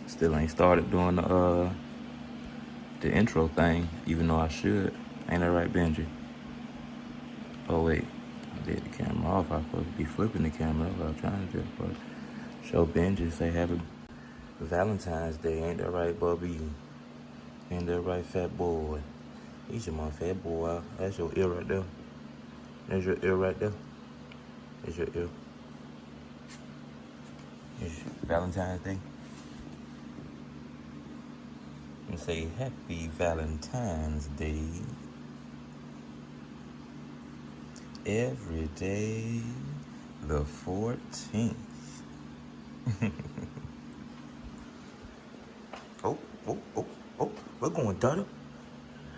Still ain't started doing the intro thing, even though I should. Ain't that right, Benji? Oh wait, I did the camera off. I was supposed to be flipping the camera. That's what I'm trying to do. But show Benji, say happy Valentine's Day. Ain't that right, Bubby? Ain't that right, fat boy? He's your my fat boy. That's your ear right there. There's your ear right there. There's your ear. It's Valentine's Day. And say happy Valentine's Day. Every day, the 14th. Oh, we're going, Dada.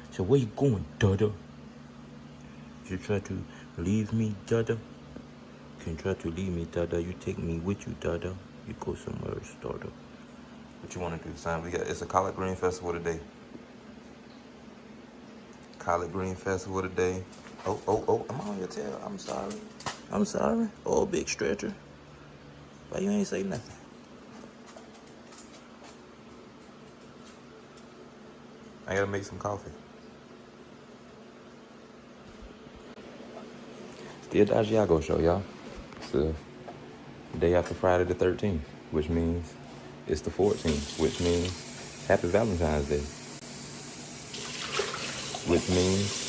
So where you going, Dada? You try to leave me, Dada? Can try to leave me, Dada. You take me with you, Dada. You go somewhere else, Dada. What you want to do, son? It's a collard green festival today. Collard green festival today. Oh, I'm on your tail. I'm sorry. Oh, big stretcher. Why you ain't say nothing? I gotta make some coffee. It's the Edagiago show, y'all. It's the day after Friday the 13th, which means it's the 14th, which means happy Valentine's Day. Which means,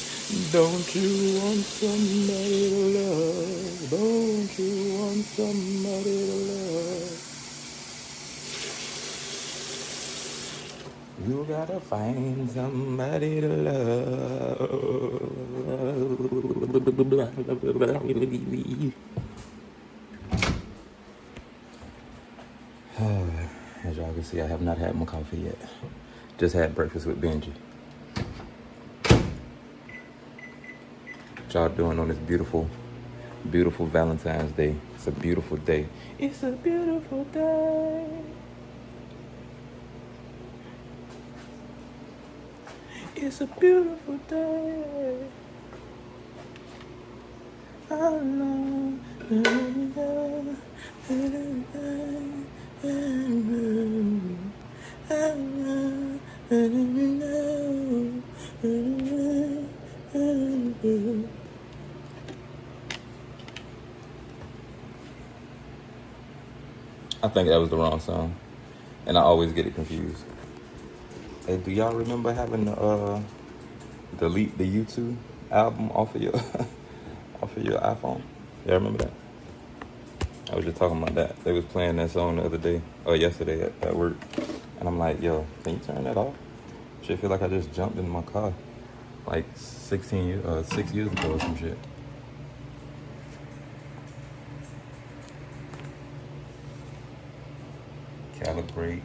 don't you want somebody to love? Don't you want somebody to love? You gotta find somebody to love. As y'all can see, I have not had my coffee yet. Just had breakfast with Benji. What y'all doing on this beautiful, beautiful Valentine's Day? It's a beautiful day. It's a beautiful day. It's a beautiful day. I think that was the wrong song, and I always get it confused. Hey, do y'all remember having to delete the YouTube album off of your off of your iPhone? Y'all remember that? I was just talking about that. They was playing that song the other day, or yesterday at work, and I'm like, yo, can you turn that off? Shit, feel like I just jumped in my car like 6 years ago or some shit. Calibrate.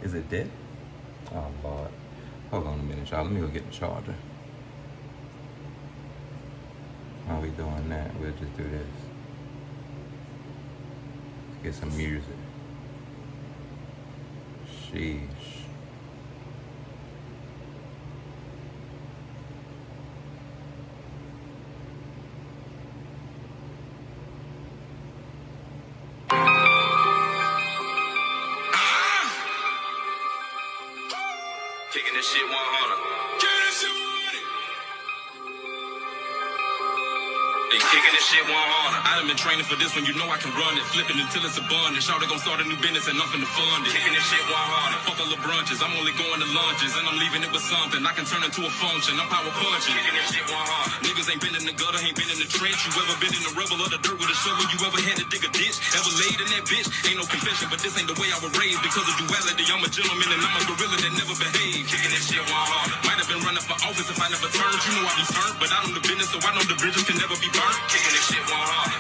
Is it dead? Oh, Lord. Hold on a minute, y'all. Let me go get the charger. While we doing that, we'll just do this. Let's get some music. Sheesh. Kicking this shit 100. They kicking this shit 100. I done been training for this one, you know I can run it. Flipping until it's abundant. Shawty gon' start a new business and nothing to fund it. Kicking this shit 100. Fuck all the brunches, I'm only going to lunches. And I'm leaving it with something I can turn into a function. I'm power punching. Kicking this shit 100. Niggas ain't been in the gutter, ain't been in the trench. You ever been in the rubble or the dirt with a shovel? You ever had to dig a ditch? Ever laid in that bitch? Ain't no confession, but this ain't the way I was raised. Because of duality, I'm a gentleman and I'm a gorilla that never behaved. Kicking this shit 100. Might have been running for office if I never turned. You know I be turned, but I know the business, so I know the bridges can never be burnt. Kicking this shit 100.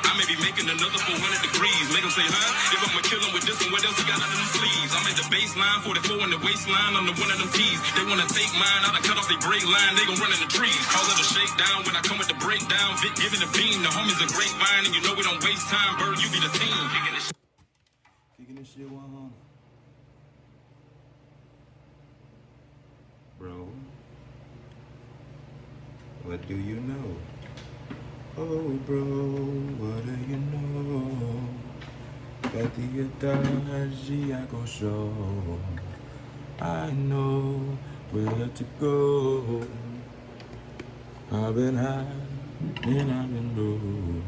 I may be making another 400 degrees. Make them say, huh? If I'ma kill them with this one, what else he got under them sleeves? I'm at the baseline, 44 in the waistline. I'm the one of them T's. They wanna take mine, I done cut off their break line. They gon' run in the trees. Call it a shakedown when I come with the breakdown. Vic giving the beam. The homies a grapevine, and you know we don't waste time. Bird, you be the team. Kicking this shit 100. Bro, what do you know? Oh, bro, what do you know? at the Edagiago show. I know where to go. I've been high and I've been low.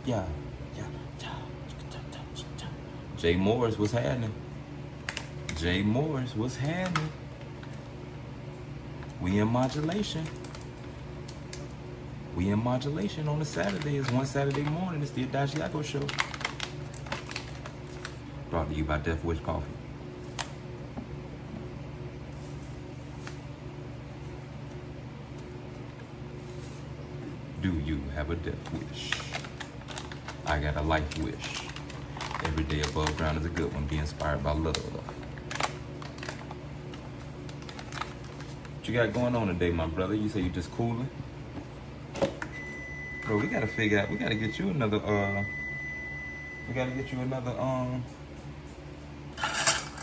Yeah. Jay Morris, what's happening? Jay Morris, what's happening? We in modulation. We in modulation on a Saturday. It's one Saturday morning. It's the Edagiago show. Brought to you by Death Wish Coffee. Do you have a death wish? I got a life wish. Every day above ground is a good one. Be inspired by love. What you got going on today, my brother? You say you just cooling? Bro, we gotta figure out, we gotta get you another,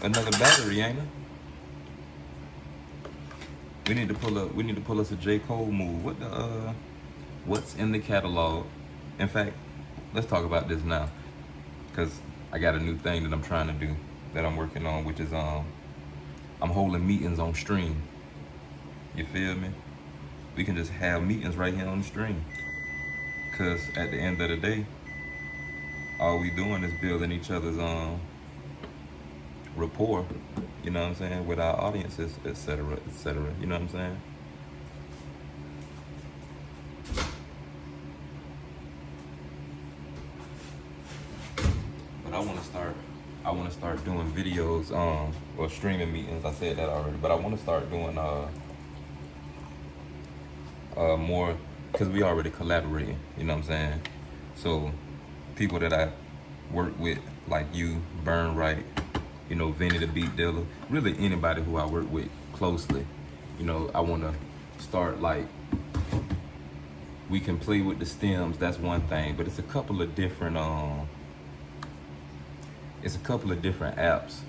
another battery, ain't it? We need to pull us a J. Cole move. What's in the catalog? In fact, let's talk about this now. Cause I got a new thing that I'm trying to do, that I'm working on, which is, I'm holding meetings on stream. You feel me? We can just have meetings right here on the stream. Cause at the end of the day, all we doing is building each other's rapport, you know what I'm saying, with our audiences, etc., etc. You know what I'm saying? But I want to start doing videos, or streaming meetings. I said that already, but I want to start doing more, because we already collaborating, you know what I'm saying? So people that I work with, like you, Burn Right, you know, Vinny the Beat Dealer, really anybody who I work with closely, you know, I want to start, like, we can play with the stems, that's one thing, but it's a couple of different apps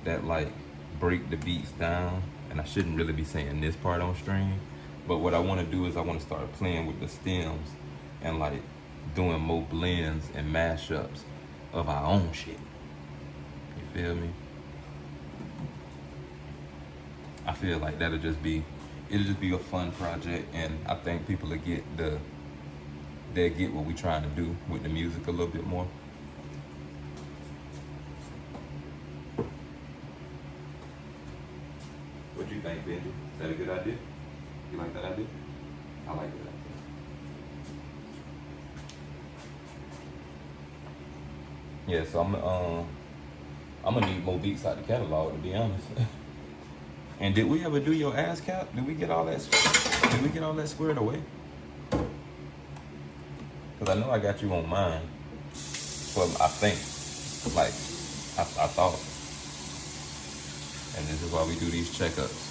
that, like, break the beats down, and I shouldn't really be saying this part on stream. But what I want to do is I want to start playing with the stems and, like, doing more blends and mashups of our own shit. You feel me? I feel like it'll just be a fun project, and I think people will they'll get what we trying to do with the music a little bit more. What do you think, Benji? Is that a good idea? You like that idea? I like that idea. Yeah, so I'm gonna need more beats out the catalog, to be honest. And did we ever do your ass cap? Did we get all that squared away? Cause I know I got you on mine. Well, I think, like, I thought. And this is why we do these checkups.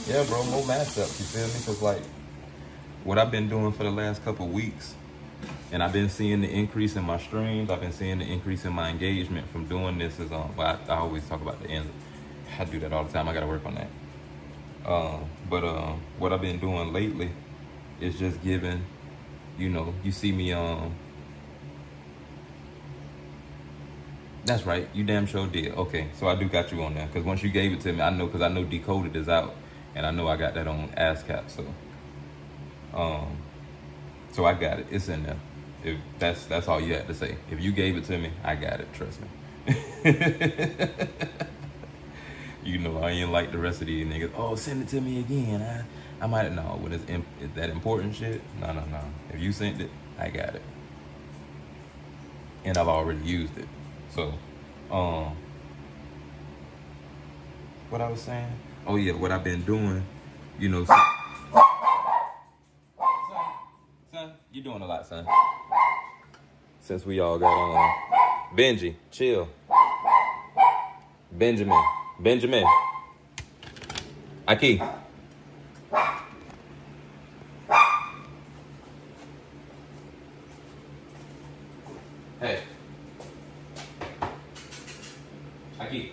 Yeah, bro, more mashups, you feel me? Cause, like, what I've been doing for the last couple weeks, and I've been seeing the increase in my streams, I've been seeing the increase in my engagement from doing this is, well, I always talk about the end. I do that all the time, I gotta work on that. But what I've been doing lately is just giving, you know, you see me, that's right, you damn sure did. Okay, so I do got you on there, because once you gave it to me, I know, because I know Decoded is out, and I know I got that on ASCAP, so I got it, it's in there. If that's all you had to say. If you gave it to me, I got it, trust me. You know, I ain't like the rest of these niggas. Oh, send it to me again. I might know when it's that important shit. No. If you sent it, I got it, and I've already used it. So, what I was saying? Oh yeah, what I've been doing, you know. Son, you doing a lot, son. Since we all got on. Benji, chill. Benjamin. Aki. Hey. Aquí.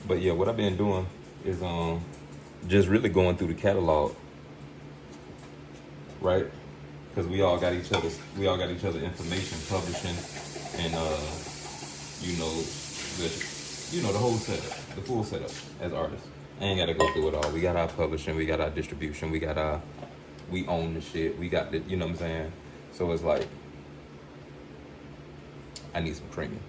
But yeah, what I've been doing is just really going through the catalog, right? Because we all got each other information, publishing, and you know, the whole setup, the full setup as artists. I ain't gotta go through it all. We got our publishing, we got our distribution, we own the shit, we got the, you know what I'm saying? So it's like, I need some creaming.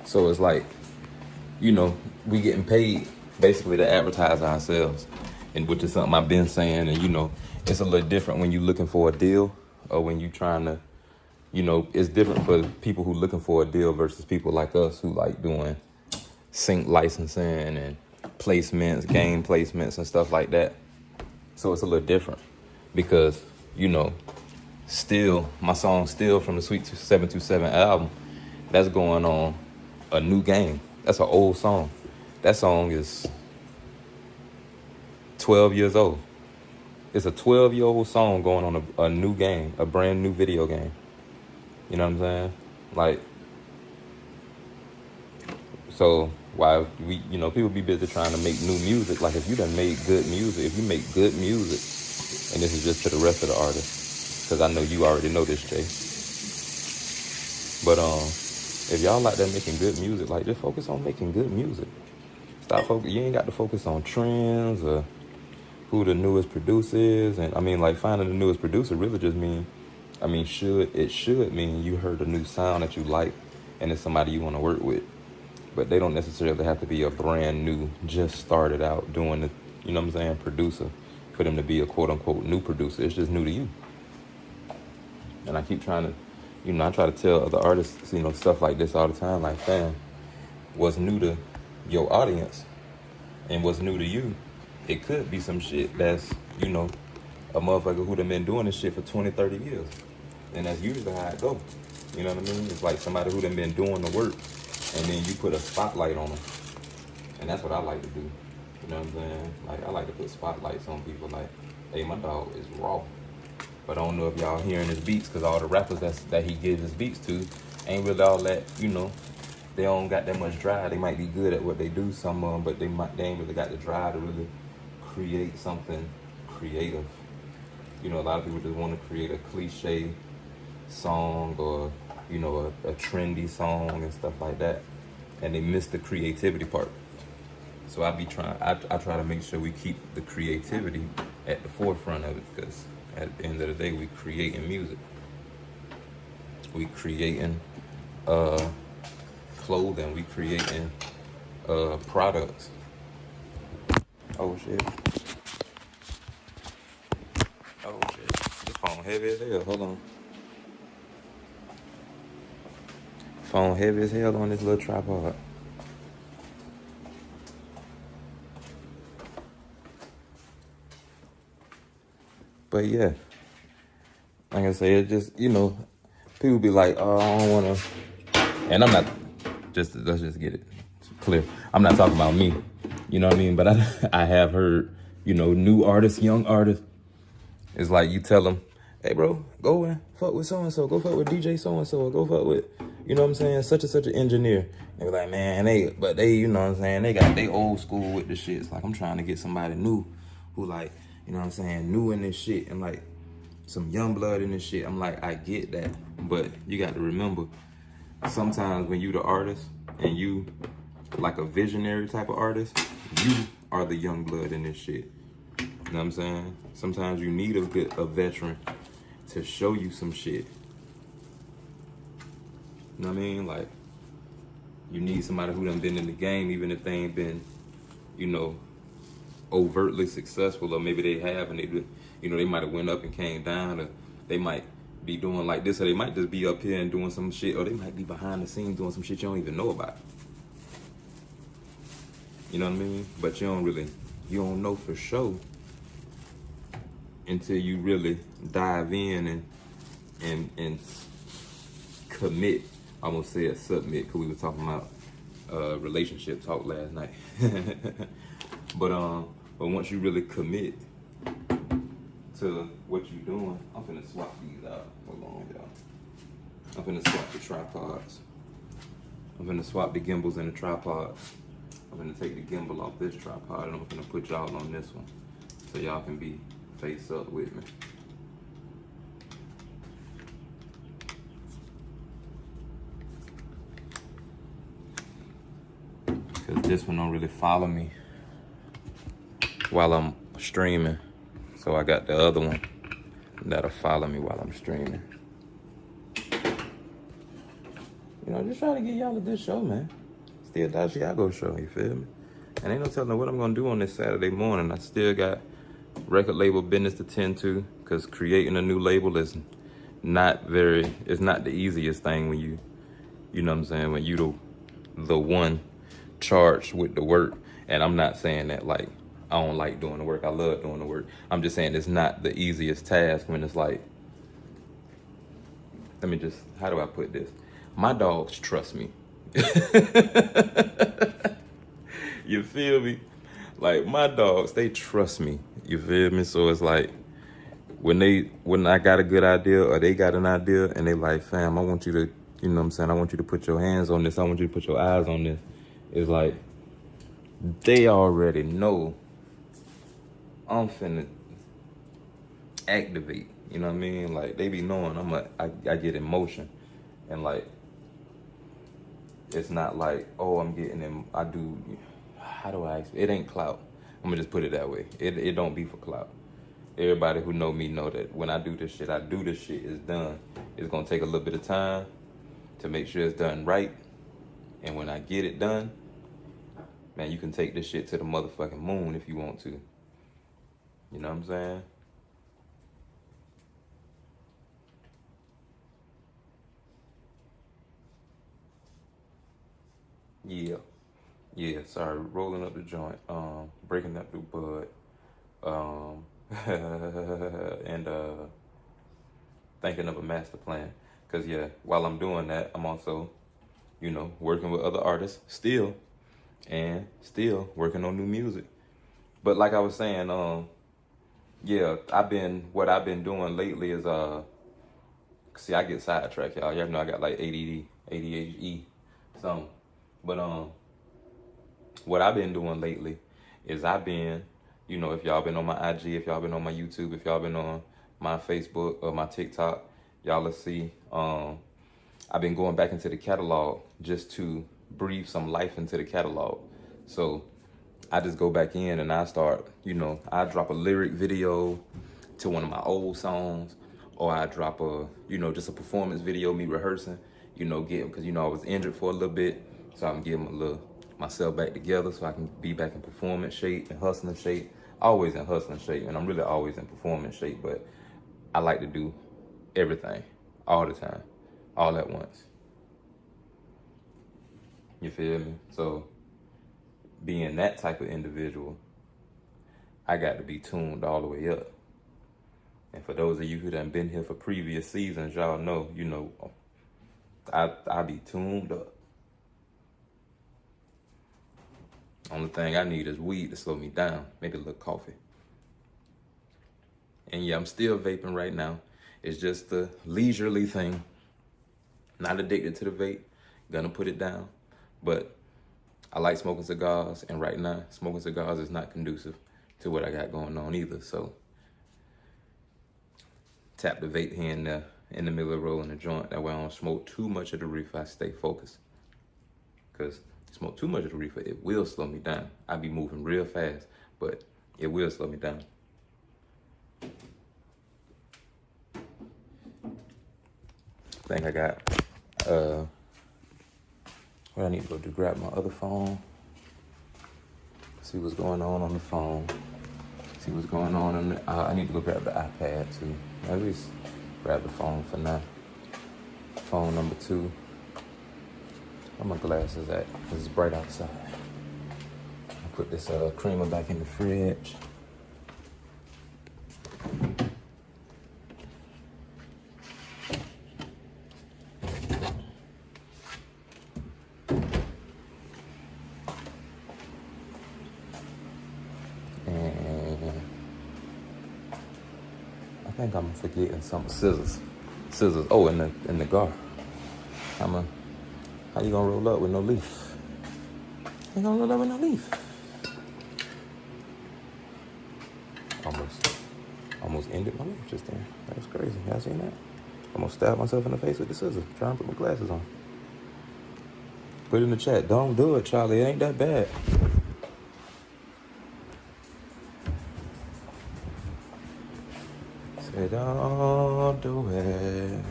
So it's like, we getting paid basically to advertise ourselves, and which is something I've been saying. And it's a little different when you're looking for a deal, or when you trying to, it's different for people who looking for a deal versus people like us who like doing sync licensing and placements, game placements and stuff like that. So it's a little different because, still, my song Still from the Sweet 727 album, that's going on a new game. That's an old song. That song is 12 years old. It's a 12-year-old song going on a new game, a brand new video game. You know what I'm saying? Like, so while people be busy trying to make new music, like if you done made good music, if you make good music, and this is just to the rest of the artists, because I know you already know this, Jay. But if y'all out there making good music, like just focus on making good music. Stop focus. You ain't got to focus on trends or who the newest producer is, and I mean, like finding the newest producer really just should mean you heard a new sound that you like, and it's somebody you want to work with. But they don't necessarily have to be a brand new, just started out doing the, producer for them to be a quote unquote new producer. It's just new to you. And I keep trying to, I try to tell other artists, stuff like this all the time. Like, fam, what's new to your audience and what's new to you, it could be some shit that's, a motherfucker who done been doing this shit for 20, 30 years. And that's usually how it go. You know what I mean? It's like somebody who done been doing the work, and then you put a spotlight on them. And that's what I like to do. You know what I'm saying? Like, I like to put spotlights on people like, hey, my dog is raw. But I don't know if y'all hearing his beats, because all the rappers that he gives his beats to ain't really all that, they don't got that much drive. They might be good at what they do, some of them, but they ain't really got the drive to really create something creative. A lot of people just want to create a cliche song or, a trendy song and stuff like that. And they miss the creativity part. So I try to make sure we keep the creativity at the forefront of it, because at the end of the day, we creating music. We creating clothing. We creating products. Oh shit. Oh shit. This phone heavy as hell. Hold on. Phone heavy as hell on this little tripod. But yeah, like I say, it just, people be like, oh, I don't want to, and I'm not, let's just get it clear. I'm not talking about me, you know what I mean? But I have heard, new artists, young artists, it's like you tell them, hey bro, go and fuck with so-and-so, go fuck with DJ so-and-so, or go fuck with, you know what I'm saying, such and such an engineer. They be like, man, they, you know what I'm saying, they old school with the shit. It's like, I'm trying to get somebody new who like, you know what I'm saying, new in this shit, and like some young blood in this shit. I'm like, I get that, but you got to remember, sometimes when you the artist and you like a visionary type of artist, you are the young blood in this shit. You know what I'm saying? Sometimes you need a veteran to show you some shit. You know what I mean? Like, you need somebody who done been in the game, even if they ain't been, overtly successful, or maybe they have, and they might have went up and came down, or they might be doing like this, or they might just be up here and doing some shit, or they might be behind the scenes doing some shit you don't even know about. You know what I mean? But you don't know for sure until you really dive in and commit. I almost said submit, because we were talking about relationship talk last night. But But once you really commit to what you're doing, I'm finna swap these out. Hold on, y'all. I'm finna swap the tripods. I'm finna swap the gimbals and the tripods. I'm finna take the gimbal off this tripod and I'm finna put y'all on this one so y'all can be face up with me. Cause this one don't really follow me while I'm streaming. So I got the other one that'll follow me while I'm streaming. You know, just trying to get y'all a good show, man. It's the Edagiago show, you feel me? And ain't no telling what I'm gonna do on this Saturday morning. I still got record label business to tend to, cause creating a new label is it's not the easiest thing when you know what I'm saying, when you the one charged with the work. And I'm not saying that like I don't like doing the work. I love doing the work. I'm just saying it's not the easiest task when it's like, how do I put this? My dogs trust me. You feel me? Like my dogs, they trust me. You feel me? So it's like when I got a good idea or they got an idea and they like, fam, I want you to, you know what I'm saying? I want you to put your hands on this. I want you to put your eyes on this. It's like, they already know I'm finna activate. You know what I mean? Like they be knowing I get in motion. And like, it's not like, oh, I'm getting in, how do I explain? It ain't clout. I'm gonna just put it that way. It don't be for clout. Everybody who know me know that when I do this shit, it's done. It's gonna take a little bit of time to make sure it's done right. And when I get it done, man, you can take this shit to the motherfucking moon if you want to. You know what I'm saying? Yeah, sorry, rolling up the joint, breaking up the bud, and thinking of a master plan. Cause yeah, while I'm doing that, I'm also, you know, working with other artists still working on new music. But like I was saying, yeah, what I've been doing lately is, see, I get sidetracked, y'all. Y'all know I got like ADHD, something. But what I've been doing lately is you know, if y'all been on my IG, if y'all been on my YouTube, if y'all been on my Facebook or my TikTok, y'all will see, I've been going back into the catalog just to breathe some life into the catalog. So I just go back in and I start, you know, I drop a lyric video to one of my old songs, or I drop just a performance video, me rehearsing, you know, because, you know, I was injured for a little bit. So I'm getting myself back together so I can be back in performance shape and hustling shape. Always in hustling shape, and I'm really always in performance shape, but I like to do everything, all the time, all at once. You feel me? So being that type of individual, I got to be tuned all the way up. And for those of you who done been here for previous seasons, y'all know, you know, I be tuned up. Only thing I need is weed to slow me down, maybe a little coffee. And yeah, I'm still vaping right now. It's just a leisurely thing. Not addicted to the vape, gonna put it down. But I like smoking cigars, and right now, smoking cigars is not conducive to what I got going on either. So tap the vape here and there in the middle of rolling the joint. That way I don't smoke too much of the reefer. I stay focused. Because smoke too much of the reefer, it will slow me down. I be moving real fast, but it will slow me down. I think I got, what I need to go do, grab my other phone. See what's going on the phone. See what's going on I need to go grab the iPad too. At least grab the phone for now. Phone number 2. Where my glasses at? Because it's bright outside. I put this creamer back in the fridge. And think I'm forgetting some scissors. Scissors. Oh, in the gar. How you gonna roll up with no leaf? You gonna roll up with no leaf? Almost ended my life just then. That was crazy. Y'all seen that? Almost stabbed myself in the face with the scissors. Trying to put my glasses on. Put it in the chat. Don't do it, Charlie. It ain't that bad. Say don't do it.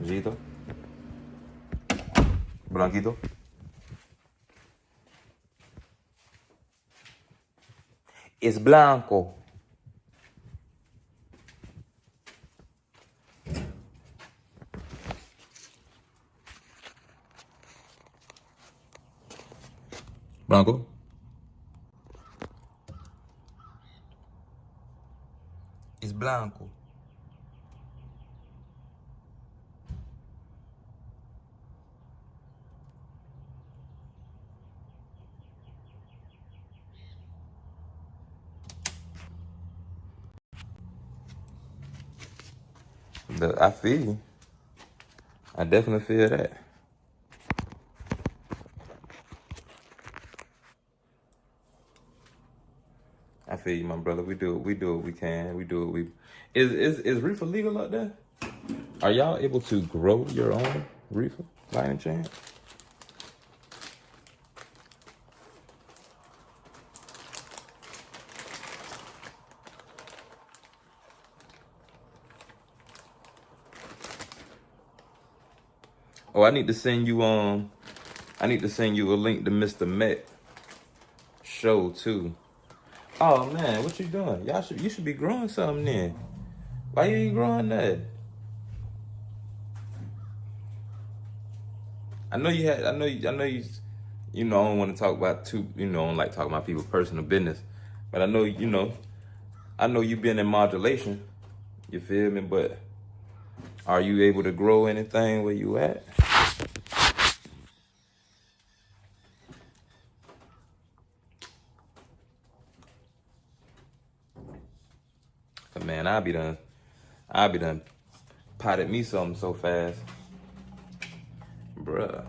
Gito. Blanquito. Es blanco. Blanco. Es blanco. I feel you. I definitely feel that. I feel you, my brother. We do what we can. We do what we. Is reefer legal up there? Are y'all able to grow your own reefer by any chance? Oh, I need to send you a link to Mr. Met show too. Oh man, what you doing? You should be growing something then. Why you ain't growing that? I know you. I don't want to talk about I don't like talking about people's personal business. But I know you've been in modulation. You feel me? But are you able to grow anything where you at? Man, I'll be done potted me something so fast. Bruh.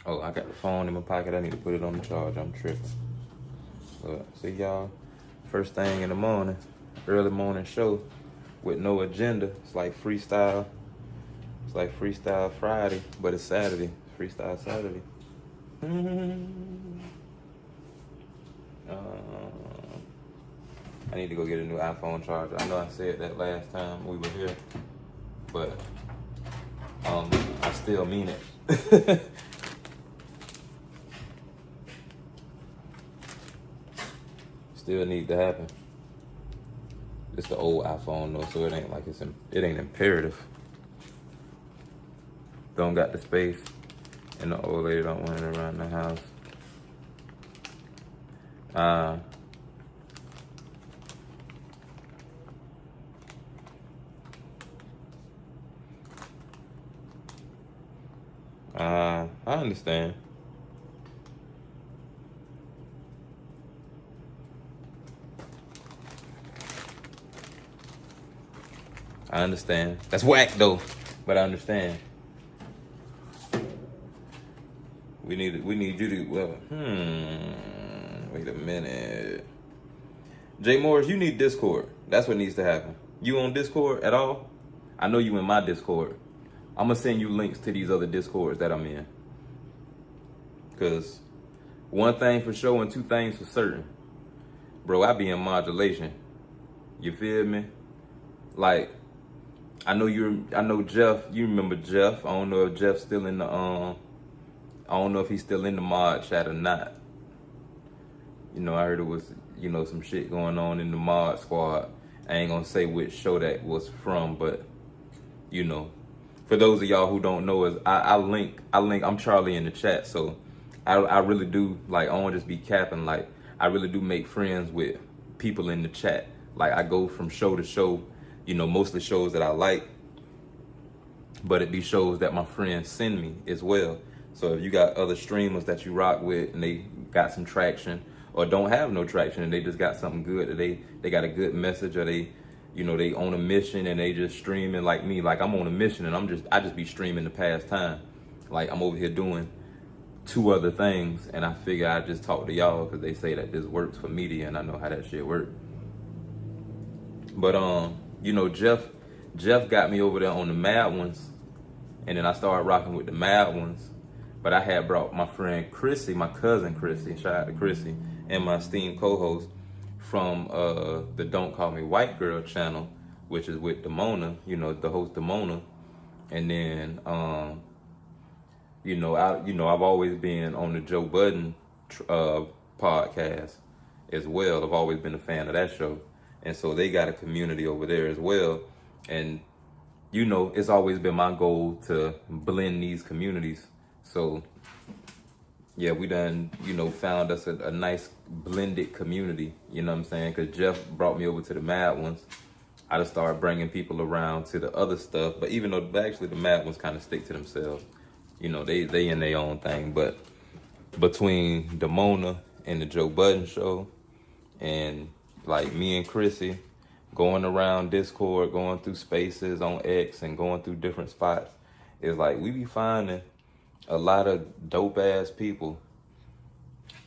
Oh, I got the phone in my pocket. I need to put it on the charge. I'm tripping. But see y'all, first thing in the morning, early morning show with no agenda. It's like freestyle. It's like Freestyle Friday, but it's Saturday. Freestyle Saturday. I need to go get a new iPhone charger. I know I said that last time we were here, but I still mean it. Still need to happen. It's the old iPhone though, so it ain't like it ain't imperative. Don't got the space, and the old lady don't want it around the house. I understand. I understand. That's whack though, but I understand. We need you to, well, wait a minute. Jay Morris, you need Discord. That's what needs to happen. You on Discord at all? I know you in my Discord. I'm gonna send you links to these other Discords that I'm in. Cause one thing for sure and two things for certain. Bro, I be in modulation. You feel me? Like, I know Jeff, you remember Jeff. I don't know if Jeff's still in the I don't know if he's still in the mod chat or not. I heard it was, some shit going on in the mod squad. I ain't gonna say which show that was from, but for those of y'all who don't know, I link, I'm Charlie in the chat, so I really do, like, I won't just be capping, like, I really do make friends with people in the chat. Like, I go from show to show, mostly shows that I like, but it be shows that my friends send me as well. So if you got other streamers that you rock with and they got some traction or don't have no traction and they just got something good, or they got a good message, or they, you know, they on a mission and they just streaming like me. Like I'm on a mission and I just be streaming to pass time. Like I'm over here doing 2 other things, and I figure I just talk to y'all because they say that this works for media and I know how that shit works. But you know, Jeff got me over there on the Mad Ones, and then I started rocking with the Mad Ones. But I had brought my friend Chrissy, my cousin Chrissy, shout out to Chrissy, and my esteemed co-host from the Don't Call Me White Girl channel, which is with Damona, you know, the host Damona. And then I've always been on the Joe Budden podcast as well. I've always been a fan of that show. And so they got a community over there as well. And, you know, it's always been my goal to blend these communities. So, yeah, we done, you know, found us a nice blended community, you know what I'm saying? Because Jeff brought me over to the Mad Ones. I just started bringing people around to the other stuff. But even though actually the Mad Ones kind of stick to themselves, you know, they in their own thing. But between Damona and the Joe Budden show, and like me and Chrissy going around Discord, going through spaces on X and going through different spots, it's like we be finding a lot of dope ass people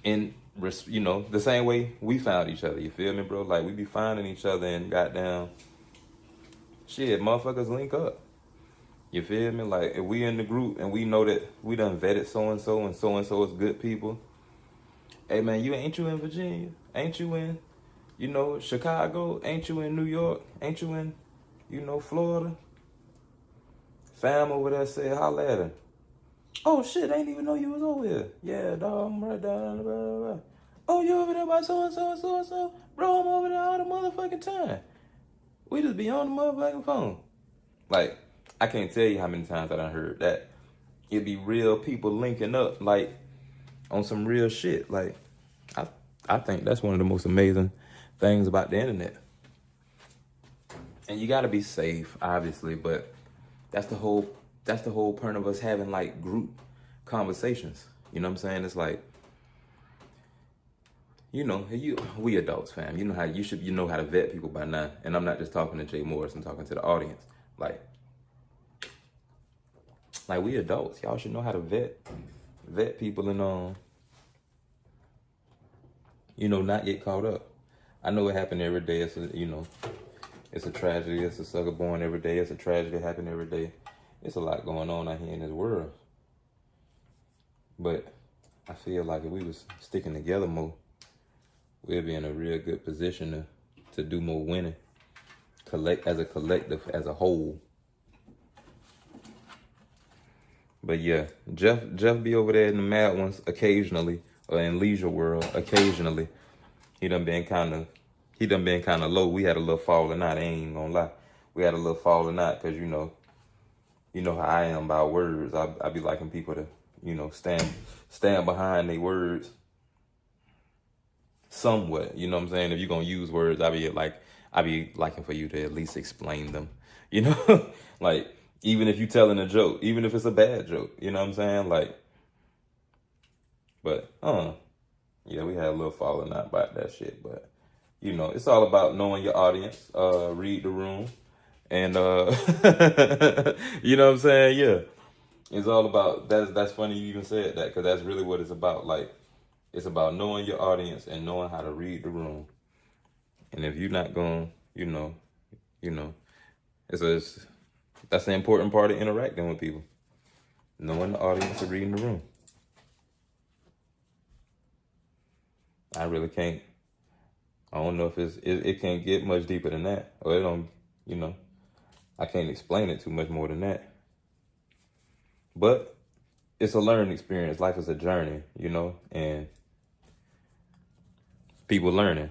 in, you know, the same way we found each other. You feel me, bro? Like we be finding each other and goddamn shit, motherfuckers link up. You feel me? Like if we in the group and we know that we done vetted so and so is good people. Hey man, ain't you in Virginia? Ain't you in, you know, Chicago? Ain't you in New York? Ain't you in, you know, Florida? Fam over there said, holla at him. Oh shit, I ain't even know you was over here. Yeah, dog, I'm right down. Blah, blah, blah. Oh, you over there by so and so and so and so? Bro, I'm over there all the motherfucking time. We just be on the motherfucking phone. Like, I can't tell you how many times I done heard that. It be real people linking up, like, on some real shit. Like, I think that's one of the most amazing things about the internet. And you gotta be safe, obviously, but that's the whole point of us having like group conversations. You know what I'm saying? It's like, you know, we adults, fam. You know how to vet people by now. And I'm not just talking to Jay Morris, I'm talking to the audience. Like we adults, y'all should know how to vet people and you know, not get caught up. I know it happen every day. It's a tragedy. It's a sucker born every day. It's a tragedy happen every day. It's a lot going on out here in this world. But I feel like if we was sticking together more, we'd be in a real good position to do more winning. As a collective, as a whole. But yeah, Jeff be over there in the Mad Ones occasionally, or in Leisure World occasionally. He done been kind of low. We had a little falling out. I ain't gonna lie. We had a little falling out because you know how I am about words. I be liking people to, you know, stand behind their words somewhat. You know what I'm saying? If you're gonna use words, I be liking for you to at least explain them. You know, like even if you telling a joke, even if it's a bad joke, you know what I'm saying? Like, but yeah, we had a little falling out about that shit. But you know, it's all about knowing your audience. Read the room. And you know what I'm saying? Yeah. It's all about that's funny you even said that, because that's really what it's about. Like, it's about knowing your audience and knowing how to read the room. And if you're not going, you know, that's the important part of interacting with people. Knowing the audience and reading the room. I really can't. I don't know if it can't get much deeper than that, or it don't. You know, I can't explain it too much more than that. But it's a learning experience. Life is a journey, you know, and people learning.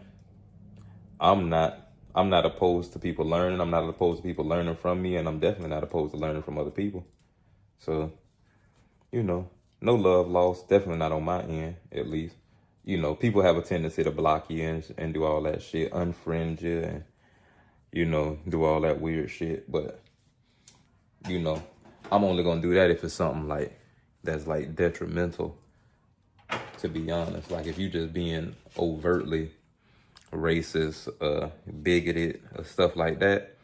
I'm not opposed to people learning. I'm not opposed to people learning from me, and I'm definitely not opposed to learning from other people. So, you know, no love lost. Definitely not on my end, at least. You know, people have a tendency to block you and do all that shit, unfriend you, and, you know, do all that weird shit. But, you know, I'm only gonna do that if it's something like that's like detrimental, to be honest. Like if you just being overtly racist, bigoted, or stuff like that,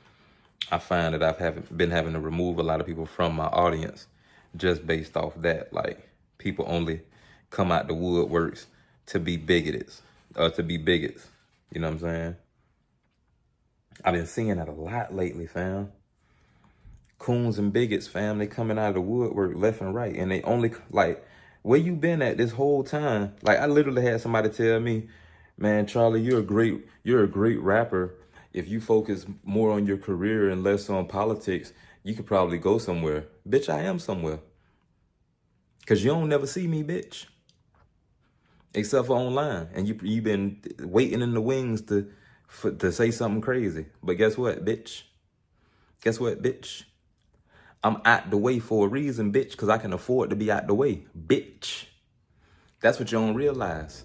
I find that been having to remove a lot of people from my audience just based off that. Like people only come out the woodworks to be bigoted, or to be bigots. You know what I'm saying? I've been seeing that a lot lately, fam. Coons and bigots, fam, they coming out of the woodwork left and right. And they only, like, where you been at this whole time? Like, I literally had somebody tell me, man, Charlie, you're a great rapper. If you focus more on your career and less on politics, you could probably go somewhere. Bitch, I am somewhere. Cause you don't never see me, bitch. Except for online. And you been waiting in the wings to say something crazy. But guess what, bitch? Guess what, bitch? I'm out the way for a reason, bitch, because I can afford to be out the way, bitch. That's what you don't realize.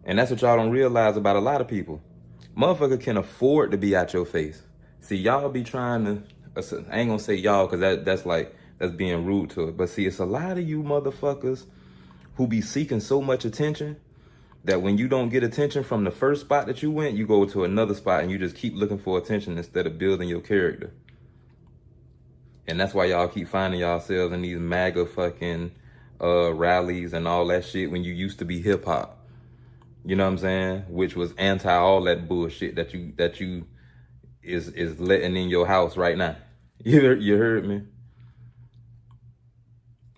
And that's what y'all don't realize about a lot of people. Motherfucker can afford to be out your face. See, y'all be trying to, I ain't gonna say y'all because that's being rude to it. But see, it's a lot of you motherfuckers who be seeking so much attention that when you don't get attention from the first spot that you went, you go to another spot and you just keep looking for attention instead of building your character. And that's why y'all keep finding yourselves in these MAGA fucking rallies and all that shit when you used to be hip hop. You know what I'm saying? Which was anti all that bullshit that you is letting in your house right now. You heard me?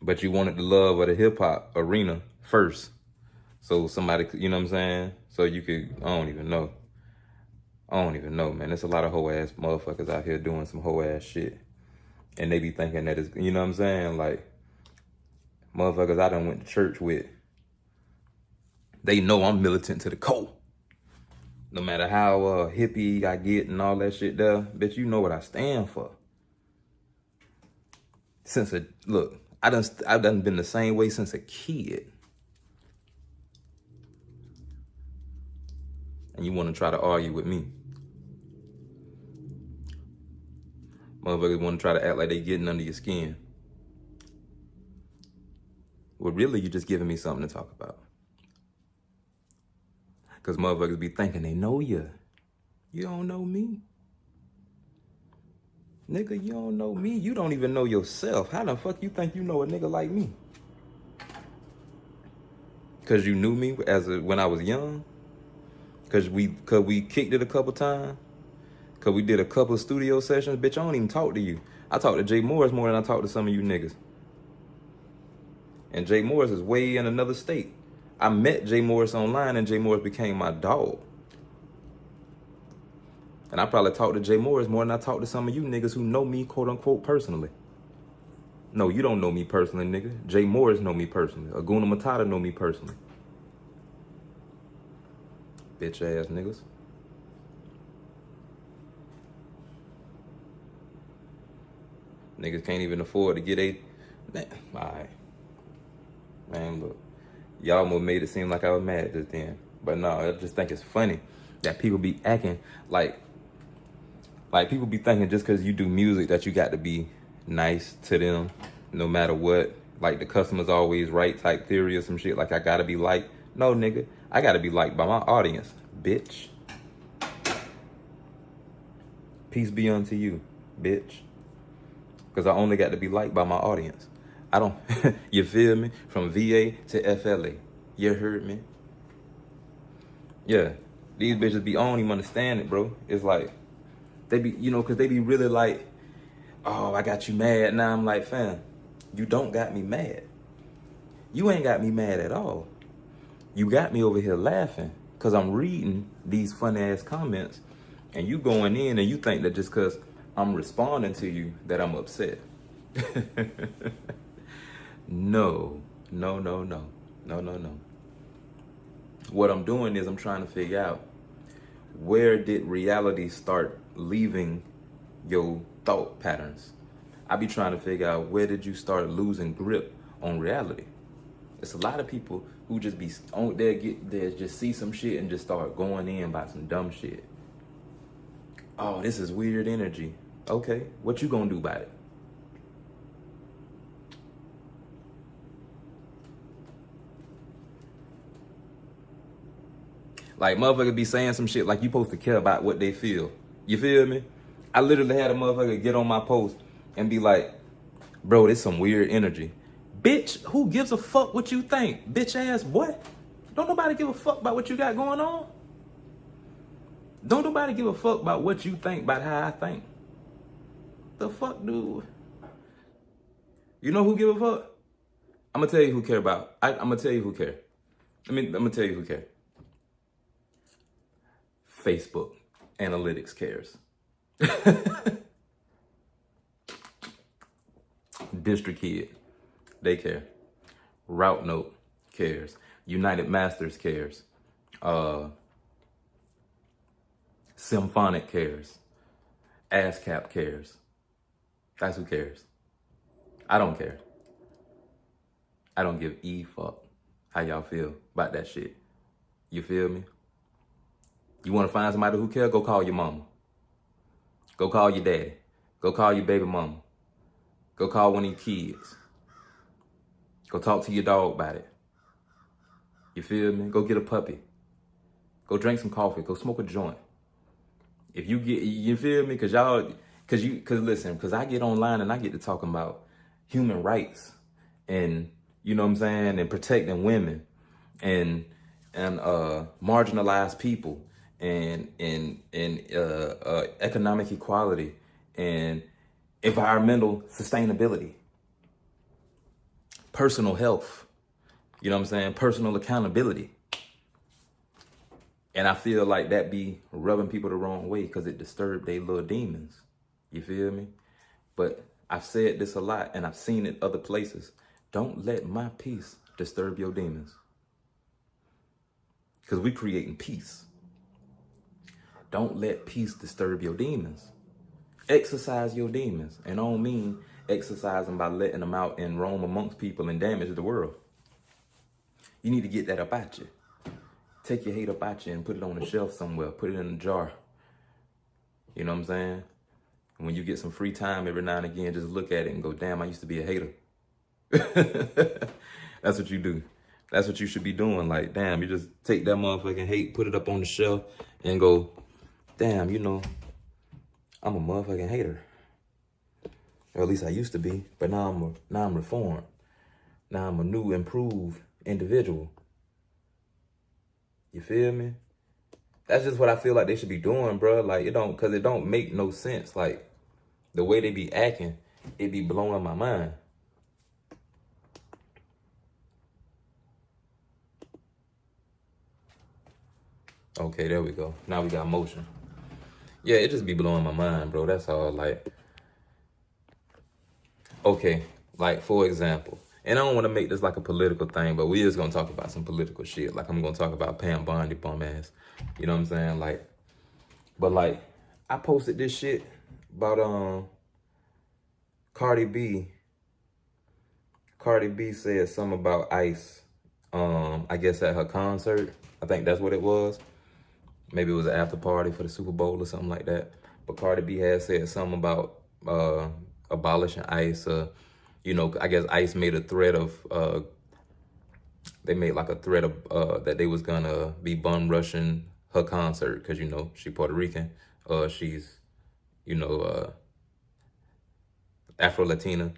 But you wanted the love of the hip hop arena first. So somebody, you know what I'm saying? So you could, I don't even know, man. There's a lot of hoe ass motherfuckers out here doing some hoe ass shit. And they be thinking that it's, you know what I'm saying? Like, motherfuckers I done went to church with, they know I'm militant to the core. No matter how hippie I get and all that shit there, bitch, you know what I stand for. Look, I've done been the same way since a kid. And you want to try to argue with me. Motherfuckers want to try to act like they getting under your skin. Well, really, you're just giving me something to talk about. Because motherfuckers be thinking they know you. You don't know me. Nigga, you don't know me. You don't even know yourself. How the fuck you think you know a nigga like me? Because you knew me when I was young? Because we kicked it a couple times? Because we did a couple of studio sessions? Bitch, I don't even talk to you. I talk to Jay Morris more than I talk to some of you niggas. And Jay Morris is way in another state. I met Jay Morris online and Jay Morris became my dog. And I probably talk to Jay Morris more than I talk to some of you niggas who know me, quote unquote, personally. No, you don't know me personally, nigga. Jay Morris know me personally. Aguna Matata know me personally. Bitch ass niggas. Niggas can't even afford to get man, alright. Man, look. Y'all almost made it seem like I was mad just then. But no, I just think it's funny that people be acting like people be thinking just because you do music that you got to be nice to them no matter what. Like the customer's always right type theory or some shit. Like I got to be liked. No, nigga. I got to be liked by my audience, bitch. Peace be unto you, bitch. Because I only got to be liked by my audience. I don't, you feel me? From VA to FLA. You heard me? Yeah. These bitches be, I don't even understand it, bro. It's like, they be, you know, because they be really like, oh, I got you mad. Now I'm like, fam, you don't got me mad. You ain't got me mad at all. You got me over here laughing because I'm reading these funny ass comments and you going in and you think that just because I'm responding to you that I'm upset. No. What I'm doing is I'm trying to figure out where did reality start leaving your thought patterns. I be trying to figure out where did you start losing grip on reality. It's a lot of people who just be on there, get there, just see some shit and just start going in about some dumb shit. Oh, this is weird energy. Okay, what you gonna do about it? Like, motherfuckers be saying some shit like you supposed to care about what they feel. You feel me? I literally had a motherfucker get on my post and be like, bro, this some weird energy. Bitch, who gives a fuck what you think? Bitch ass boy. Don't nobody give a fuck about what you got going on. Don't nobody give a fuck about what you think about how I think. The fuck, dude? You know who give a fuck? I'm gonna tell you who care about. I'm gonna tell you who care. I'm gonna tell you who care. Facebook analytics cares. District Kid, they care. Route Note cares. United Masters cares. Symphonic cares. ASCAP cares. That's who cares. I don't care. I don't give a fuck how y'all feel about that shit. You feel me? You want to find somebody who cares? Go call your mama. Go call your daddy. Go call your baby mama. Go call one of your kids. Go talk to your dog about it. You feel me? Go get a puppy. Go drink some coffee. Go smoke a joint. If you get, you feel me? Cause I get online and I get to talking about human rights and, you know what I'm saying, and protecting women and marginalized people and economic equality and environmental sustainability, personal health, you know what I'm saying, personal accountability. And I feel like that be rubbing people the wrong way because it disturbed their little demons. You feel me? But I've said this a lot and I've seen it other places. Don't let my peace disturb your demons. Because we creating peace. Don't let peace disturb your demons. Exercise your demons. And I don't mean exercise them by letting them out and roam amongst people and damage the world. You need to get that up at you. Take your hate up at you and put it on the shelf somewhere. Put it in a jar. You know what I'm saying? And when you get some free time every now and again, just look at it and go, damn, I used to be a hater. That's what you do. That's what you should be doing. Like, damn, you just take that motherfucking hate, put it up on the shelf and go, damn, you know, I'm a motherfucking hater. Or at least I used to be, but now I'm reformed. Now I'm a new, improved individual. You feel me? That's just what I feel like they should be doing, bro. Like, it don't make no sense. Like, the way they be acting, it be blowing my mind. Okay, there we go. Now we got motion. Yeah, it just be blowing my mind, bro. That's all. Like, okay, like, for example, and I don't want to make this like a political thing, but we is going to talk about some political shit. Like, I'm going to talk about Pam Bondi bum ass. You know what I'm saying? Like, but like, I posted this shit about Cardi B. Cardi B said something about Ice, I guess at her concert. I think that's what it was. Maybe it was an after party for the Super Bowl or something like that. But Cardi B had said something about abolishing ICE. You know, I guess ICE made a threat of, they made like a threat of that they was gonna be bum rushing her concert because, you know, she Puerto Rican. She's, you know, Afro-Latina.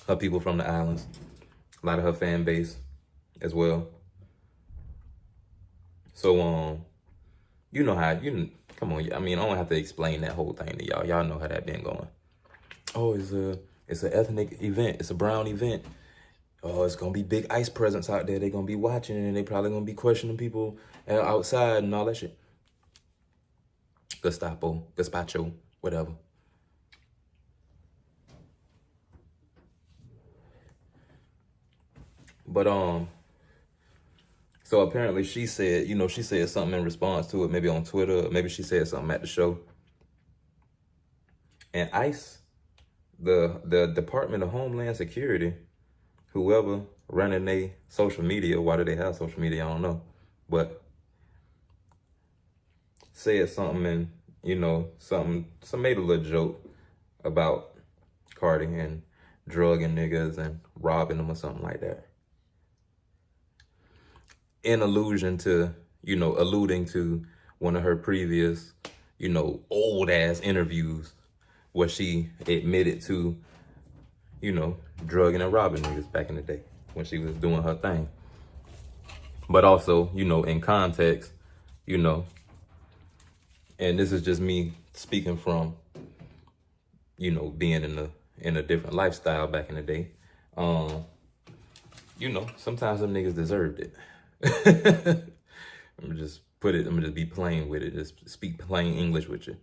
Her people from the islands. A lot of her fan base as well. So, you know how, come on, I mean, I don't have to explain that whole thing to y'all. Y'all know how that been going. Oh, it's an ethnic event. It's a brown event. Oh, it's going to be big ICE presence out there. They're going to be watching and they probably going to be questioning people outside and all that shit. Gestapo, Gazpacho, whatever. But, so apparently she said, you know, she said something in response to it, maybe on Twitter, maybe she said something at the show. And ICE, the Department of Homeland Security, whoever running their social media, why do they have social media, I don't know, but said something and, you know, some made a little joke about Cardi and drugging niggas and robbing them or something like that. in allusion to, alluding to one of her previous, old ass interviews where she admitted to, drugging and robbing niggas back in the day when she was doing her thing. But also, in context, and this is just me speaking from, being in a different lifestyle back in the day. Sometimes them niggas deserved it. I'm gonna just be plain with it. Just speak plain English with you.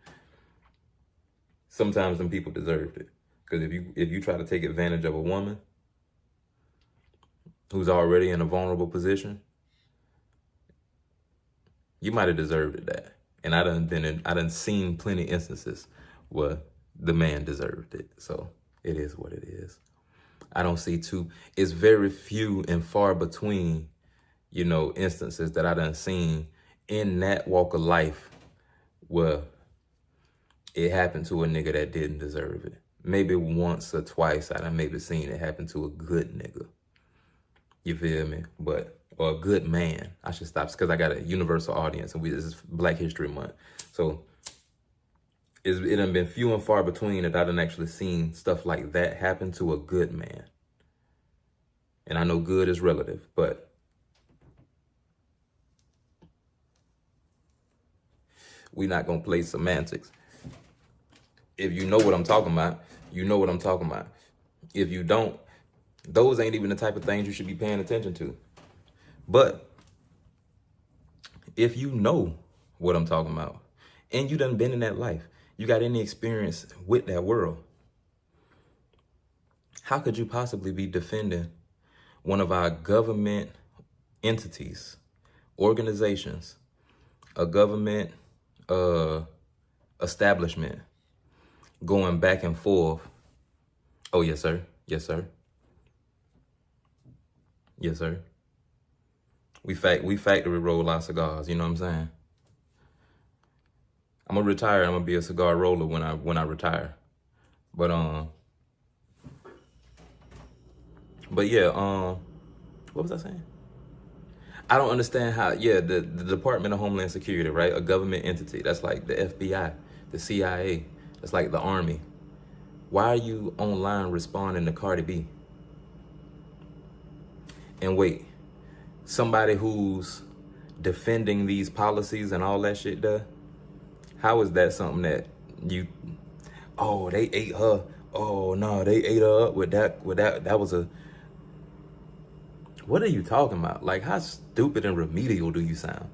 Sometimes them people deserved it. Because if you try to take advantage of a woman who's already in a vulnerable position, you might have deserved it that. And I done seen plenty instances where the man deserved it. So it is what it is. I don't see it's very few and far between, instances that I done seen in that walk of life where it happened to a nigga that didn't deserve it. Maybe once or twice I done maybe seen it happen to a good nigga. You feel me? Or a good man. I should stop because I got a universal audience and this is Black History Month. So it done been few and far between that I done actually seen stuff like that happen to a good man. And I know good is relative, but we not gonna play semantics. If you know what I'm talking about, you know what I'm talking about. If you don't, those ain't even the type of things you should be paying attention to. But if you know what I'm talking about, and you done been in that life, you got any experience with that world, how could you possibly be defending one of our government entities, organizations, a government establishment going back and forth? Oh, yes, sir. Yes, sir. Yes, sir. We factory roll our cigars, you know what I'm saying? I'm gonna retire. I'm gonna be a cigar roller when I retire. But yeah, what was I saying? I don't understand how, the Department of Homeland Security, right? A government entity. That's like the FBI, the CIA. That's like the Army. Why are you online responding to Cardi B? And wait, somebody who's defending these policies and all that shit does? How is that something that they ate her. Oh no, they ate her up with that. That was a, what are you talking about? Like, how stupid and remedial do you sound?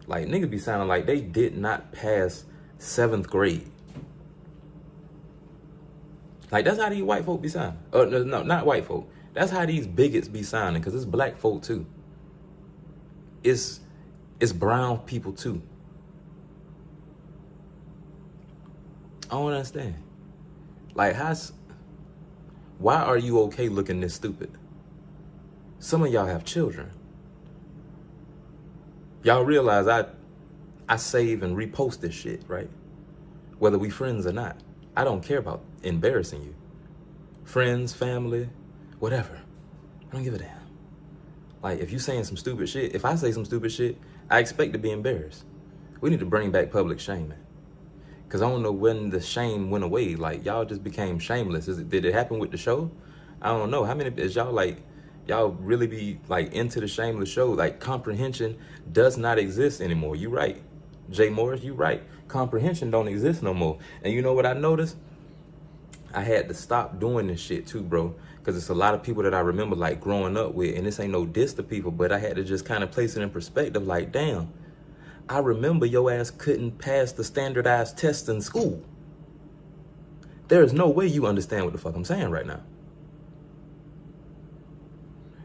Like, niggas be sounding like they did not pass 7th grade. Like, that's how these white folk be sounding. No, not white folk. That's how these bigots be sounding, because it's black folk too. It's brown people too. I don't understand. Like, why are you okay looking this stupid? Some of y'all have children. Y'all realize I save and repost this shit, right? Whether we friends or not. I don't care about embarrassing you. Friends, family, whatever. I don't give a damn. Like, if you saying some stupid shit, if I say some stupid shit, I expect to be embarrassed. We need to bring back public shaming. Because I don't know when the shame went away. Like, y'all just became shameless. Did it happen with the show? I don't know. How many is y'all like, y'all really be like into the shameless show? Like, comprehension does not exist anymore. You right. Jay Morris, you right. Comprehension don't exist no more. And you know what I noticed? I had to stop doing this shit too, bro. Because it's a lot of people that I remember like growing up with. And this ain't no diss to people, but I had to just kind of place it in perspective. Like, damn, I remember your ass couldn't pass the standardized tests in school. There is no way you understand what the fuck I'm saying right now.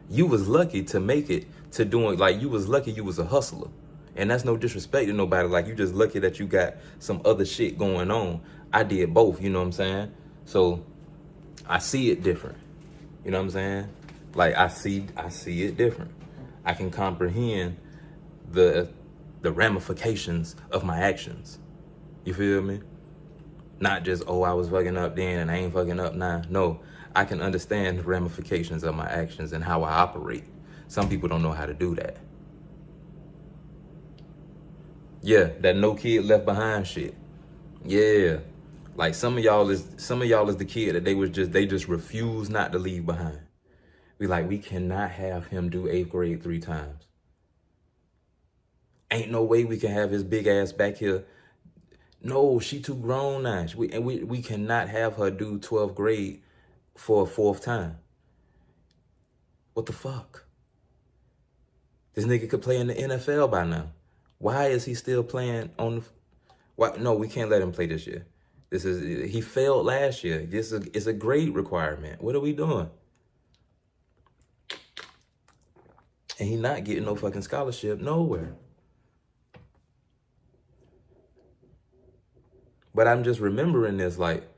You was lucky to make it to doing, like, you was lucky you was a hustler. And that's no disrespect to nobody. Like, you just lucky that you got some other shit going on. I did both, you know what I'm saying? So I see it different. You know what I'm saying? Like, I see it different. I can comprehend the ramifications of my actions. You feel me? Not just, oh, I was fucking up then and I ain't fucking up now. No, I can understand the ramifications of my actions and how I operate. Some people don't know how to do that. Yeah, that no kid left behind shit. Yeah. Like some of y'all is the kid that they just refuse not to leave behind. We cannot have him do 8th grade 3 times. Ain't no way we can have his big ass back here. No, she too grown now. We cannot have her do 12th grade for a 4th time. What the fuck? This nigga could play in the NFL by now. Why is he still playing on the... Why? No, we can't let him play this year. He failed last year. This is a grade requirement. What are we doing? And he not getting no fucking scholarship nowhere. But I'm just remembering this like,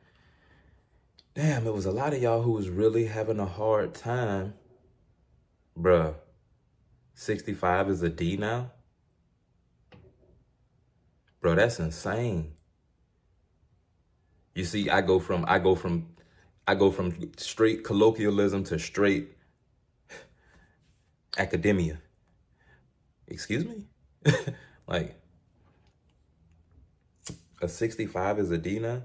damn, it was a lot of y'all who was really having a hard time. Bruh, 65 is a D now? Bro, that's insane. You see, I go from straight colloquialism to straight academia. Excuse me? Like, a 65 is a D now?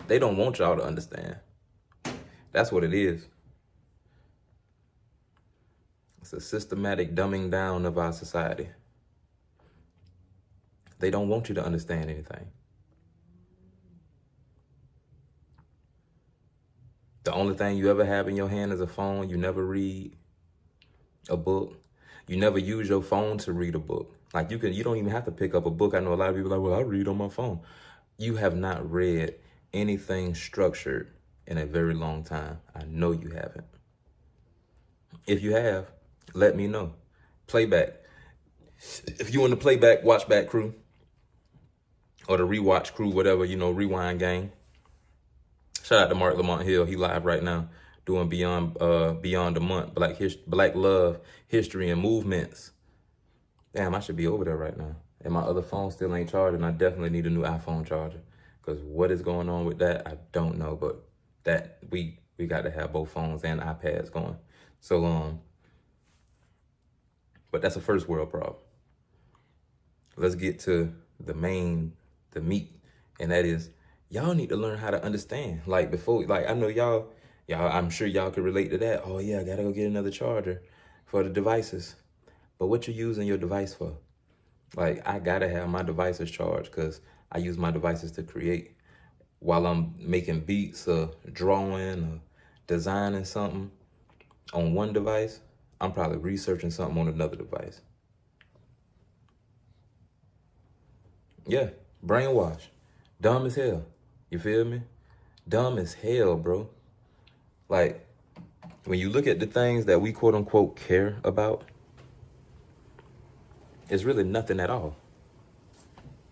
They don't want y'all to understand. That's what it is. It's a systematic dumbing down of our society. They don't want you to understand anything. The only thing you ever have in your hand is a phone. You never read a book. You never use your phone to read a book. Like you don't even have to pick up a book. I know a lot of people are like, well, I read on my phone. You have not read anything structured in a very long time. I know you haven't. If you have, let me know. Playback. If you in the playback, watch back crew, or the rewatch crew, whatever, rewind gang. Shout out to Mark Lamont Hill. He live right now doing Beyond a Month, Black Love, History, and Movements. Damn, I should be over there right now. And my other phone still ain't charging. I definitely need a new iPhone charger. Because what is going on with that, I don't know. But that we got to have both phones and iPads going. So, but that's a first world problem. Let's get to the meat. And that is, y'all need to learn how to understand. Like before, like I know y'all, I'm sure y'all could relate to that. Oh yeah, I gotta go get another charger for the devices. But what you using your device for? Like I gotta have my devices charged because I use my devices to create. While I'm making beats or drawing or designing something on one device, I'm probably researching something on another device. Yeah, brainwash. Dumb as hell. You feel me? Dumb as hell, bro. Like, when you look at the things that we quote unquote care about, it's really nothing at all.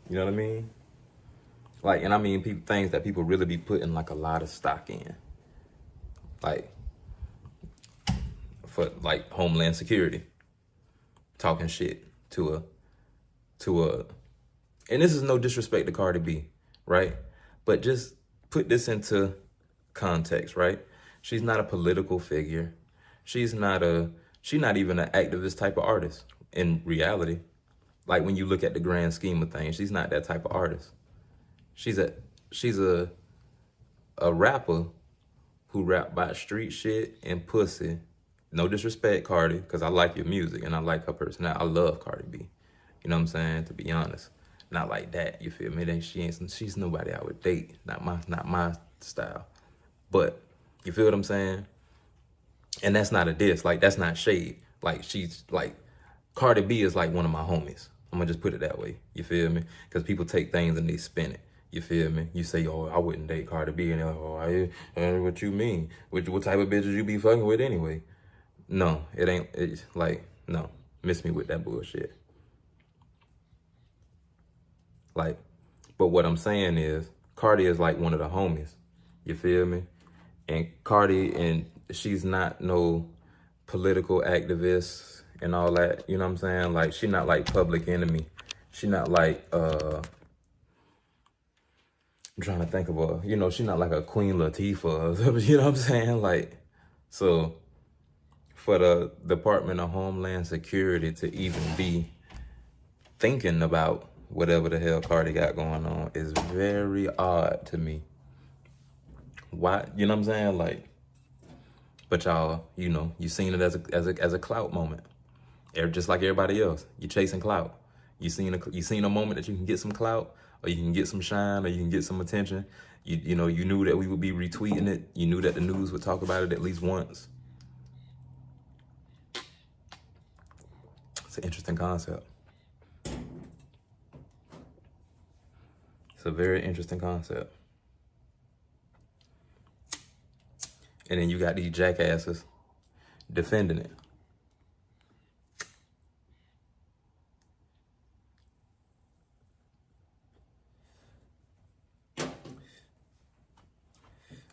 You know what I mean? Like, and I mean things that people really be putting like a lot of stock in. Like, for like Homeland Security. Talking shit to a, and this is no disrespect to Cardi B, right? But just put this into context, right? She's not a political figure. She's not even an activist type of artist in reality. Like when you look at the grand scheme of things, she's not that type of artist. She's a rapper who rap about street shit and pussy. No disrespect, Cardi, because I like your music and I like her personality. I love Cardi B. You know what I'm saying? To be honest. Not like that, you feel me? She's nobody I would date. Not my style. But you feel what I'm saying? And that's not a diss. Like, that's not shade. Like, she's like, Cardi B is like one of my homies. I'm gonna just put it that way. You feel me? Because people take things and they spin it. You feel me? You say, oh, I wouldn't date Cardi B. And they're like, oh, what you mean? What type of bitches you be fucking with anyway? No, it ain't. It's like, no. Miss me with that bullshit. Like, but what I'm saying is, Cardi is like one of the homies. You feel me? And Cardi, and she's not no political activist and all that. You know what I'm saying? Like, she not like Public Enemy. She not like, I'm trying to think of she not like a Queen Latifah. You know what I'm saying? Like, So for the Department of Homeland Security to even be thinking about whatever the hell Cardi got going on is very odd to me. Why? You know what I'm saying? Like, but y'all, you seen it as a clout moment. Just like everybody else, you chasing clout. You seen a moment that you can get some clout, or you can get some shine, or you can get some attention. You knew that we would be retweeting it. You knew that the news would talk about it at least once. It's an interesting concept. It's a very interesting concept. And then you got these jackasses defending it.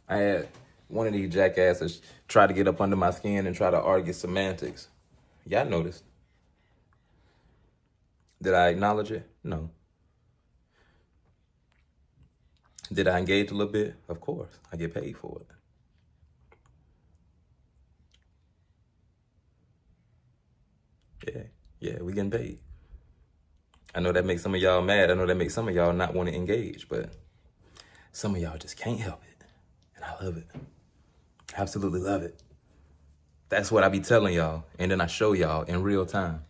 I had one of these jackasses try to get up under my skin and try to argue semantics. Y'all noticed. Did I acknowledge it? No. Did I engage a little bit? Of course. I get paid for it. Yeah, we getting paid. I know that makes some of y'all mad. I know that makes some of y'all not want to engage, but some of y'all just can't help it. And I love it. Absolutely love it. That's what I be telling y'all. And then I show y'all in real time.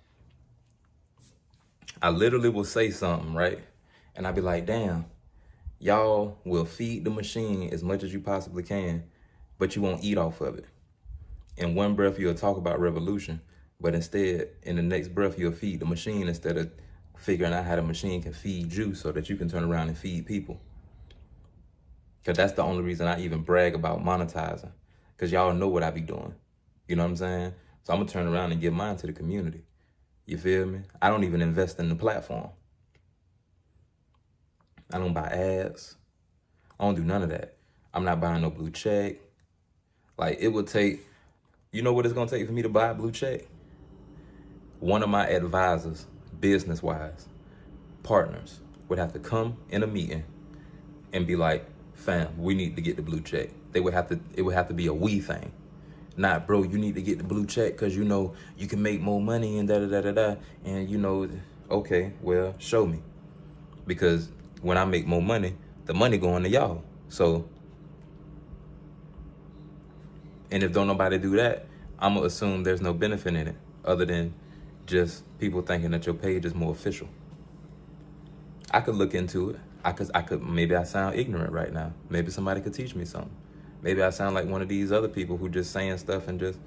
I literally will say something, right? And I be like, damn, y'all will feed the machine as much as you possibly can, but you won't eat off of it. In one breath, you'll talk about revolution, but instead, in the next breath, you'll feed the machine instead of figuring out how the machine can feed you so that you can turn around and feed people. Because that's the only reason I even brag about monetizing. Because y'all know what I be doing. You know what I'm saying? So I'm going to turn around and give mine to the community. You feel me? I don't even invest in the platform. I don't buy ads. I don't do none of that. I'm not buying no blue check. Like, it would take, you know what it's going to take for me to buy a blue check? One of my advisors, business-wise, partners, would have to come in a meeting and be like, fam, we need to get the blue check. It would have to be a we thing. Not, bro, you need to get the blue check because, you can make more money and da-da-da-da-da. And, okay, well, show me. Because when I make more money, the money going to y'all. So, and if don't nobody do that, I'm going to assume there's no benefit in it other than just people thinking that your page is more official. I could look into it. Maybe I sound ignorant right now. Maybe somebody could teach me something. Maybe I sound like one of these other people who just saying stuff and just,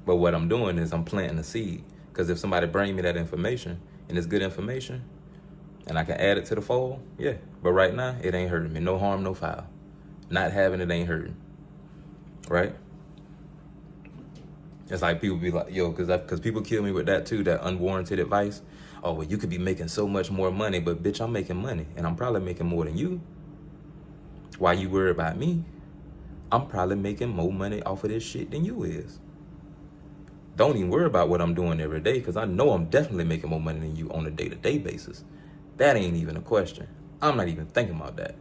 But what I'm doing is I'm planting a seed. Because if somebody bring me that information and it's good information and I can add it to the fold, yeah. But right now, it ain't hurting me. No harm, no foul. Not having it ain't hurting. Right? It's like people be like, yo, because people kill me with that too, that unwarranted advice. Oh, well, you could be making so much more money, but bitch, I'm making money. And I'm probably making more than you. Why you worry about me? I'm probably making more money off of this shit than you is. Don't even worry about what I'm doing every day, because I know I'm definitely making more money than you on a day-to-day basis. That ain't even a question. I'm not even thinking about that.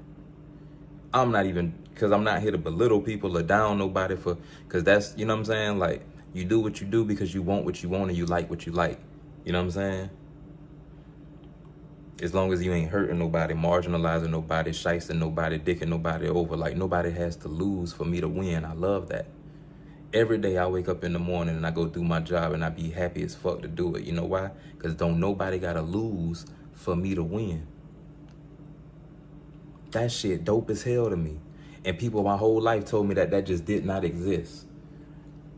Because I'm not here to belittle people or down nobody because that's, you know what I'm saying? Like, you do what you do because you want what you want and you like what you like. You know what I'm saying? As long as you ain't hurting nobody, marginalizing nobody, shysting nobody, dicking nobody over. Like, nobody has to lose for me to win. I love that. Every day I wake up in the morning and I go do my job and I be happy as fuck to do it. You know why? Because don't nobody got to lose for me to win. That shit dope as hell to me. And people my whole life told me that just did not exist.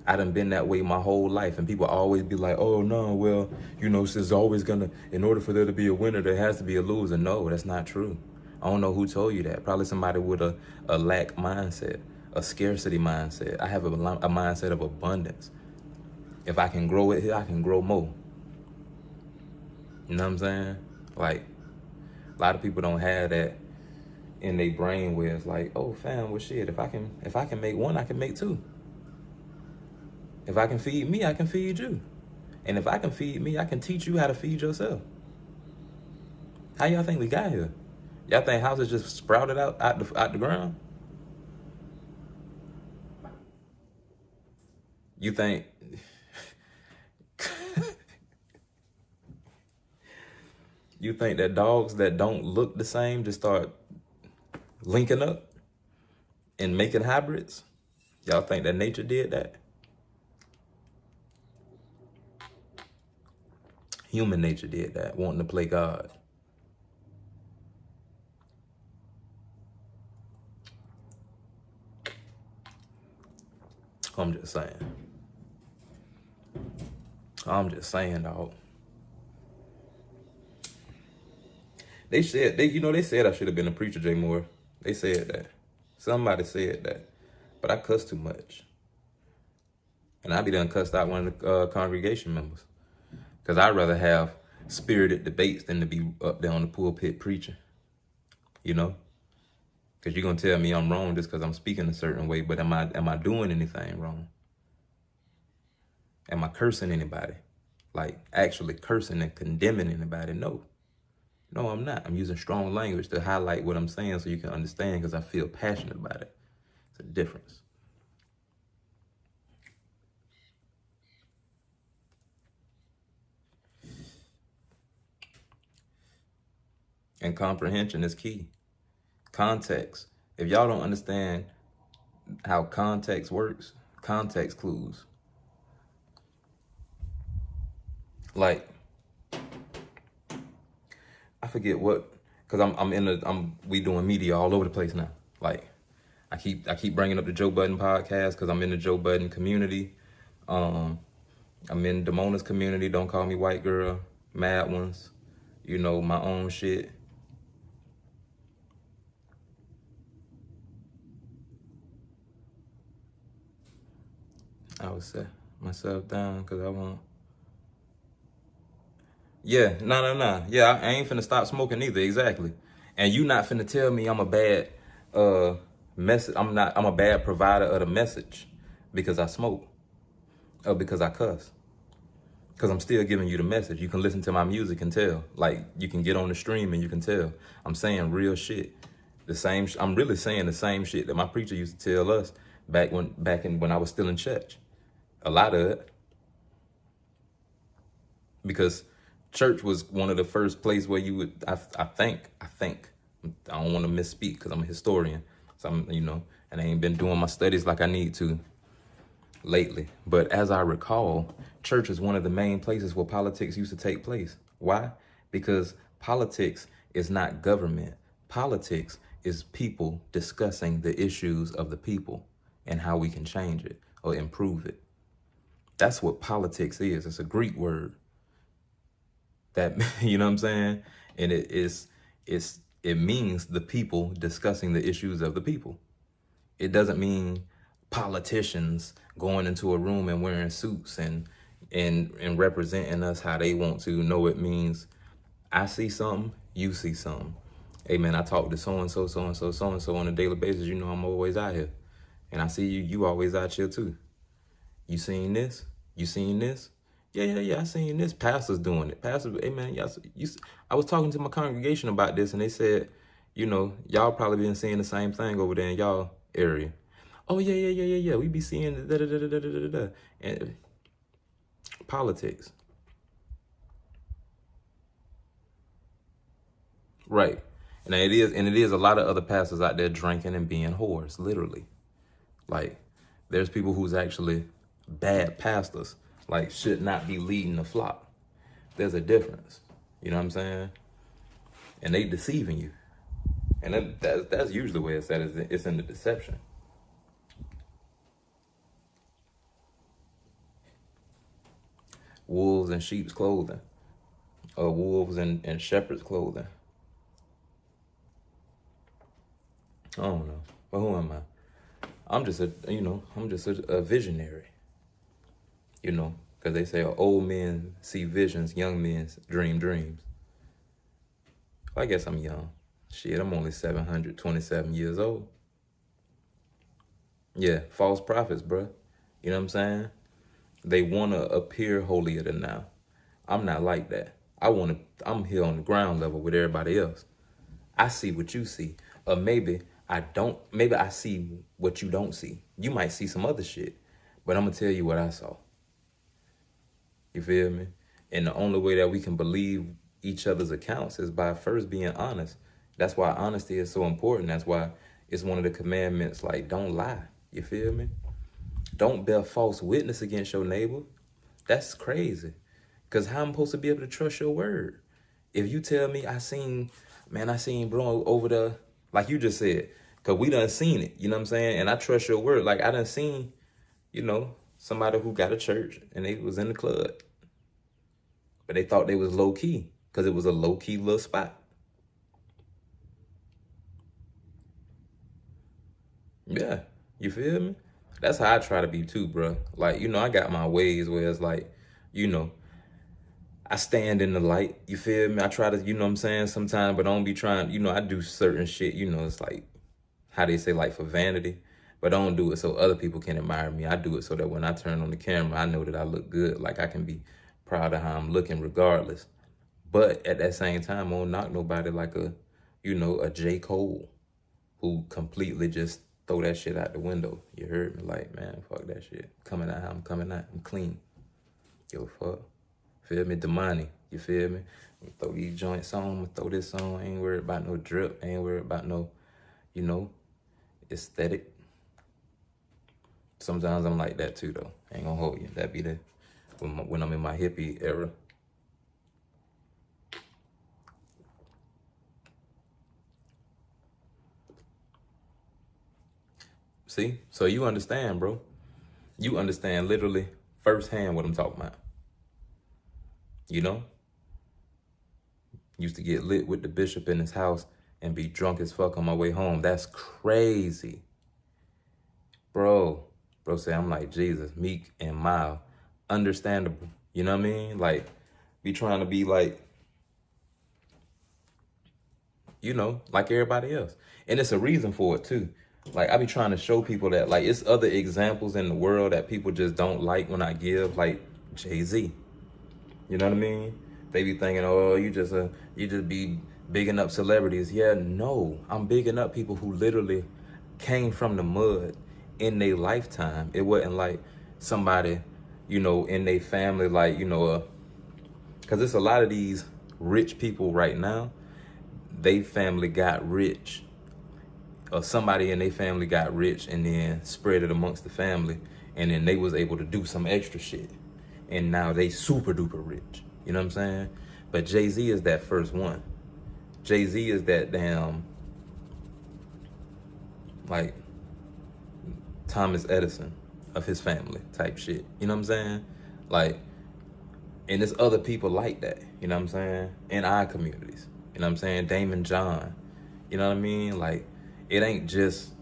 I done been that way my whole life, and people always be like, oh, no, well, it's always in order for there to be a winner, there has to be a loser. No, that's not true. I don't know who told you that. Probably somebody with a lack mindset, a scarcity mindset. I have a mindset of abundance. If I can grow it here, I can grow more. You know what I'm saying? Like, a lot of people don't have that in their brain where it's like, oh, fam, well, shit, if I can make one, I can make two. If I can feed me, I can feed you. And if I can feed me, I can teach you how to feed yourself. How y'all think we got here? Y'all think houses just sprouted out the ground? You think you think that dogs that don't look the same just start linking up and making hybrids? Y'all think that nature did that? Human nature did that, wanting to play God. I'm just saying. I'm just saying, dog. They said they said I should have been a preacher, Jay Moore. They said that. Somebody said that. But I cuss too much. And I be done cussed out one of the congregation members. Because I'd rather have spirited debates than to be up there on the pulpit preaching. You know? Because you're going to tell me I'm wrong just because I'm speaking a certain way. But am I doing anything wrong? Am I cursing anybody? Like actually cursing and condemning anybody? No. No, I'm not. I'm using strong language to highlight what I'm saying so you can understand because I feel passionate about it. It's a difference. And comprehension is key. Context. If y'all don't understand how context works, context clues. Like, I forget what, because we doing media all over the place now. Like, I keep bringing up the Joe Budden podcast because I'm in the Joe Budden community. I'm in Damona's community. Don't call me white girl. Mad ones. You know, my own shit. I would set myself down because I want. Yeah, no. Yeah, I ain't finna stop smoking either, exactly. And you not finna tell me I'm a bad message. I'm a bad provider of the message because I smoke or because I cuss. Because I'm still giving you the message. You can listen to my music and tell. Like, you can get on the stream and you can tell. I'm saying real shit. I'm really saying the same shit that my preacher used to tell us back when I was still in church. A lot of it. Because church was one of the first places where you would, I think, I don't want to misspeak because I'm a historian. So and I ain't been doing my studies like I need to lately. But as I recall, church is one of the main places where politics used to take place. Why? Because politics is not government. Politics is people discussing the issues of the people and how we can change it or improve it. That's what politics is. It's a Greek word. That, you know what I'm saying? And it means the people discussing the issues of the people. It doesn't mean politicians going into a room and wearing suits and representing us how they want to. No, it means I see something, you see something. Hey man, I talk to so-and-so on a daily basis. You know I'm always out here. And I see you always out here too. You seen this? You seen this? Yeah, I seen this. Pastor's doing it. Pastor, hey man, I was talking to my congregation about this and they said, y'all probably been seeing the same thing over there in y'all area. Oh yeah. We be seeing da. And politics. Right. And it is a lot of other pastors out there drinking and being whores, literally. Like, there's people who's actually bad pastors, like should not be leading the flock. There's a difference. You know what I'm saying? And they deceiving you. And that's usually where it's at, it's in the deception. Wolves in sheep's clothing. Or wolves in shepherd's clothing. I don't know. But who am I? I'm just a visionary. Because they say old men see visions, young men dream dreams. Well, I guess I'm young. Shit, I'm only 727 years old. Yeah, false prophets, bruh. You know what I'm saying? They want to appear holier than thou. I'm not like that. I'm here on the ground level with everybody else. I see what you see. Or maybe I don't. Maybe I see what you don't see. You might see some other shit. But I'm gonna tell you what I saw. You feel me? And the only way that we can believe each other's accounts is by first being honest. That's why honesty is so important. That's why it's one of the commandments, like, don't lie. You feel me? Don't bear false witness against your neighbor. That's crazy. Because how am I supposed to be able to trust your word? If you tell me I seen bro over there, like you just said, because we done seen it, you know what I'm saying? And I trust your word. Like I done seen, somebody who got a church and they was in the club. But they thought they was low key because it was a low key little spot. Yeah, you feel me? That's how I try to be too, bro. Like, I got my ways where it's like, I stand in the light, you feel me? I try to, what I'm saying, sometimes, but I don't be trying, I do certain shit, it's like, how they say, like, for vanity. But I don't do it so other people can admire me. I do it so that when I turn on the camera, I know that I look good. Like, I can be proud of how I'm looking regardless. But at that same time, I don't knock nobody like a J. Cole who completely just throw that shit out the window. You heard me? Like, man, fuck that shit. Coming out how I'm coming out. I'm clean. Yo, fuck. Feel me? Damani. You feel me? Throw these joints on. Throw this on. I ain't worried about no drip. I ain't worried about no, aesthetic. Sometimes I'm like that too, though. I ain't gonna hold you. That be the when I'm in my hippie era. See? So you understand, bro. You understand literally firsthand what I'm talking about. Used to get lit with the bishop in his house and be drunk as fuck on my way home. That's crazy. Bro say I'm like Jesus, meek and mild. Understandable. You know what I mean? Like, be trying to be like, like everybody else. And it's a reason for it too. Like, I be trying to show people that, like, it's other examples in the world that people just don't like when I give, like Jay-Z. You know what I mean? They be thinking, oh, you just be bigging up celebrities. Yeah, no, I'm bigging up people who literally came from the mud in their lifetime. It wasn't like somebody, in their family, like, because it's a lot of these rich people right now, they family got rich, or somebody in their family got rich and then spread it amongst the family, and then they was able to do some extra shit. And now they super duper rich. You know what I'm saying? But Jay-Z is that first one. Jay-Z is that damn, like, Thomas Edison of his family type shit. You know what I'm saying? Like, and there's other people like that. You know what I'm saying? In our communities. You know what I'm saying? Damon John. You know what I mean? Like, it ain't just,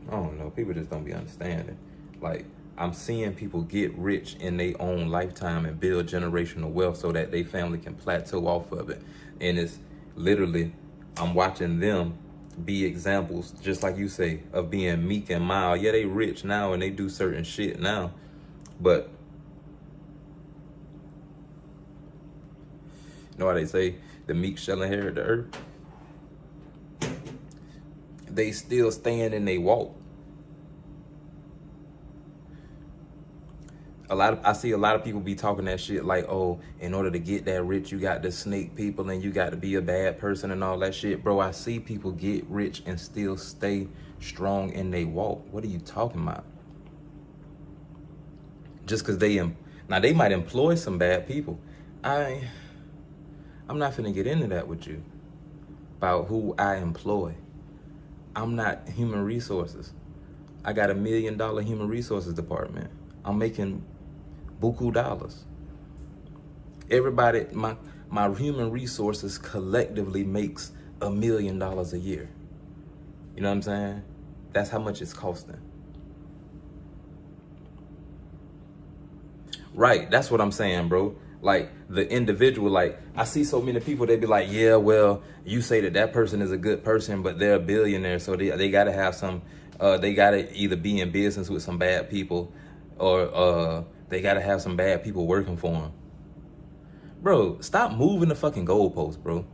I don't know, people just don't be understanding. Like, I'm seeing people get rich in their own lifetime and build generational wealth so that their family can plateau off of it. And it's literally, I'm watching them be examples, just like you say, of being meek and mild. Yeah, they rich now and they do certain shit now, but you know how they say, the meek shall inherit the earth? They still stand and they walk. I see a lot of people be talking that shit like, oh, in order to get that rich, you got to snake people and you got to be a bad person and all that shit. Bro, I see people get rich and still stay strong in they walk. What are you talking about? Just because now they might employ some bad people. I'm not finna get into that with you about who I employ. I'm not human resources. I got $1 million human resources department. I'm making buku dollars. Everybody, my human resources collectively makes $1 million a year. You know what I'm saying? That's how much it's costing. Right, that's what I'm saying, bro. Like, the individual, like, I see so many people, they be like, yeah, well, you say that person is a good person, but they're a billionaire, so they gotta have some, they gotta either be in business with some bad people, or they gotta have some bad people working for them. Bro, stop moving the fucking goalposts, bro.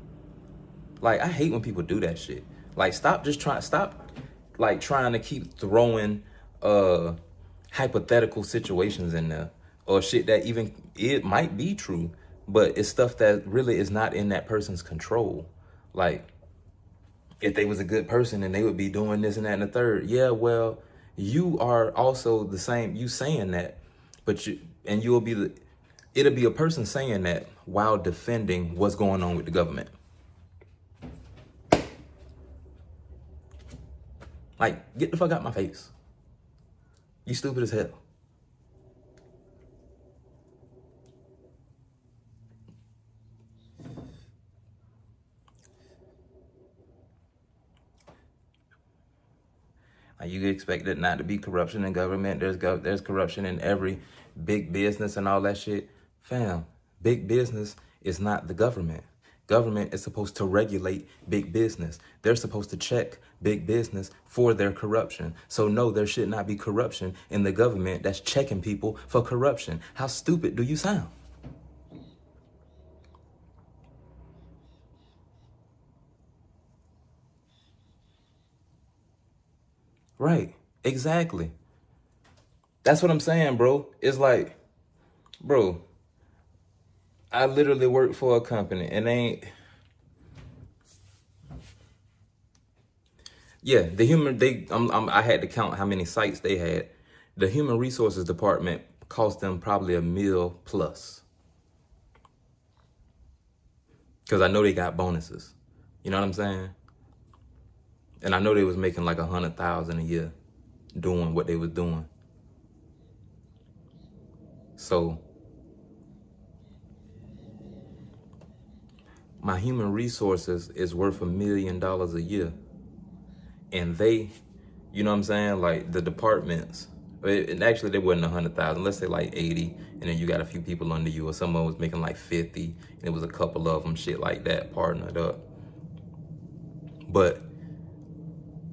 Like, I hate when people do that shit. Like, stop trying to keep throwing hypothetical situations in there, or shit that even it might be true, but it's stuff that really is not in that person's control. Like, if they was a good person and they would be doing this and that and the third. Yeah, well, you are also the same. You saying that, but you'll be it'll be a person saying that while defending what's going on with the government. Like, get the fuck out my face. You stupid as hell. Like, you expect it not to be corruption in government. There's corruption in every big business and all that shit. Fam, big business is not the government. Government is supposed to regulate big business. They're supposed to check big business for their corruption. So no, there should not be corruption in the government that's checking people for corruption. How stupid do you sound? Right, exactly. That's what I'm saying, bro. It's like, bro, I literally work for a company and they ain't. Yeah, I had to count how many sites they had. The human resources department cost them probably $1 million plus. Cause I know they got bonuses. You know what I'm saying? And I know they was making like 100,000 a year doing what they was doing. So my human resources is worth $1 million a year. And they, you know what I'm saying? Like the departments, and actually they wasn't 100,000, let's say like 80. And then you got a few people under you, or someone was making like 50. And it was a couple of them, shit like that, partnered up. But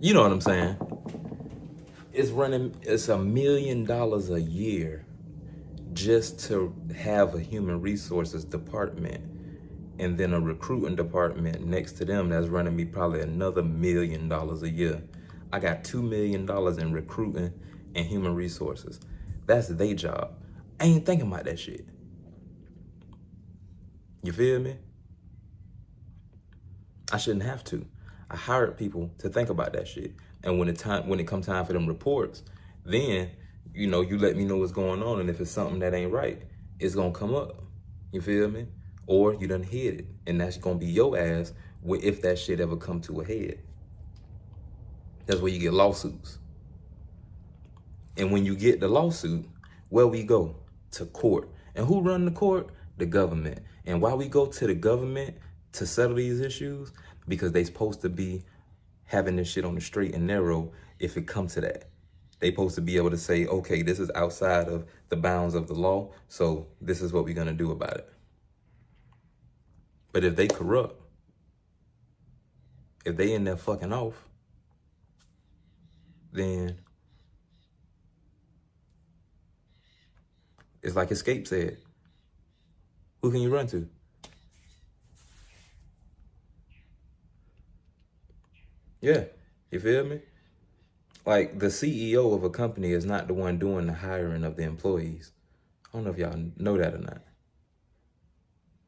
you know what I'm saying? It's $1 million a year just to have a human resources department, and then a recruiting department next to them that's running me probably another $1 million a year. I got $2 million in recruiting and human resources. That's their job. I ain't thinking about that shit. You feel me? I shouldn't have to. I hired people to think about that shit. And when it comes time for them reports, then, you know, you let me know what's going on. And if it's something that ain't right, it's gonna come up. You feel me? Or you done hid it. And that's gonna be your ass if that shit ever come to a head. That's where you get lawsuits. And when you get the lawsuit, where we go? To court. And who run the court? The government. And why we go to the government to settle these issues? Because they supposed to be having this shit on the straight and narrow if it comes to that. They supposed to be able to say, okay, this is outside of the bounds of the law, so this is what we're gonna do about it. But if they corrupt, if they in there fucking off, then it's like Escape said. Who can you run to? Yeah, you feel me? Like, the CEO of a company is not the one doing the hiring of the employees. I don't know if y'all know that or not.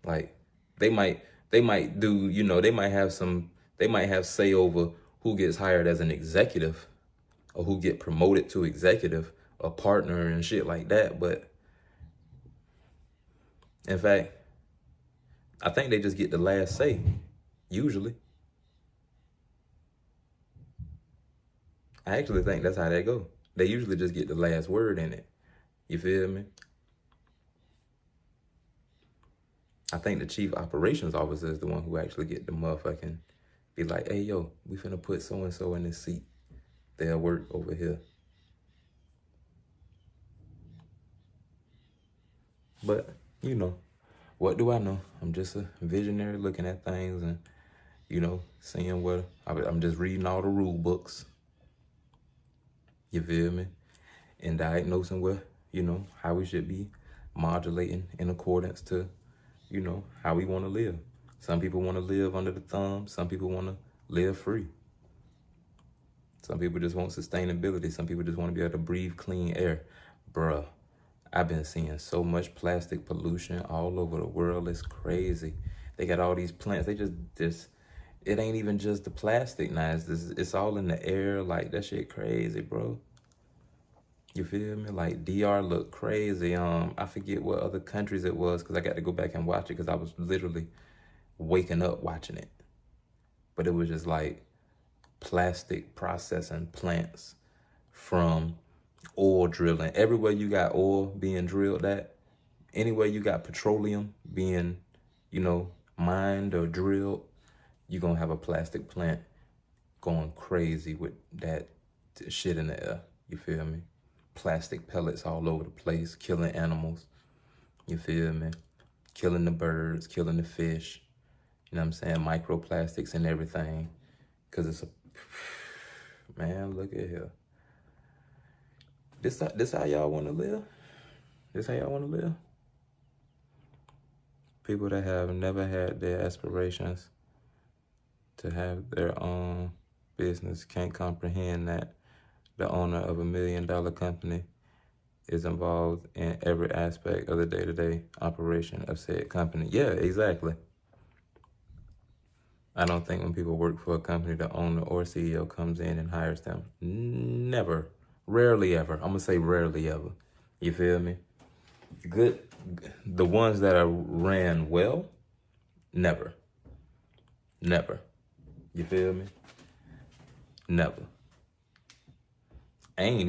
Like, they might do, you know, they might have say over who gets hired as an executive or who get promoted to executive or partner and shit like that. But in fact, I think they just get the last say, usually. I actually think that's how that go. They usually just get the last word in it. You feel me? I think the chief operations officer is the one who actually get the motherfucking be like, hey, yo, we finna put so-and-so in this seat. They'll work over here. But, you know, what do I know? I'm just a visionary looking at things and, you know, seeing what, I'm just reading all the rule books. You feel me? And diagnosing what, you know, how we should be modulating in accordance to, you know, how we want to live. Some people want to live under the thumb. Some people want to live free. Some people just want sustainability. Some people just want to be able to breathe clean air. Bruh, I've been seeing so much plastic pollution all over the world. It's crazy. They got all these plants. They just it ain't even just the plastic now. It's all in the air. Like, that shit crazy, bro. You feel me? Like, DR looked crazy. I forget what other countries it was because I got to go back and watch it because I was literally waking up watching it. But it was just like plastic processing plants from oil drilling. Everywhere you got oil being drilled at, anywhere you got petroleum being, mined or drilled, you're going to have a plastic plant going crazy with that shit in the air. You feel me? Plastic pellets all over the place, killing animals. You feel me? Killing the birds, killing the fish. You know what I'm saying? Microplastics and everything. Because it's man, look at here. This how y'all want to live? This how y'all want to live? People that have never had their aspirations to have their own business can't comprehend that the owner of $1 million company is involved in every aspect of the day-to-day operation of said company. Yeah, exactly. I don't think when people work for a company, the owner or CEO comes in and hires them. Never. Rarely ever. I'm going to say rarely ever. You feel me? The ones that are ran well, never. Never. You feel me? Never. I ain't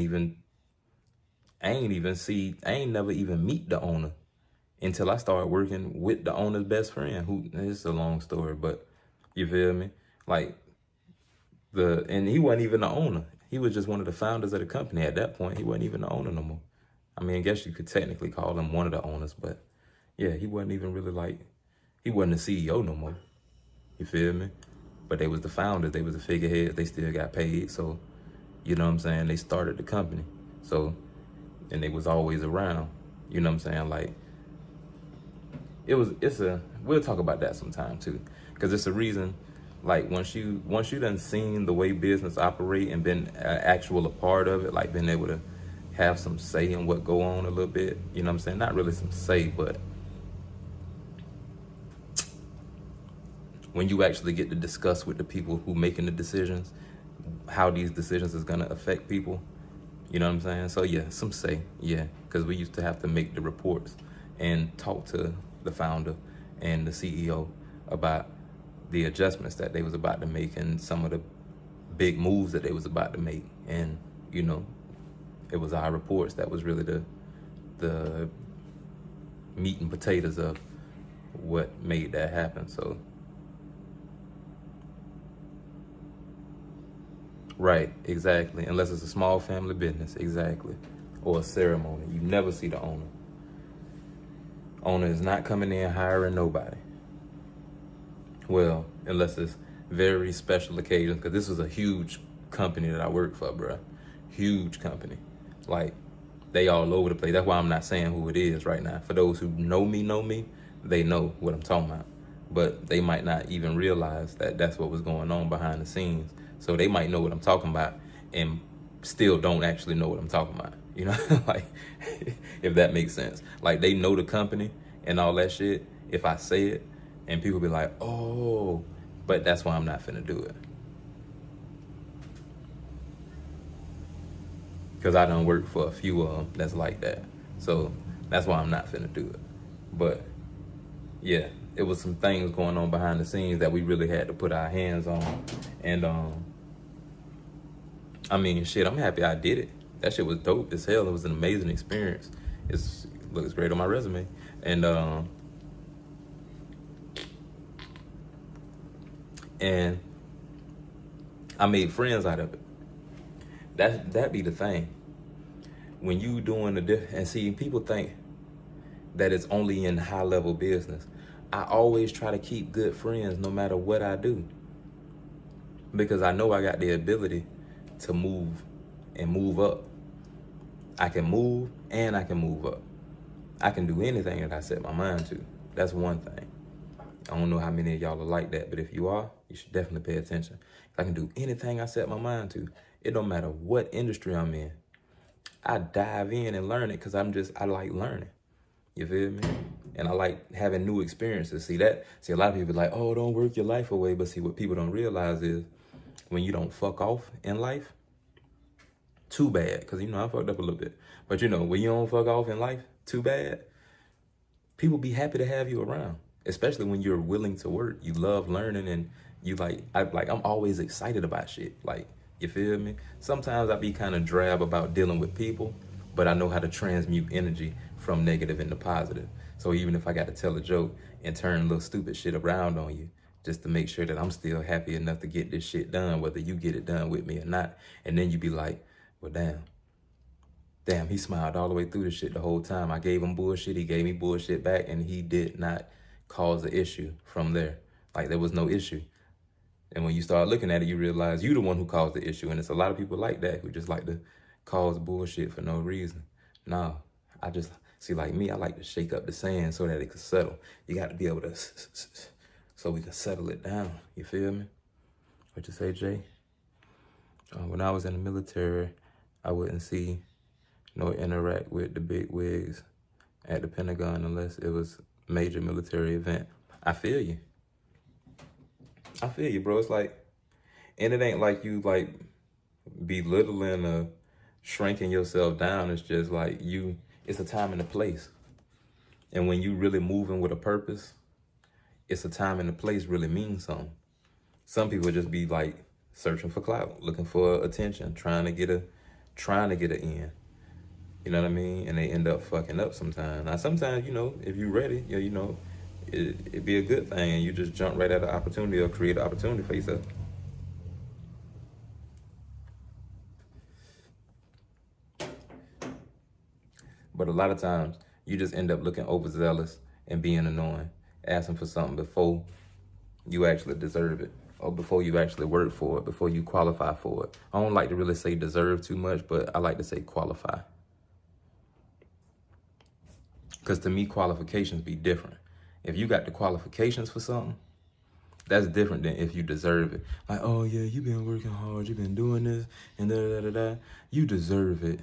never even meet the owner until I started working with the owner's best friend, it's a long story, but you feel me? Like, and he wasn't even the owner. He was just one of the founders of the company at that point. He wasn't even the owner no more. I mean, I guess you could technically call him one of the owners, but yeah, he wasn't even really he wasn't the CEO no more. You feel me? But they was the founders. They was the figureheads. They still got paid. So, you know what I'm saying? They started the company. So, and they was always around. You know what I'm saying? Like, we'll talk about that sometime too. Because it's a reason, like, once you done seen the way business operate and been a part of it, like, been able to have some say in what go on a little bit, you know what I'm saying? Not really some say, but when you actually get to discuss with the people who making the decisions, how these decisions is gonna affect people, you know what I'm saying? So yeah, some say, yeah, because we used to have to make the reports and talk to the founder and the CEO about the adjustments that they was about to make and some of the big moves that they was about to make. And, it was our reports that was really the meat and potatoes of what made that happen. So, right, exactly. Unless it's a small family business, exactly. Or a ceremony. You never see the owner. Owner is not coming in hiring nobody. Well, unless it's very special occasions, because this was a huge company that I worked for, bruh. Huge company. Like, they all over the place. That's why I'm not saying who it is right now. For those who know me, they know what I'm talking about. But they might not even realize that that's what was going on behind the scenes. So they might know what I'm talking about and still don't actually know what I'm talking about. You know, like, if that makes sense. Like, they know the company and all that shit. If I say it and people be like, oh, but that's why I'm not finna do it. Because I done worked for a few of them that's like that. So that's why I'm not finna do it. But yeah, it was some things going on behind the scenes that we really had to put our hands on. And I mean, shit, I'm happy I did it. That shit was dope as hell. It was an amazing experience. It looks great on my resume. And I made friends out of it. That be the thing. When you doing and see, people think that it's only in high level business. I always try to keep good friends no matter what I do. Because I know I got the ability to move and move up. I can move and I can move up. I can do anything that I set my mind to. That's one thing. I don't know how many of y'all are like that, but if you are, you should definitely pay attention. I can do anything I set my mind to. It don't matter what industry I'm in. I dive in and learn it because I like learning. You feel me? And I like having new experiences. See, a lot of people like, oh, don't work your life away. But see, what people don't realize is when you don't fuck off in life, too bad. Because, I fucked up a little bit. But, when you don't fuck off in life, too bad. People be happy to have you around, especially when you're willing to work. You love learning and you I'm always excited about shit. Like, you feel me? Sometimes I be kind of drab about dealing with people, but I know how to transmute energy from negative into positive. So even if I got to tell a joke and turn little stupid shit around on you, just to make sure that I'm still happy enough to get this shit done, whether you get it done with me or not. And then you be like, well, damn, he smiled all the way through the shit the whole time. I gave him bullshit, he gave me bullshit back, and he did not cause the issue from there. Like, there was no issue. And when you start looking at it, you realize you the one who caused the issue. And it's a lot of people like that who just like to cause bullshit for no reason. Nah, see, like me, I like to shake up the sand so that it can settle. You got to be able to, so we can settle it down. You feel me? What you say, Jay? When I was in the military, I wouldn't see nor interact with the big wigs at the Pentagon unless it was a major military event. I feel you. Bro. It's like, and it ain't like you like belittling or shrinking yourself down. It's just like it's a time and a place. And when you really moving with a purpose, it's a time and a place really means something. Some people just be like searching for clout, looking for attention, trying to get an in. You know what I mean? And they end up fucking up sometimes. Now, sometimes, if you're ready, it'd be a good thing and you just jump right at an opportunity or create an opportunity for yourself. But a lot of times, you just end up looking overzealous and being annoying, asking for something before you actually deserve it or before you actually work for it, before you qualify for it. I don't like to really say deserve too much, but I like to say qualify. Because to me, qualifications be different. If you got the qualifications for something, that's different than if you deserve it. Like, oh yeah, you've been working hard, you've been doing this, and da-da-da-da-da. You deserve it.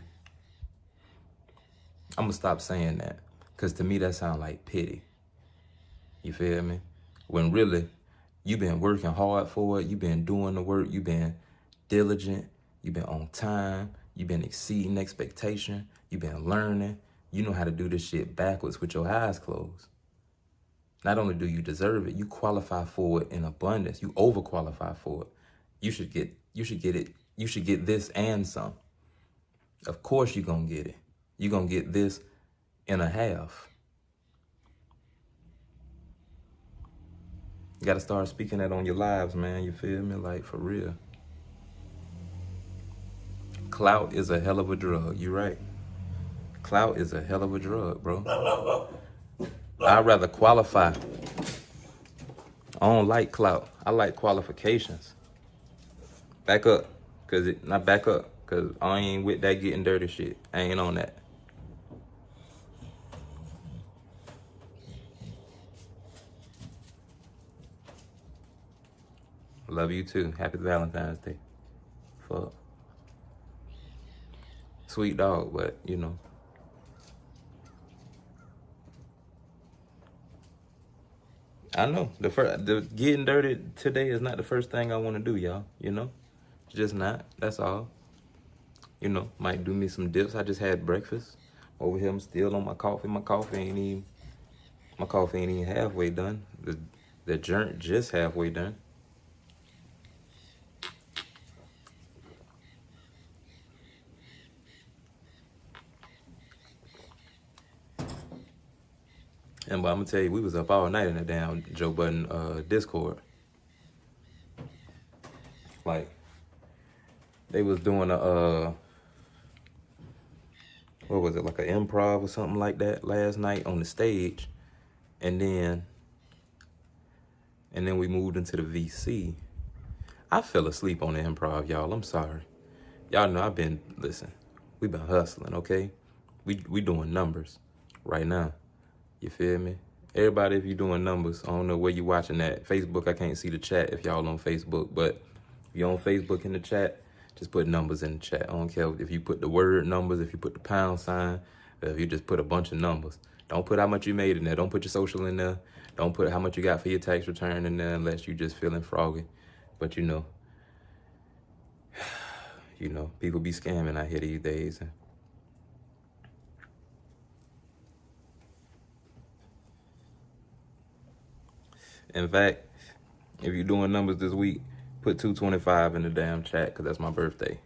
I'm going to stop saying that. Because to me, that sounds like pity. You feel me? When really, you've been working hard for it, you've been doing the work, you've been diligent, you've been on time, you've been exceeding expectation, you've been learning. You know how to do this shit backwards with your eyes closed. Not only do you deserve it, you qualify for it in abundance. You overqualify for it. You should get it. You should get this and some. Of course you're going to get it. You're going to get this and a half. You got to start speaking that on your lives, man. You feel me? Like, for real. Clout is a hell of a drug. You're right. Clout is a hell of a drug, bro. I'd rather qualify. I don't like clout. I like qualifications. Back up. Not back up. Because I ain't with that getting dirty shit. I ain't on that. Love you too. Happy Valentine's Day. Fuck. Sweet dog, but I know the getting dirty today is not the first thing I want to do, y'all. It's just not. That's all. Might do me some dips. I just had breakfast over here. I'm still on my coffee. My coffee ain't even halfway done. The joint just halfway done. And but I'm gonna tell you, we was up all night in the damn Joe Budden Discord. Like, they was doing a what was it, like an improv or something like that last night on the stage, and then we moved into the VC. I fell asleep on the improv, y'all. I'm sorry. Y'all know we've been hustling, okay? We doing numbers right now. You feel me? Everybody, if you're doing numbers, I don't know where you watching that. Facebook, I can't see the chat if y'all on Facebook, but if you're on Facebook in the chat, just put numbers in the chat. I don't care if you put the word numbers, if you put the pound sign, if you just put a bunch of numbers. Don't put how much you made in there. Don't put your social in there. Don't put how much you got for your tax return in there unless you just feeling froggy. But you know, people be scamming out here these days. In fact, if you're doing numbers this week, put 225 in the damn chat because that's my birthday.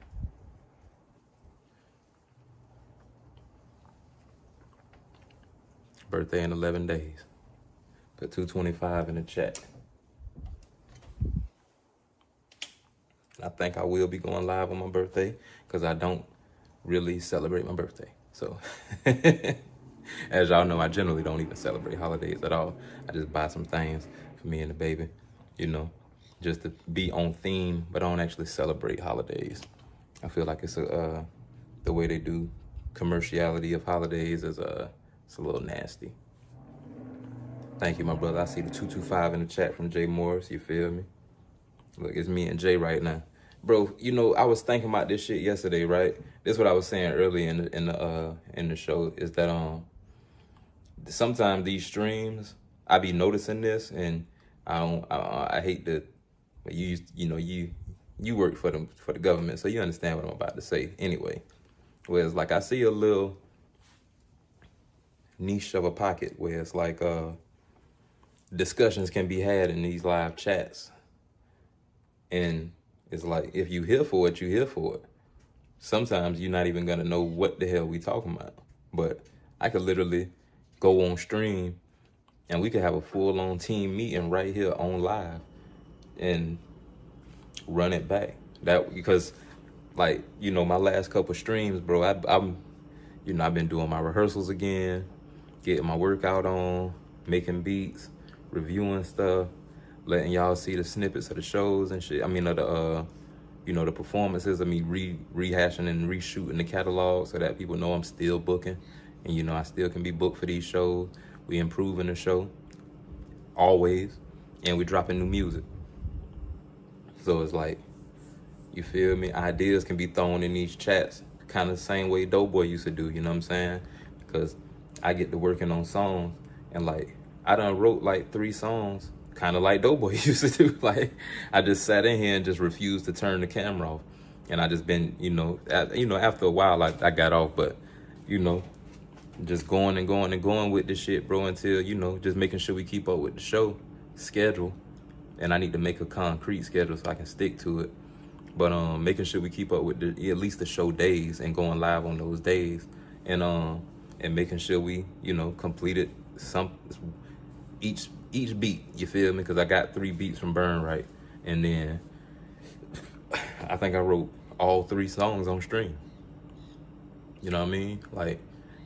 Birthday in 11 days. Put 225 in the chat. I think I will be going live on my birthday because I don't really celebrate my birthday. So, as y'all know, I generally don't even celebrate holidays at all. I just buy some things for me and the baby, just to be on theme, but I don't actually celebrate holidays. I feel like it's the way they do commerciality of holidays is it's a little nasty. Thank you, my brother. I see the 225 in the chat from Jay Morris. You feel me? Look, it's me and Jay right now. Bro, I was thinking about this shit yesterday, right? This is what I was saying early in the show is that sometimes these streams I be noticing this, and I hate to you work for the government, so you understand what I'm about to say anyway. Whereas like I see a little niche of a pocket where it's like discussions can be had in these live chats. And it's like, if you here for it, you here for it. Sometimes you're not even gonna know what the hell we talking about. But I could literally go on stream and we could have a full-on team meeting right here on live and run it back. That because my last couple streams, bro, I'm I've been doing my rehearsals again, getting my workout on, making beats, reviewing stuff, letting y'all see the snippets of the shows and shit. I mean, the performances of me rehashing and reshooting the catalog so that people know I'm still booking. And, I still can be booked for these shows. We improving the show, always. And we dropping new music. So it's like, you feel me? Ideas can be thrown in these chats, kind of the same way Doughboy used to do, you know what I'm saying? Because I get to working on songs, and I done wrote 3 songs, kind of like Doughboy used to do. I just sat in here and just refused to turn the camera off. And I just been, after a while, I got off, but, just going and going and going with this shit, bro, until, just making sure we keep up with the show schedule. And I need to make a concrete schedule so I can stick to it. But making sure we keep up with at least the show days and going live on those days. And making sure we, completed each beat, you feel me? Because I got 3 beats from Burn Right. And then I think I wrote all 3 songs on stream. You know what I mean?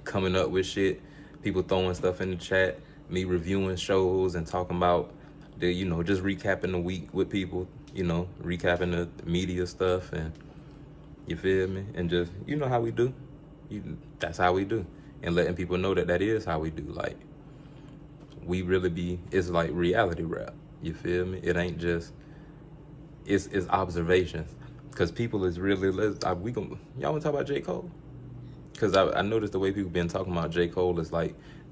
Coming up with shit, people throwing stuff in the chat, me reviewing shows and talking about just recapping the week with people, recapping the media stuff, and you feel me? And just, how we do. That's how we do. And letting people know that is how we do. We really it's like reality rap. You feel me? It ain't just, it's observations. Because people is really, y'all want to talk about J. Cole? Because I noticed the way people been talking about J. Cole is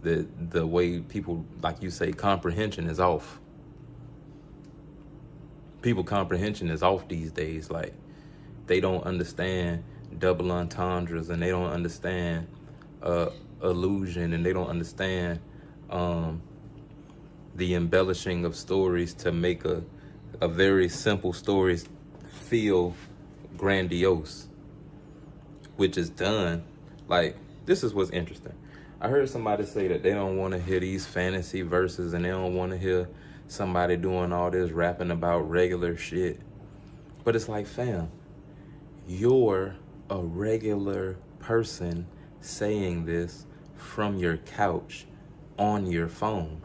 the way people, like you say, comprehension is off. People comprehension is off these days. They don't understand double entendres, and they don't understand illusion, and they don't understand the embellishing of stories to make a very simple story feel grandiose, which is done. This is what's interesting. I heard somebody say that they don't want to hear these fantasy verses, and they don't want to hear somebody doing all this rapping about regular shit. But it's like, fam, you're a regular person saying this from your couch on your phone.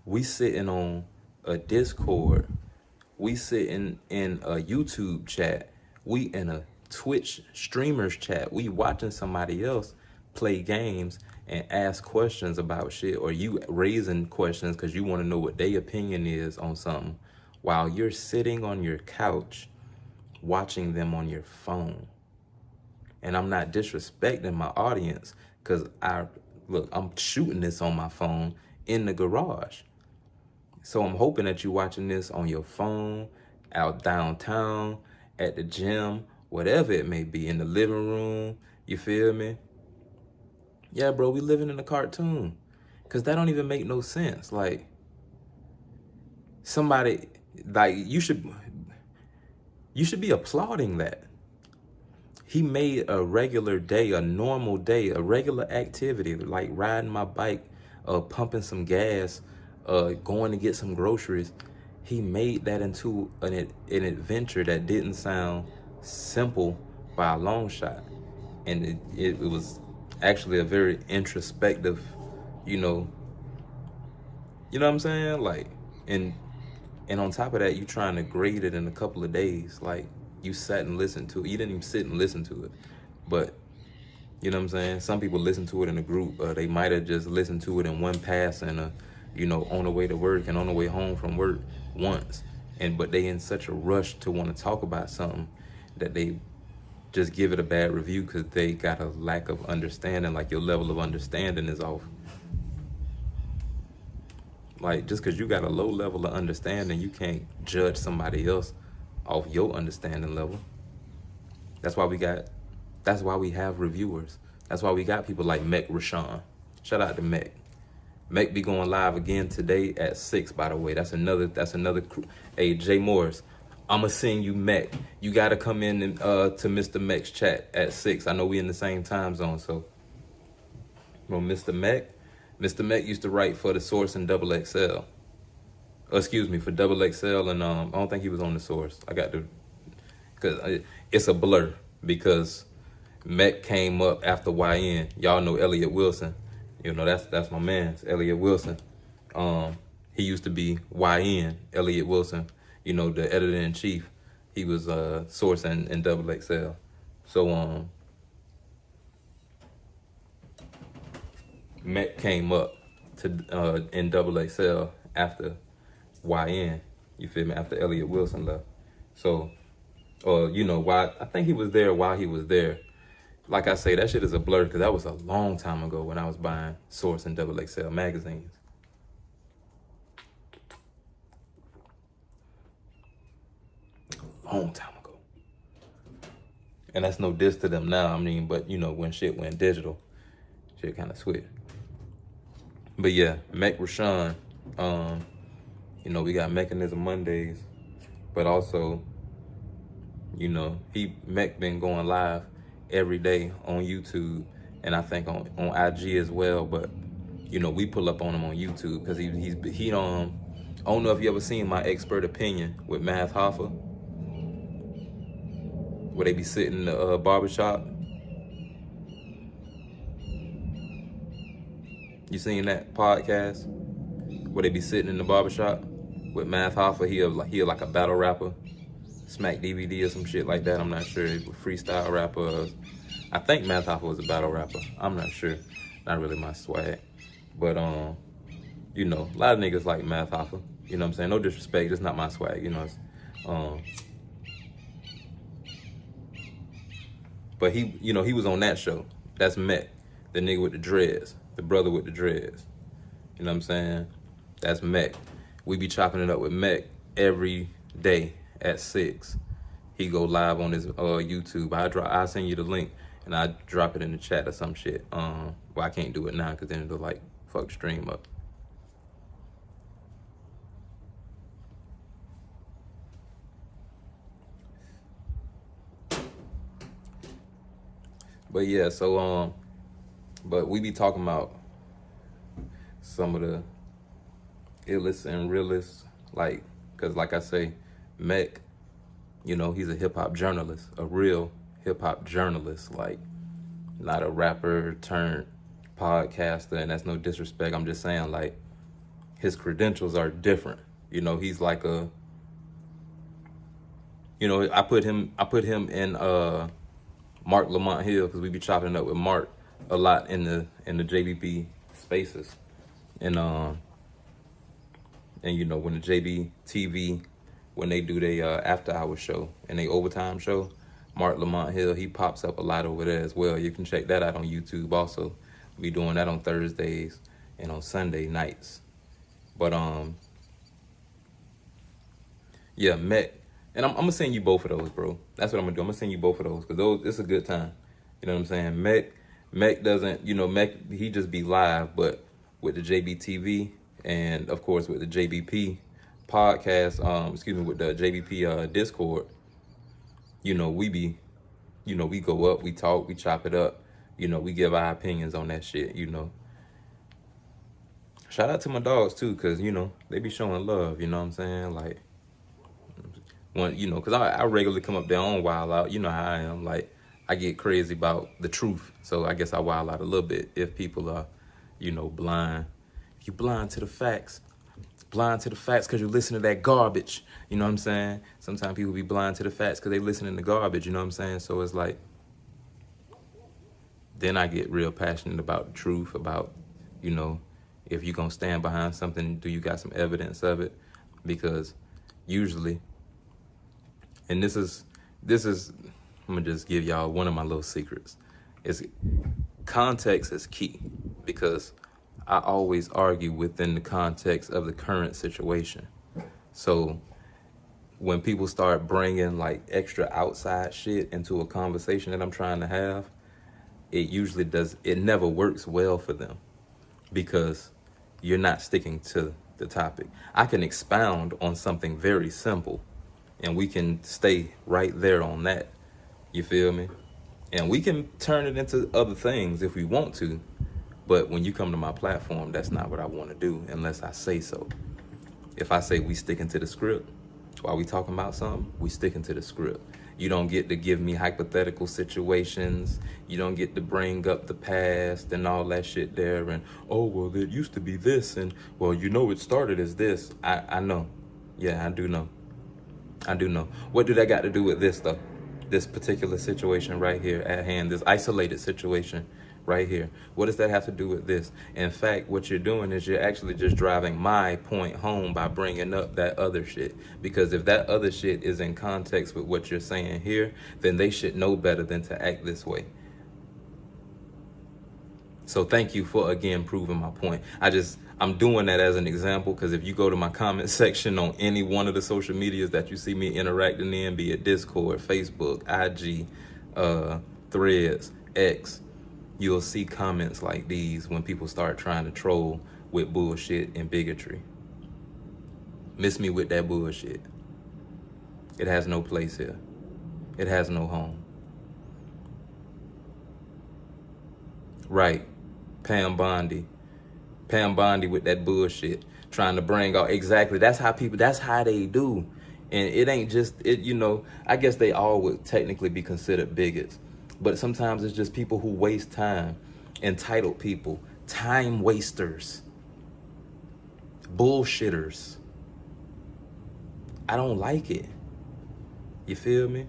We sitting on a Discord. We sitting in a YouTube chat. We in a Twitch streamers chat. We watching somebody else play games and ask questions about shit, or you raising questions because you want to know what their opinion is on something while you're sitting on your couch watching them on your phone. And I'm not disrespecting my audience because I'm shooting this on my phone in the garage. So I'm hoping that you're watching this on your phone, out downtown, at the gym, whatever it may be, in the living room. You feel me? Yeah, bro, we living in a cartoon. Cause that don't even make no sense. Like, somebody, like, you should be applauding that. He made a regular day, a normal day, a regular activity, like riding my bike, pumping some gas, going to get some groceries. He made that into an adventure that didn't sound simple by a long shot. And it was actually a very introspective, you know what I'm saying? Like, and on top of that, you trying to grade it in a couple of days. Like, you sat and listened to it. You didn't even sit and listen to it. But, you know what I'm saying? Some people listen to it in a group. They might have just listened to it in one pass and, on the way to work and on the way home from work once. But they in such a rush to want to talk about something that they just give it a bad review because they got a lack of understanding. Like, your level of understanding is off. Like, just because you got a low level of understanding, you can't judge somebody else off your understanding level. That's why we have reviewers. That's why we got people like Mech Rashawn. Shout out to Mech. Mech be going live again today at 6, by the way. That's another crew. Hey, Jay Morris, I'ma send you Mech. You gotta come in and, to Mr. Mech's chat at 6. I know we in the same time zone, so. Well, Mr. Mech used to write for The Source and Double XL. For Double XL, and I don't think he was on The Source. Because it's a blur, because Mech came up after YN. Y'all know Elliot Wilson. That's my man, Elliot Wilson. He used to be YN, Elliot Wilson, the editor-in-chief. He was Source and Double XL. So, Mech came up to in Double XL after YN, you feel me, after Elliot Wilson left. So, why I think he was there while he was there. Like I say, that shit is a blur because that was a long time ago when I was buying Source and Double XL magazines. Long time ago. And that's no diss to them now, but when shit went digital, shit kind of switched. But yeah, Mech Rashawn, we got Mechanism Mondays, but also, Mech been going live every day on YouTube, and I think on IG as well. But we pull up on him on YouTube because he I don't know if you ever seen My Expert Opinion with Math Hoffa, where they be sitting in the barbershop. You seen that podcast where they be sitting in the barbershop with Math Hoffa? He like a battle rapper, Smack DVD or some shit like that. I'm not sure. Freestyle rapper. I think Math Hoffa was a battle rapper. I'm not sure. Not really my swag. But a lot of niggas like Math Hoffa. You know what I'm saying? No disrespect, it's not my swag. But he was on that show. That's Mech, the nigga with the dreads. The brother with the dreads. You know what I'm saying? That's Mech. We be chopping it up with Mech every day at 6. He go live on his YouTube. I'll send you the link and I drop it in the chat or some shit. Well, I can't do it now because then it'll fuck the stream up. But yeah, so but we be talking about some of the illest and realest, because like I say, Mech, he's a hip-hop journalist, a real hip-hop journalist, not a rapper turned podcaster, and that's no disrespect. I'm just saying, his credentials are different. He's like a, I put him in Mark Lamont Hill because we be chopping it up with Mark a lot in the JBP spaces, and you know, when the JB TV, when they do their after hour show and they overtime show, Mark Lamont Hill, he pops up a lot over there as well. You can check that out on YouTube also. We doing that on Thursdays and on Sunday nights. But yeah, Mech, and I'm gonna send you both of those, bro. That's what I'm gonna do. I'm gonna send you both of those, because it's a good time. You know what I'm saying? Mech doesn't, you know, Mech, he just be live, but with the JBTV and of course with the JBP podcast, excuse me, with the JBP Discord, you know, we go up, we talk, we chop it up, you know, we give our opinions on that shit, you know. Shout out to my dogs too, cause you know, they be showing love, you know what I'm saying? Like, when, you know, cause I regularly come up there on Wild Out, you know how I am, like, I get crazy about the truth, so I guess I wild out a little bit if people are, you know, blind. If you blind to the facts, because you listen to that garbage, you know what I'm saying? Sometimes people be blind to the facts because they listening to garbage, you know what I'm saying? So it's like, then I get real passionate about the truth, about, you know, if you're gonna stand behind something, do you got some evidence of it? Because usually, and this is, I'm gonna just give y'all one of my little secrets. Is context is key, because I always argue within the context of the current situation. So when people start bringing like extra outside shit into a conversation that I'm trying to have, it never works well for them, because you're not sticking to the topic. I can expound on something very simple and we can stay right there on that. You feel me? And we can turn it into other things if we want to. But when you come to my platform, that's not what I want to do unless I say so. If I say we sticking to the script while we talking about something, we sticking to the script. You don't get to give me hypothetical situations. You don't get to bring up the past and all that shit there. And, oh, well, it used to be this. And, well, you know, it started as this. I know. Yeah, I do know. What do that got to do with this, though? This particular situation right here at hand, this isolated situation right here. What does that have to do with this? In fact, what you're doing is you're actually just driving my point home by bringing up that other shit. Because if that other shit is in context with what you're saying here, then they should know better than to act this way. So thank you for, again, proving my point. I'm doing that as an example, because if you go to my comment section on any one of the social medias that you see me interacting in, be it Discord, Facebook, IG, Threads, X, you'll see comments like these when people start trying to troll with bullshit and bigotry. Miss me with that bullshit. It has no place here. It has no home. Right. Pam Bondi with that bullshit, trying to bring out, exactly, that's how they do. And it ain't just, you know, I guess they all would technically be considered bigots, but sometimes it's just people who waste time, entitled people, time wasters, bullshitters. I don't like it. You feel me?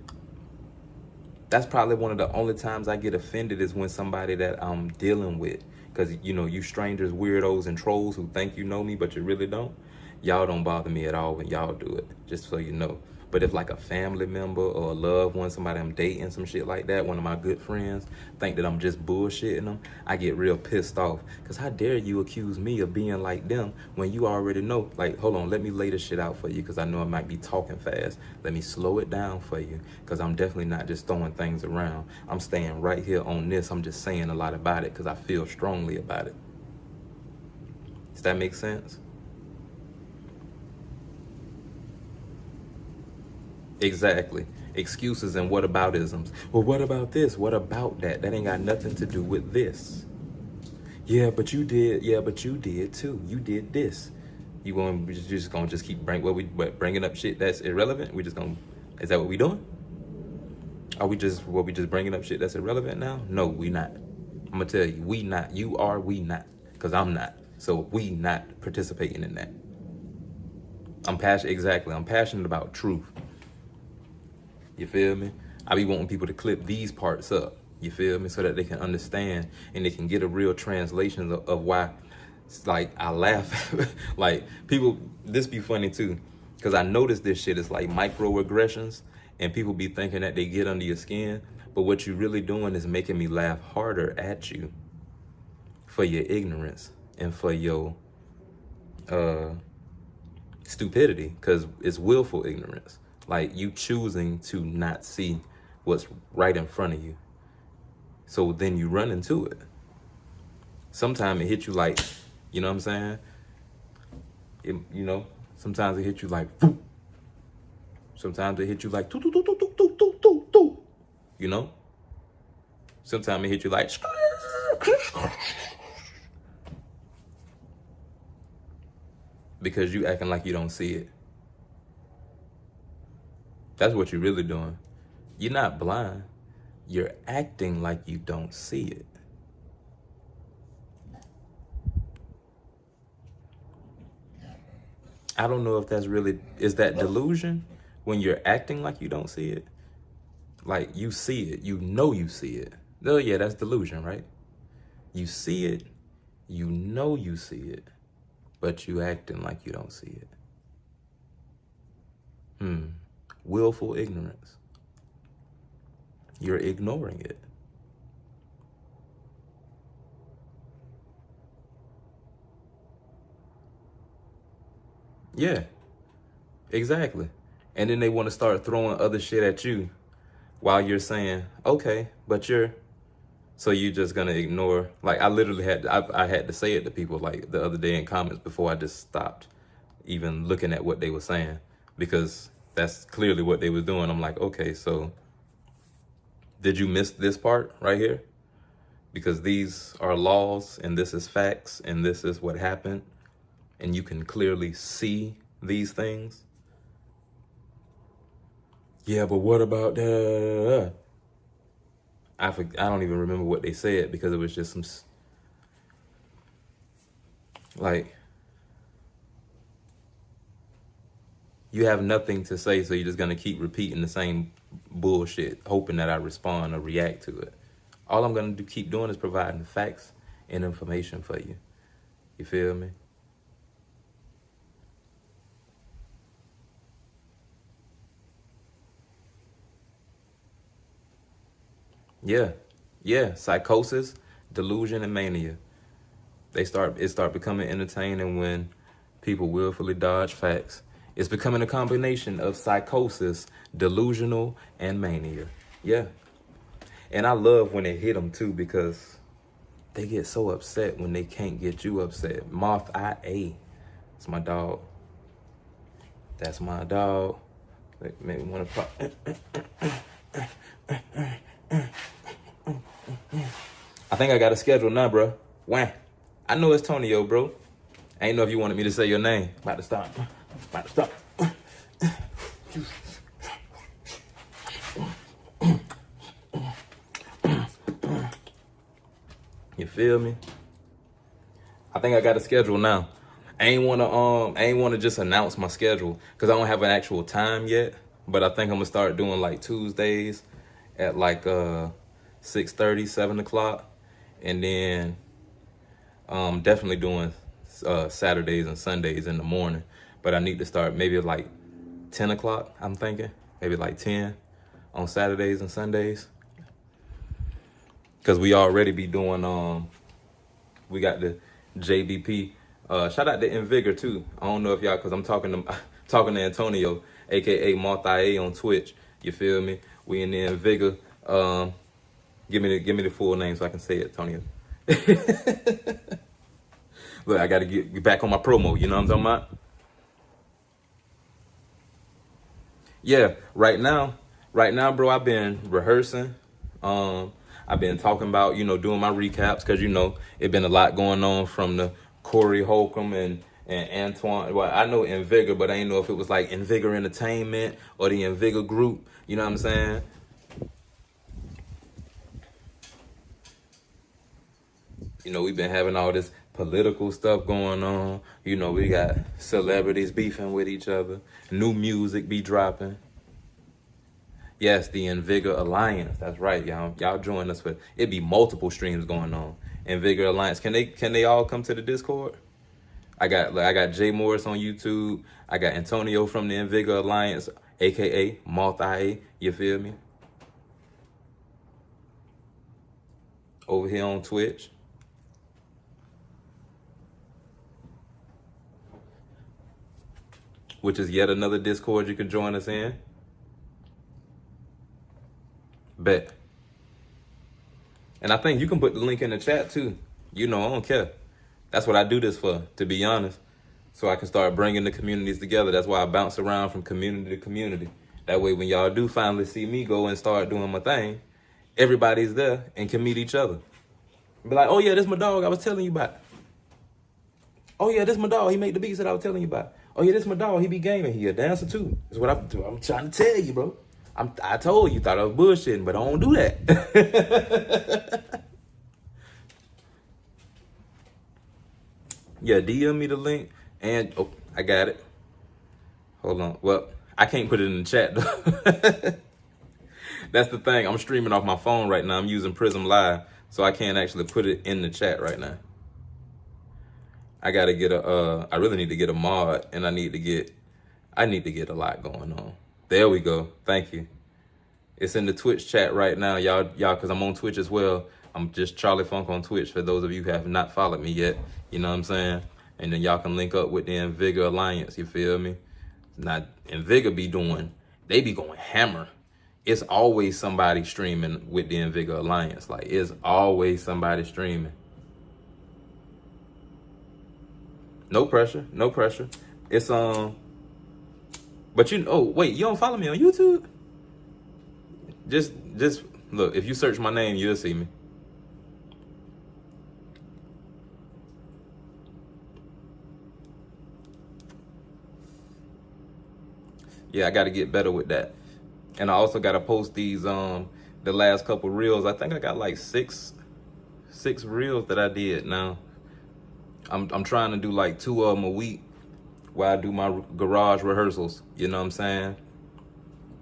That's probably one of the only times I get offended is when somebody that I'm dealing with. Because, you know, you strangers, weirdos, and trolls who think you know me, but you really don't. Y'all don't bother me at all when y'all do it, just so you know. But if like a family member or a loved one, somebody I'm dating, some shit like that, one of my good friends, think that I'm just bullshitting them, I get real pissed off. Because how dare you accuse me of being like them when you already know? Like, hold on, let me lay this shit out for you, because I know I might be talking fast. Let me slow it down for you, because I'm definitely not just throwing things around. I'm staying right here on this. I'm just saying a lot about it because I feel strongly about it. Does that make sense? Exactly. Excuses and whataboutisms. Well, what about this? What about that? That ain't got nothing to do with this. Yeah, but you did. Yeah, but you did too. You did this. You're just gonna keep bringing up shit that's irrelevant? Is that what we doing? Are we just bringing up shit that's irrelevant now? No, we not. I'm gonna tell you, we not. You are, we not. Because I'm not. So we not participating in that. I'm passionate about truth. You feel me? I be wanting people to clip these parts up You feel me? So that they can understand and they can get a real translation of why. Like, I laugh. Like, people, this be funny too, because I notice this shit is like microaggressions, and people be thinking that they get under your skin, but what you really doing is making me laugh harder at you for your ignorance and for your stupidity, because it's willful ignorance. Like, you choosing to not see what's right in front of you, so then you run into it. Sometimes it hit you like, you know what I'm saying? You know, sometimes it hit you like, Phoop. Sometimes it hit you like, doo, doo, doo, doo, doo, doo, doo, doo, doo. You know? Sometimes it hit you like, because you acting like you don't see it. That's what you're really doing. You're not blind. You're acting like you don't see it. I don't know if that's really, is that delusion when you're acting like you don't see it? Like, you see it, you know you see it. Oh yeah, that's delusion, right? You see it, you know you see it, but you acting like you don't see it. Willful ignorance. You're ignoring it. Yeah, exactly. And then they want to start throwing other shit at you while you're saying, okay, but so you're just gonna ignore. Like, I literally I had to say it to people like the other day in comments before I just stopped even looking at what they were saying, because that's clearly what they were doing. I'm like, okay, so did you miss this part right here? Because these are laws and this is facts and this is what happened, and you can clearly see these things. Yeah, but what about the? I don't even remember what they said, because it was just some, like, you have nothing to say, so you're just gonna keep repeating the same bullshit, hoping that I respond or react to it. All I'm gonna keep doing is providing facts and information for you. You feel me? Yeah, psychosis, delusion, and mania. It start becoming entertaining when people willfully dodge facts. It's becoming a combination of psychosis, delusional, and mania. Yeah. And I love when it hit them too, because they get so upset when they can't get you upset. Moth IA. It's my dog. That's my dog. Maybe want to pop. I think I got a schedule now, bro. Wah. I know it's Tonio, bro. I ain't know if you wanted me to say your name. About to stop. You feel me? I think I got a schedule now. I ain't wanna just announce my schedule, because I don't have an actual time yet. But I think I'm gonna start doing like Tuesdays at like 6:30, 7 o'clock. And then definitely doing Saturdays and Sundays in the morning. But I need to start maybe like 10 o'clock, I'm thinking. Maybe like 10 on Saturdays and Sundays. Because we already be doing, we got the JBP. Shout out to Invigor too. I don't know if y'all, because I'm talking to Antonio, aka Multi-A on Twitch. You feel me? We in the Invigor. Give me the full name so I can say it, Antonio. Look, I gotta get back on my promo, you know what I'm talking about? Yeah, right now, bro, I've been rehearsing. I've been talking about, doing my recaps, because, it been a lot going on from the Corey Holcomb and Antoine. Well, I know Invigor, but I didn't know if it was like Invigor Entertainment or the Invigor Group. You know what I'm saying? We've been having all this political stuff going on. We got celebrities beefing with each other. New music be dropping. Yes, the Invigor Alliance. That's right, y'all. Y'all join us for it. Be multiple streams going on. Invigor Alliance. Can they all come to the Discord? I got Jay Morris on YouTube. I got Antonio from the Invigor Alliance, aka Multi. You feel me? Over here on Twitch. Which is yet another Discord you can join us in. Bet. And I think you can put the link in the chat too. You know, I don't care. That's what I do this for, to be honest. So I can start bringing the communities together. That's why I bounce around from community to community. That way, when y'all do finally see me go and start doing my thing, everybody's there and can meet each other. Be like, oh yeah, this my dog I was telling you about. Oh yeah, this my dog. He made the beats that I was telling you about. Oh yeah, this my dog. He be gaming. He a dancer too. That's what I'm trying to tell you, bro. I told you, thought I was bullshitting, but I don't do that. Yeah, DM me the link, and oh, I got it. Hold on. Well, I can't put it in the chat though. That's the thing. I'm streaming off my phone right now. I'm using Prism Live, so I can't actually put it in the chat right now. I gotta get I really need to get a mod, and I need to get a lot going on. There we go. Thank you. It's in the Twitch chat right now, y'all, because I'm on Twitch as well. I'm just Charlie Funk on Twitch for those of you who have not followed me yet. You know what I'm saying? And then y'all can link up with the Invigor Alliance. You feel me? Now, Invigor they be going hammer. It's always somebody streaming with the Invigor Alliance. Like, it's always somebody streaming. No pressure, no pressure. It's but wait, you don't follow me on YouTube? Just look, if you search my name, you'll see me. Yeah, I got to get better with that. And I also got to post these the last couple reels. I think I got like six reels that I did now. I'm trying to do like 2 of them a week while I do my garage rehearsals. You know what I'm saying?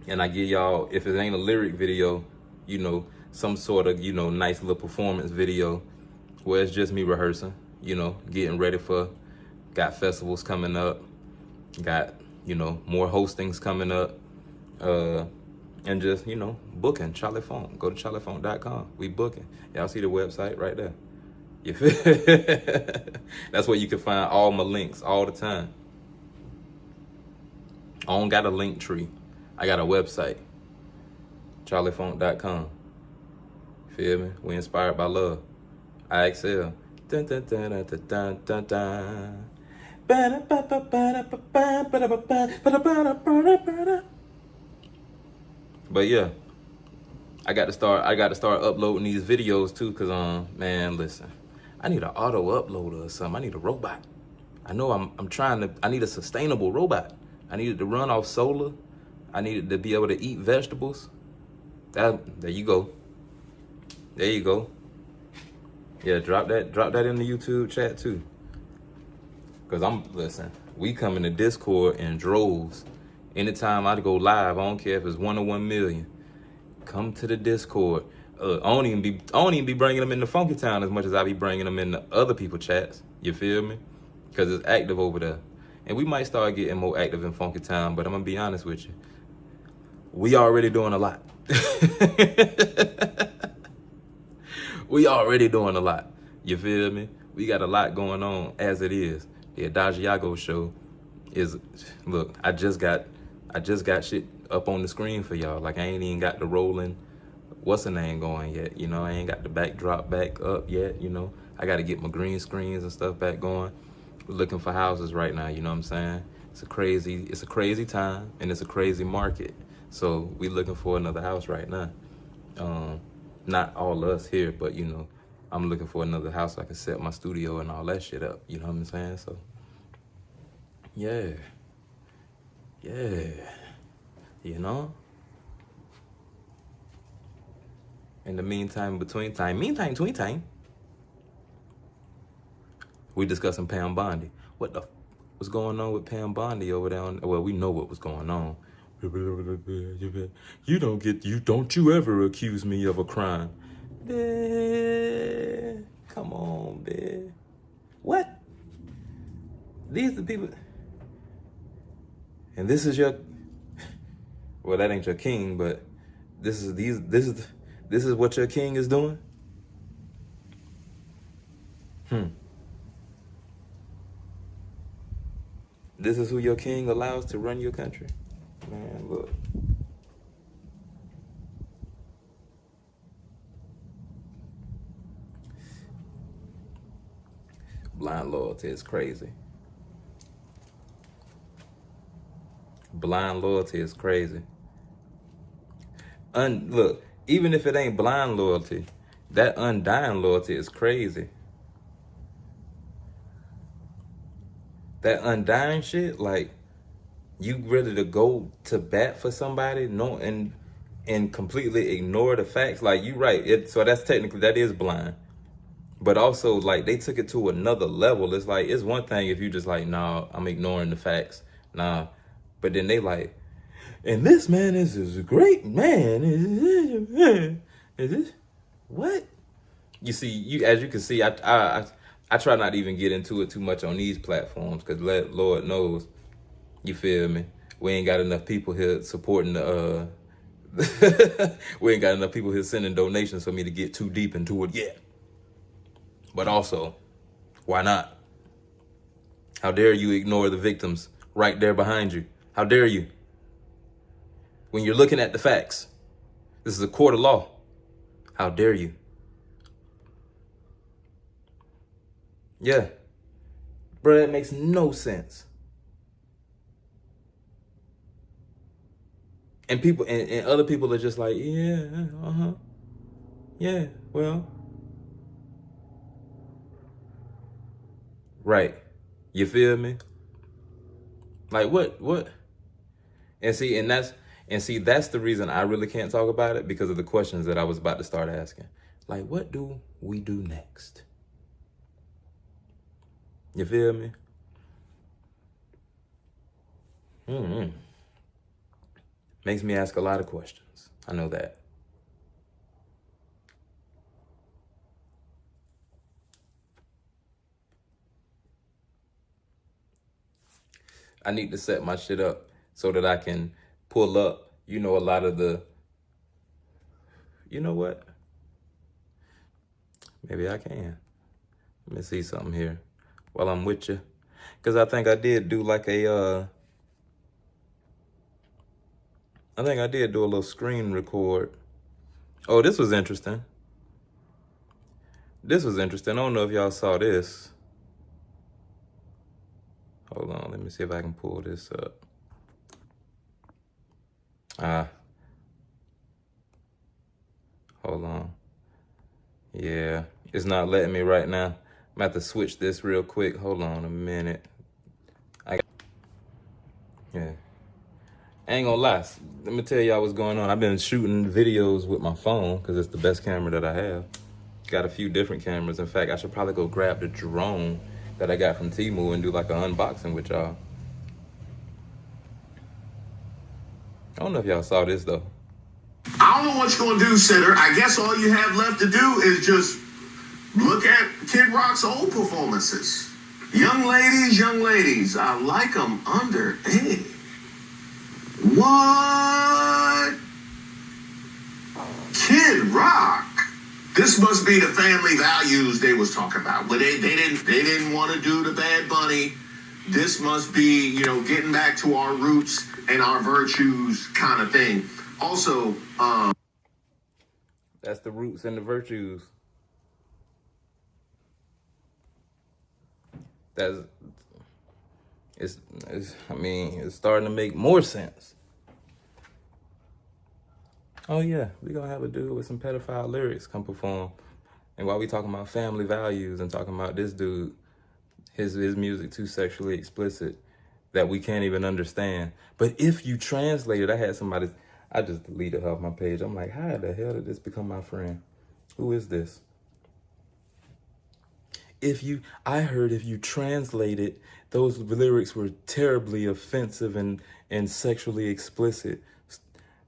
And I give y'all, if it ain't a lyric video, you know, some sort of, you know, nice little performance video where it's just me rehearsing, you know, getting ready for, got festivals coming up, got, you know, more hostings coming up, and just, you know, booking. Charlie Funk. Go to charliefunk.com. We booking. Y'all see the website right there. You feel? That's where you can find all my links all the time. I don't got a link tree. I got a website. charliefunk.com. Feel me? We inspired by love. I excel. Dun, dun, dun, dun, dun, dun, dun. But yeah, I got to start uploading these videos too, cause man, listen, I need an auto uploader or something. I need a robot. I know I need a sustainable robot. I need it to run off solar. I need it to be able to eat vegetables. There you go. There you go. Yeah, drop that in the YouTube chat too. Cause listen, we come in the Discord in droves. Anytime I go live, I don't care if it's 1 or 1 million. Come to the Discord. I don't even be bringing them into Funky Town as much as I be bringing them into other people's chats. You feel me? Cause it's active over there. And we might start getting more active in Funky Town, but I'm gonna be honest with you. We already doing a lot. We already doing a lot. You feel me? We got a lot going on as it is. The Edagiago show is, look, I just got shit up on the screen for y'all. Like, I ain't even got the rolling, what's the name going yet. You know, I ain't got the backdrop back up yet, you know. I got to get my green screens and stuff back going. We're looking for houses right now, you know what I'm saying? It's a crazy time, and it's a crazy market. So we looking for another house right now. Not all of us here, but you know, I'm looking for another house so I can set my studio and all that shit up. You know what I'm saying? So yeah, you know. In the meantime, between time, we discussing Pam Bondi. What's going on with Pam Bondi over there? Well, we know what was going on. Don't you ever accuse me of a crime. Man, come on, man. What? These the people, and this is your, well, that ain't your king, but this is what your king is doing? This is who your king allows to run your country? Man, look. Blind loyalty is crazy. Blind loyalty is crazy. Look, even if it ain't blind loyalty, that undying loyalty is crazy. That undying shit, like, you ready to go to bat for somebody, and completely ignore the facts. Like, you right. So that's technically, that is blind. But also, like, they took it to another level. It's like, it's one thing if you just like, nah, I'm ignoring the facts. Nah. But then they like, and this man is a great man. Is this what? You see, as you can see, I try not to even get into it too much on these platforms, because Lord knows, you feel me, we ain't got enough people here supporting the we ain't got enough people here sending donations for me to get too deep into it yet. But also, why not? How dare you ignore the victims right there behind you? How dare you? When you're looking at the facts, this is a court of law. How dare you? Yeah. Bro, that makes no sense. And people and other people are just like, yeah, yeah, well. Right. You feel me? Like what? And see, that's the reason I really can't talk about it, because of the questions that I was about to start asking. Like, what do we do next? You feel me? Makes me ask a lot of questions. I know that. I need to set my shit up so that I can pull up, a lot of the, you know what? Maybe I can. Let me see something here while I'm with you. Because I think I did do like a little screen record. Oh, this was interesting. I don't know if y'all saw this. Hold on, let me see if I can pull this up. Hold on. Yeah, it's not letting me right now. I'm gonna have to switch this real quick. Hold on a minute. Yeah. I ain't gonna lie. Let me tell y'all what's going on. I've been shooting videos with my phone because it's the best camera that I have. Got a few different cameras. In fact, I should probably go grab the drone that I got from Temu and do like an unboxing with y'all. I don't know if y'all saw this though. I don't know what you're gonna do, Sitter. I guess all you have left to do is just look at Kid Rock's old performances. Young ladies, I like them underage. What? Kid Rock. This must be the family values they was talking about. But they didn't want to do the Bad Bunny. This must be, getting back to our roots and our virtues kind of thing. Also, that's the roots and the virtues. It's starting to make more sense. Oh yeah, we gonna have a dude with some pedophile lyrics come perform. And while we talking about family values and talking about this dude, his music too sexually explicit that we can't even understand. But if you translate it, I just deleted her off my page. I'm like, how the hell did this become my friend? Who is this? I heard if you translate it, those lyrics were terribly offensive and and sexually explicit.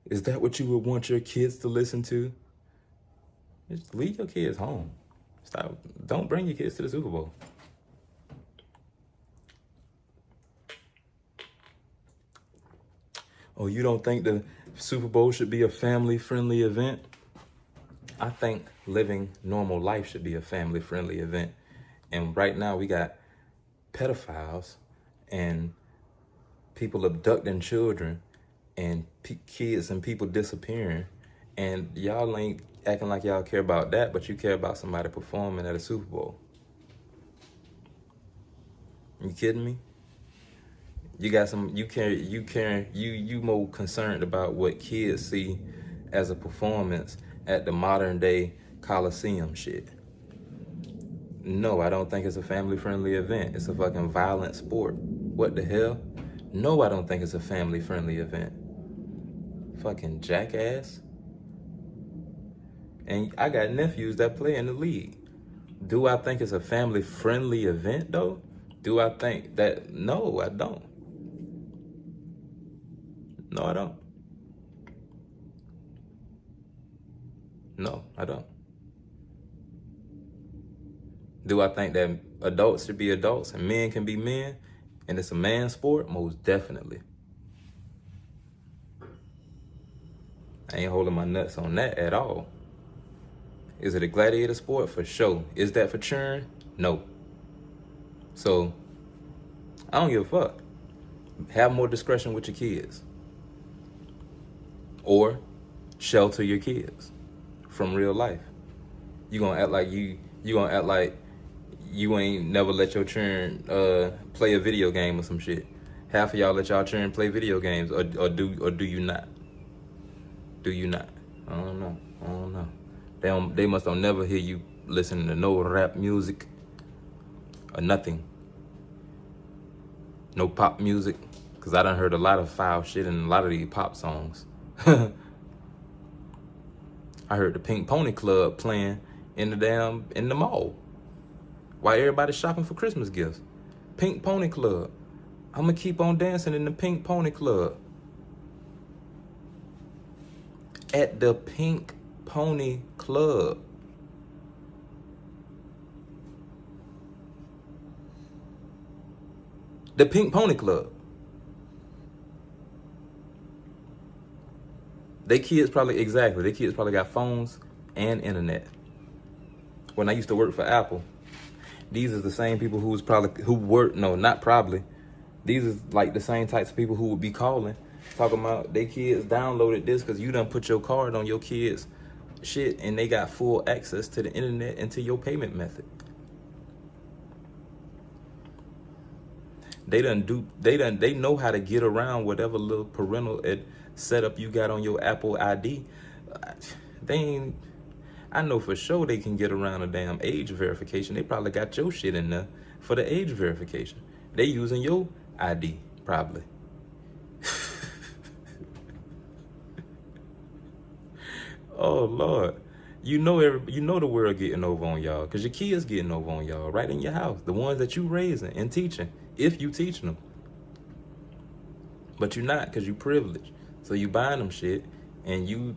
Is that what you would want your kids to listen to? Just leave your kids home. Stop. Don't bring your kids to the Super Bowl. Oh, you don't think the Super Bowl should be a family-friendly event? I think living normal life should be a family-friendly event. And right now we got pedophiles and people abducting children and kids and people disappearing. And y'all ain't acting like y'all care about that, but you care about somebody performing at a Super Bowl. You kidding me? You got some, you more concerned about what kids see as a performance at the modern day Coliseum shit. No, I don't think it's a family-friendly event. It's a fucking violent sport. What the hell? No, I don't think it's a family-friendly event. Fucking jackass. And I got nephews that play in the league. Do I think it's a family-friendly event, though? Do I think that? No, I don't. No, I don't. No, I don't. Do I think that adults should be adults and men can be men and it's a man's sport? Most definitely. I ain't holding my nuts on that at all. Is it a gladiator sport? For sure. Is that for cheering? No. So, I don't give a fuck. Have more discretion with your kids. Or shelter your kids from real life. You gonna act like you gonna act like you ain't never let your children play a video game or some shit. Half of y'all let y'all children play video games, or do you not? Do you not? I don't know. They must don't never hear you listening to no rap music or nothing. No pop music, cause I done heard a lot of foul shit in a lot of these pop songs. I heard the Pink Pony Club playing in the mall while everybody's shopping for Christmas gifts. Pink Pony Club. I'm gonna keep on dancing in the Pink Pony Club. At the Pink Pony Club. The Pink Pony Club. Their kids probably got phones and internet. When I used to work for Apple, these is the same people these is like the same types of people who would be calling, talking about their kids downloaded this because you done put your card on your kids' shit and they got full access to the internet and to your payment method. They know how to get around whatever little parental setup you got on your Apple ID. I know for sure they can get around a damn age verification. They probably got your shit in there for the age verification. They using your ID, probably. Oh, Lord. You know the world getting over on y'all, because your kids getting over on y'all right in your house. The ones that you raising and teaching, if you teaching them. But you're not, because you privileged. So you buying them shit, and you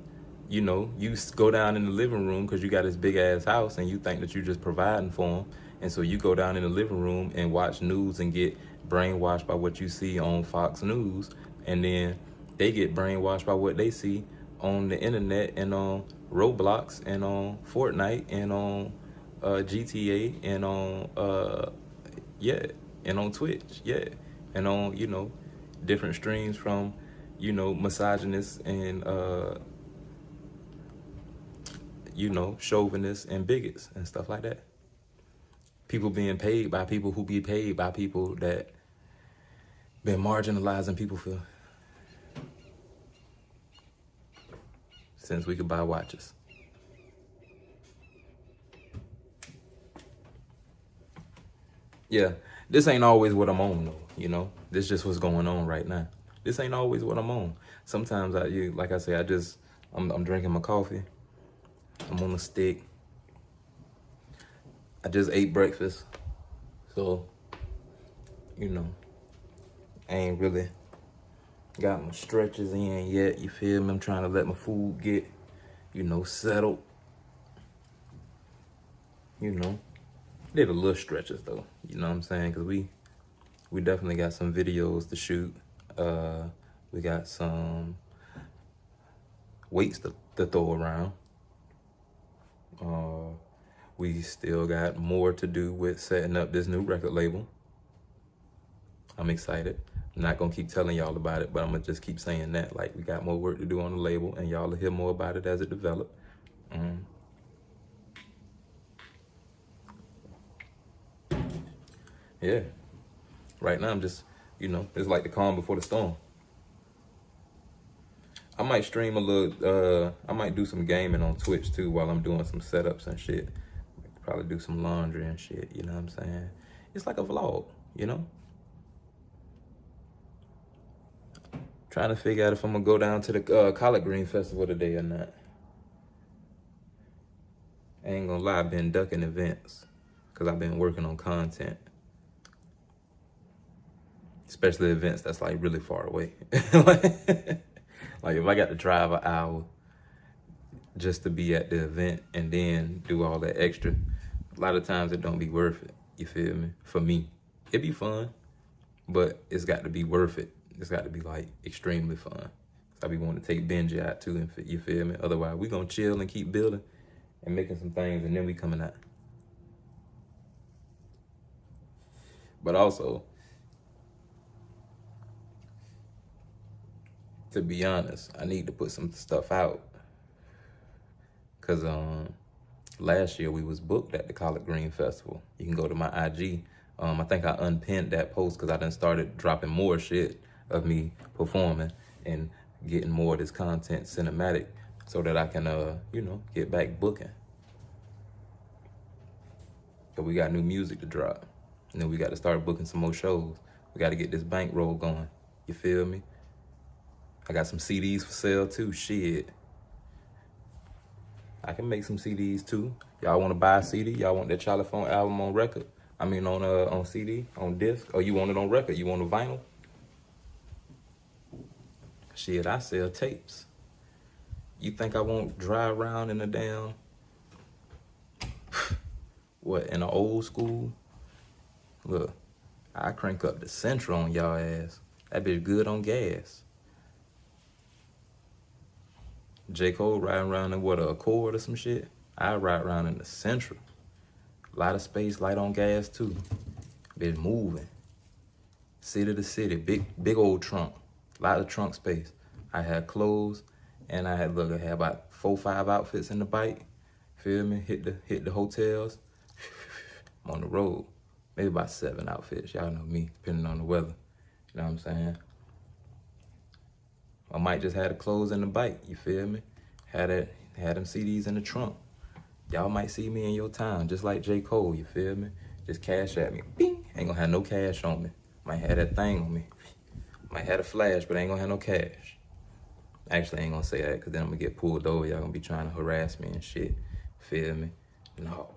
go down in the living room because you got this big ass house and you think that you're just providing for them. And so you go down in the living room and watch news and get brainwashed by what you see on Fox News. And then they get brainwashed by what they see on the internet and on Roblox and on Fortnite and on GTA and on and on Twitch, and on different streams from misogynists and chauvinists and bigots and stuff like that. People being paid by people who be paid by people that been marginalizing people for since we could buy watches. Yeah, this ain't always what I'm on though, This just what's going on right now. This ain't always what I'm on. Sometimes I'm drinking my coffee. I'm on a stick. I just ate breakfast. So, I ain't really got my stretches in yet, you feel me? I'm trying to let my food get, settled. Did a little stretches though, you know what I'm saying? Because we definitely got some videos to shoot. We got some weights to throw around. We still got more to do with setting up this new record label. I'm excited. I'm not gonna keep telling y'all about it, but I'm gonna just keep saying that. Like, we got more work to do on the label, and y'all will hear more about it as it develops. Yeah. Right now I'm just, it's like the calm before the storm. I might stream a little, I might do some gaming on Twitch too while I'm doing some setups and shit. Probably do some laundry and shit, you know what I'm saying? It's like a vlog, Trying to figure out if I'm gonna go down to the Collard Green Festival today or not. I ain't gonna lie, I've been ducking events because I've been working on content. Especially events that's like really far away. Like if I got to drive an hour just to be at the event and then do all that extra, a lot of times it don't be worth it. You feel me? For me, it'd be fun, but it's got to be worth it. It's got to be like extremely fun. I be wanting to take Benji out too, and you feel me? Otherwise, we gonna chill and keep building and making some things, and then we coming out. But also, to be honest, I need to put some stuff out. Cause last year we was booked at the Collard Green Festival. You can go to my IG. I think I unpinned that post because I done started dropping more shit of me performing and getting more of this content cinematic so that I can, get back booking. Cause we got new music to drop. And then we got to start booking some more shows. We got to get this bankroll going. You feel me? I got some CDs for sale too, shit. I can make some CDs too. Y'all want to buy a CD? Y'all want that Charli Phone album on record? I mean on CD, on disc? Or you want it on record? You want a vinyl? Shit, I sell tapes. You think I won't drive around in a damn, what, in an old school? Look, I crank up the Central on y'all ass. That bitch good on gas. J. Cole riding around in what, a Accord or some shit? I ride around in the Central. A lot of space, light on gas too. Bitch moving. City to city, big old trunk. A lot of trunk space. I had clothes, and I had about 4-5 outfits in the bike. Feel me? Hit the hotels. I'm on the road. Maybe about 7 outfits. Y'all know me, depending on the weather. You know what I'm saying? I might just have the clothes in the bike, you feel me? Had them CDs in the trunk. Y'all might see me in your town, just like J. Cole, you feel me? Just cash at me. Bing! Ain't gonna have no cash on me. Might have that thing on me. Might have a flash, but ain't gonna have no cash. Actually, I ain't gonna say that, because then I'm gonna get pulled over. Y'all gonna be trying to harass me and shit. Feel me? No.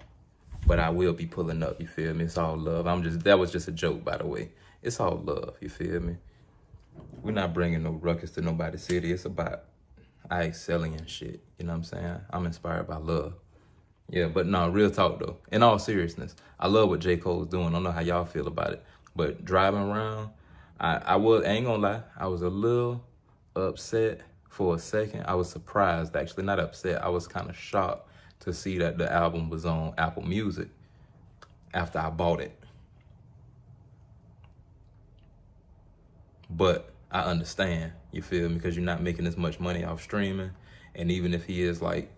But I will be pulling up, you feel me? It's all love. That was just a joke, by the way. It's all love, you feel me? We're not bringing no ruckus to nobody's city. It's about I excelling and shit. You know what I'm saying? I'm inspired by love. Yeah, but no, real talk though. In all seriousness, I love what J. Cole's doing. I don't know how y'all feel about it. But driving around, I ain't gonna lie, I was a little upset for a second. I was surprised, actually, not upset. I was kind of shocked to see that the album was on Apple Music after I bought it. But I understand, you feel me? Because you're not making as much money off streaming. And even if he is like,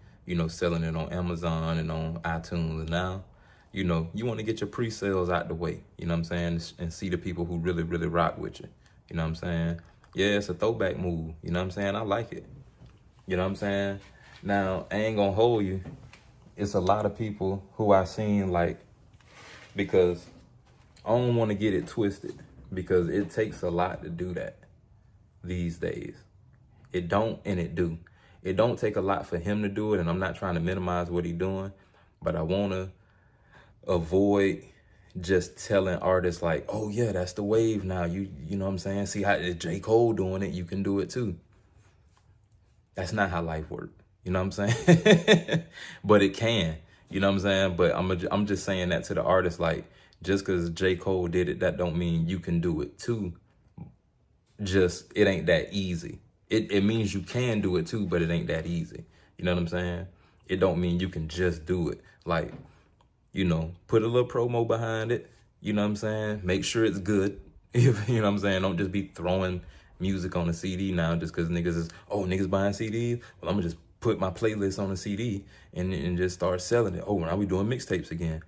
selling it on Amazon and on iTunes now, you want to get your pre-sales out the way, you know what I'm saying? And see the people who really, really rock with you. You know what I'm saying? Yeah, it's a throwback move. You know what I'm saying? I like it. You know what I'm saying? Now, I ain't gonna hold you. It's a lot of people who I seen because I don't want to get it twisted, because it takes a lot to do that these days. It don't and it do. It don't take a lot for him to do it, and I'm not trying to minimize what he's doing, but I want to avoid just telling artists like, oh yeah, that's the wave now. You know what I'm saying? See how J. Cole doing it, you can do it too. That's not how life works. You know what I'm saying? But it can. You know what I'm saying? But I'm just saying that to the artists, like, just because J. Cole did it, that don't mean you can do it too. Just, it ain't that easy. It means you can do it too, but it ain't that easy. You know what I'm saying? It don't mean you can just do it. Like, you know, put a little promo behind it. You know what I'm saying? Make sure it's good. You know what I'm saying? Don't just be throwing music on a CD now just because niggas buying CDs. Well, I'm going to just put my playlist on a CD and just start selling it. Oh, now we doing mixtapes again.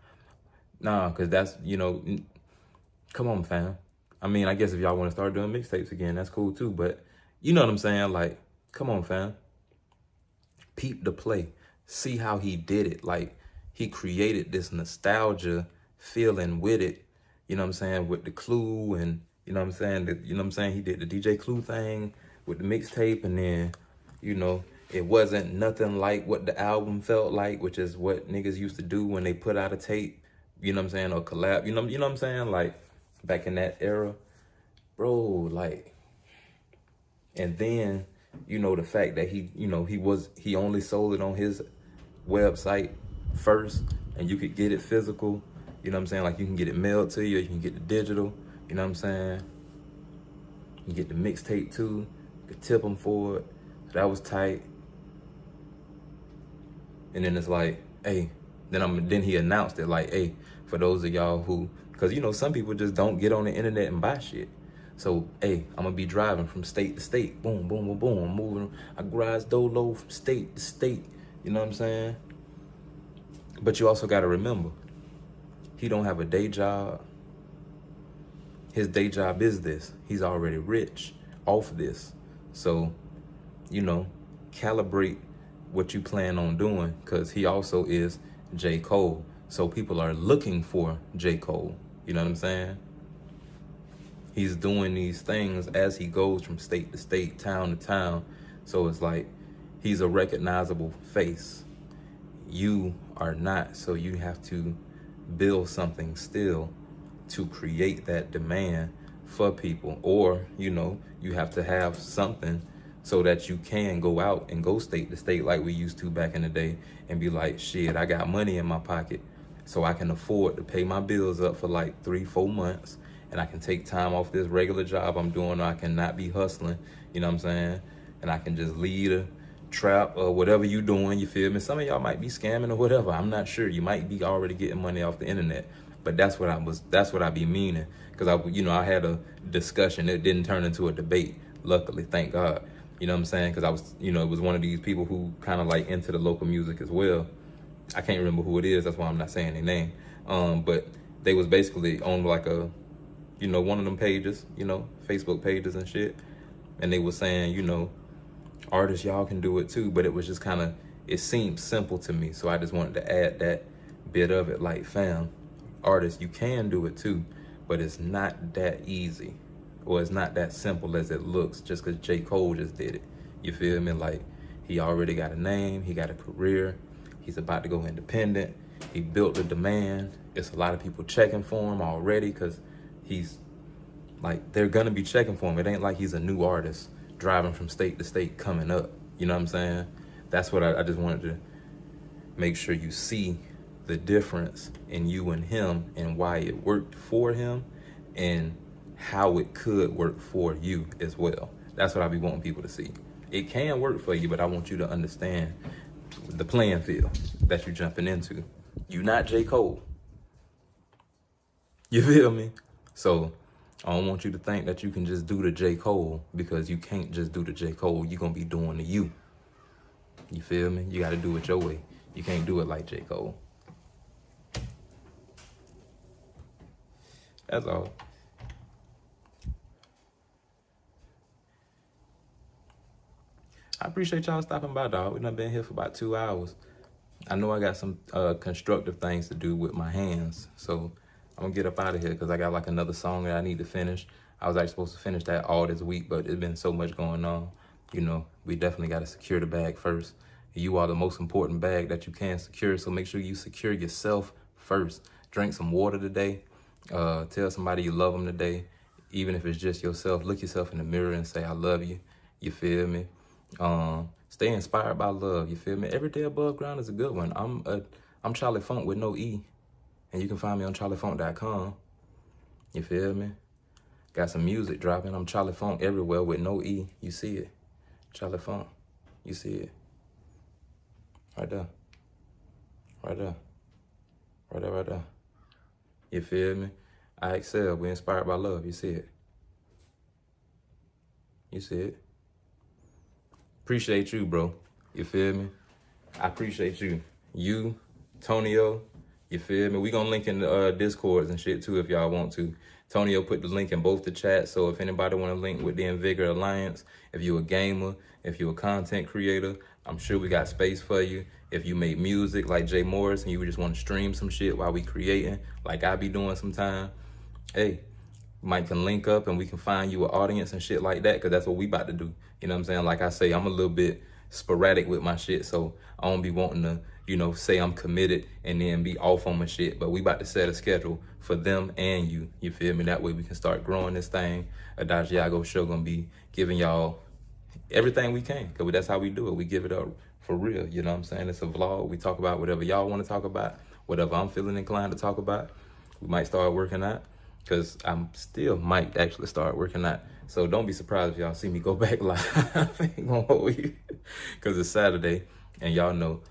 Nah, because that's, you know, come on, fam. I mean, I guess if y'all want to start doing mixtapes again, that's cool too. But you know what I'm saying? Like, come on, fam. Peep the play. See how he did it. Like, he created this nostalgia feeling with it. You know what I'm saying? With the Clue and, you know what I'm saying? He did the DJ Clue thing with the mixtape. And then, you know, it wasn't nothing like what the album felt like, which is what niggas used to do when they put out a tape. You know what I'm saying? Or collab. You know what I'm saying? Like, back in that era. Bro, like, and then, you know, the fact that he only sold it on his website first, and you could get it physical. You know what I'm saying? Like, you can get it mailed to you, or you can get the digital. You know what I'm saying? You get the mixtape too. You could tip them for it. So that was tight. And then it's like, hey, then he announced it like, hey, for those of y'all who, because, you know, some people just don't get on the internet and buy shit. So, hey, I'm going to be driving from state to state. Boom, boom, boom, boom. I'm moving. I garage dolo from state to state. You know what I'm saying? But you also got to remember, he don't have a day job. His day job is this. He's already rich off this. So, you know, calibrate what you plan on doing, because he also is J. Cole. So people are looking for J. Cole. You know what I'm saying? He's doing these things as he goes from state to state, town to town. So it's like he's a recognizable face. You are not. So you have to build something still to create that demand for people. Or, you know, you have to have something so that you can go out and go state to state like we used to back in the day and be like, shit, I got money in my pocket, so I can afford to pay my bills up for like 3-4 months, and I can take time off this regular job I'm doing, or I cannot be hustling, you know what I'm saying? And I can just lead a trap or whatever you doing, you feel me? Some of y'all might be scamming or whatever, I'm not sure. You might be already getting money off the internet, but that's what I be meaning. Because I had a discussion. It didn't turn into a debate, luckily, thank God. You know what I'm saying? Because I was, it was one of these people who kind of like into the local music as well. I can't remember who it is. That's why I'm not saying their name. But they was basically on like a, one of them pages, Facebook pages and shit. And they were saying, artists, y'all can do it too. But it was just kind of, it seemed simple to me. So I just wanted to add that bit of it. Like, fam, artists, you can do it too. But it's not that easy. Or it's not that simple as it looks just because J. Cole just did it. You feel me? Like, he already got a name. He got a career. He's about to go independent. He built the demand. It's a lot of people checking for him already because he's, like, they're going to be checking for him. It ain't like he's a new artist driving from state to state coming up. You know what I'm saying? That's what I just wanted to make sure you see the difference in you and him and why it worked for him and how it could work for you as well. That's what I be wanting people to see. It can work for you, but I want you to understand the playing field that you're jumping into. You're not J. Cole. You feel me? So I don't want you to think that you can just do the J. Cole, because you can't just do the J. Cole. You're going to be doing the you. You feel me? You got to do it your way. You can't do it like J. Cole. That's all. I appreciate y'all stopping by, dog. We've been here for about 2 hours. I know I got some constructive things to do with my hands, so I'm gonna get up out of here because I got like another song that I need to finish. I was actually supposed to finish that all this week, but it's been so much going on. We definitely got to secure the bag first. You are the most important bag that you can secure, so make sure you secure yourself first. Drink some water today. Tell somebody you love them today, even if it's just yourself. Look yourself in the mirror and say, I love you. You feel me? Stay inspired by love. You feel me? Every day above ground is a good one. I'm Charli Funk with no E. And you can find me on charlifunk.com. You feel me? Got some music dropping. I'm Charli Funk everywhere with no E. You see it. Charli Funk. You see it. Right there. Right there. Right there, right there. You feel me? I excel. We're inspired by love. You see it. You see it. Appreciate you, bro. You feel me? I appreciate you. You, Tonio, you feel me? We gonna link in the Discords and shit too if y'all want to. Tonio put the link in both the chats, so if anybody want to link with the Invigor Alliance, if you a gamer, if you a content creator, I'm sure we got space for you. If you make music like Jay Morris and you just want to stream some shit while we creating, like I be doing sometime, hey, Mike can link up and we can find you an audience and shit like that, because that's what we about to do. You know what I'm saying? Like I say, I'm a little bit sporadic with my shit, so I don't be wanting to, you know, say I'm committed and then be off on my shit. But we about to set a schedule for them and you. You feel me? That way we can start growing this thing. Edagiago show gonna be giving y'all everything we can, because that's how we do it. We give it up for real. You know what I'm saying? It's a vlog. We talk about whatever y'all want to talk about, whatever I'm feeling inclined to talk about. We might start working out, because I'm still might actually start working out. So don't be surprised if y'all see me go back live. I ain't gonna hold you, because it's Saturday and y'all know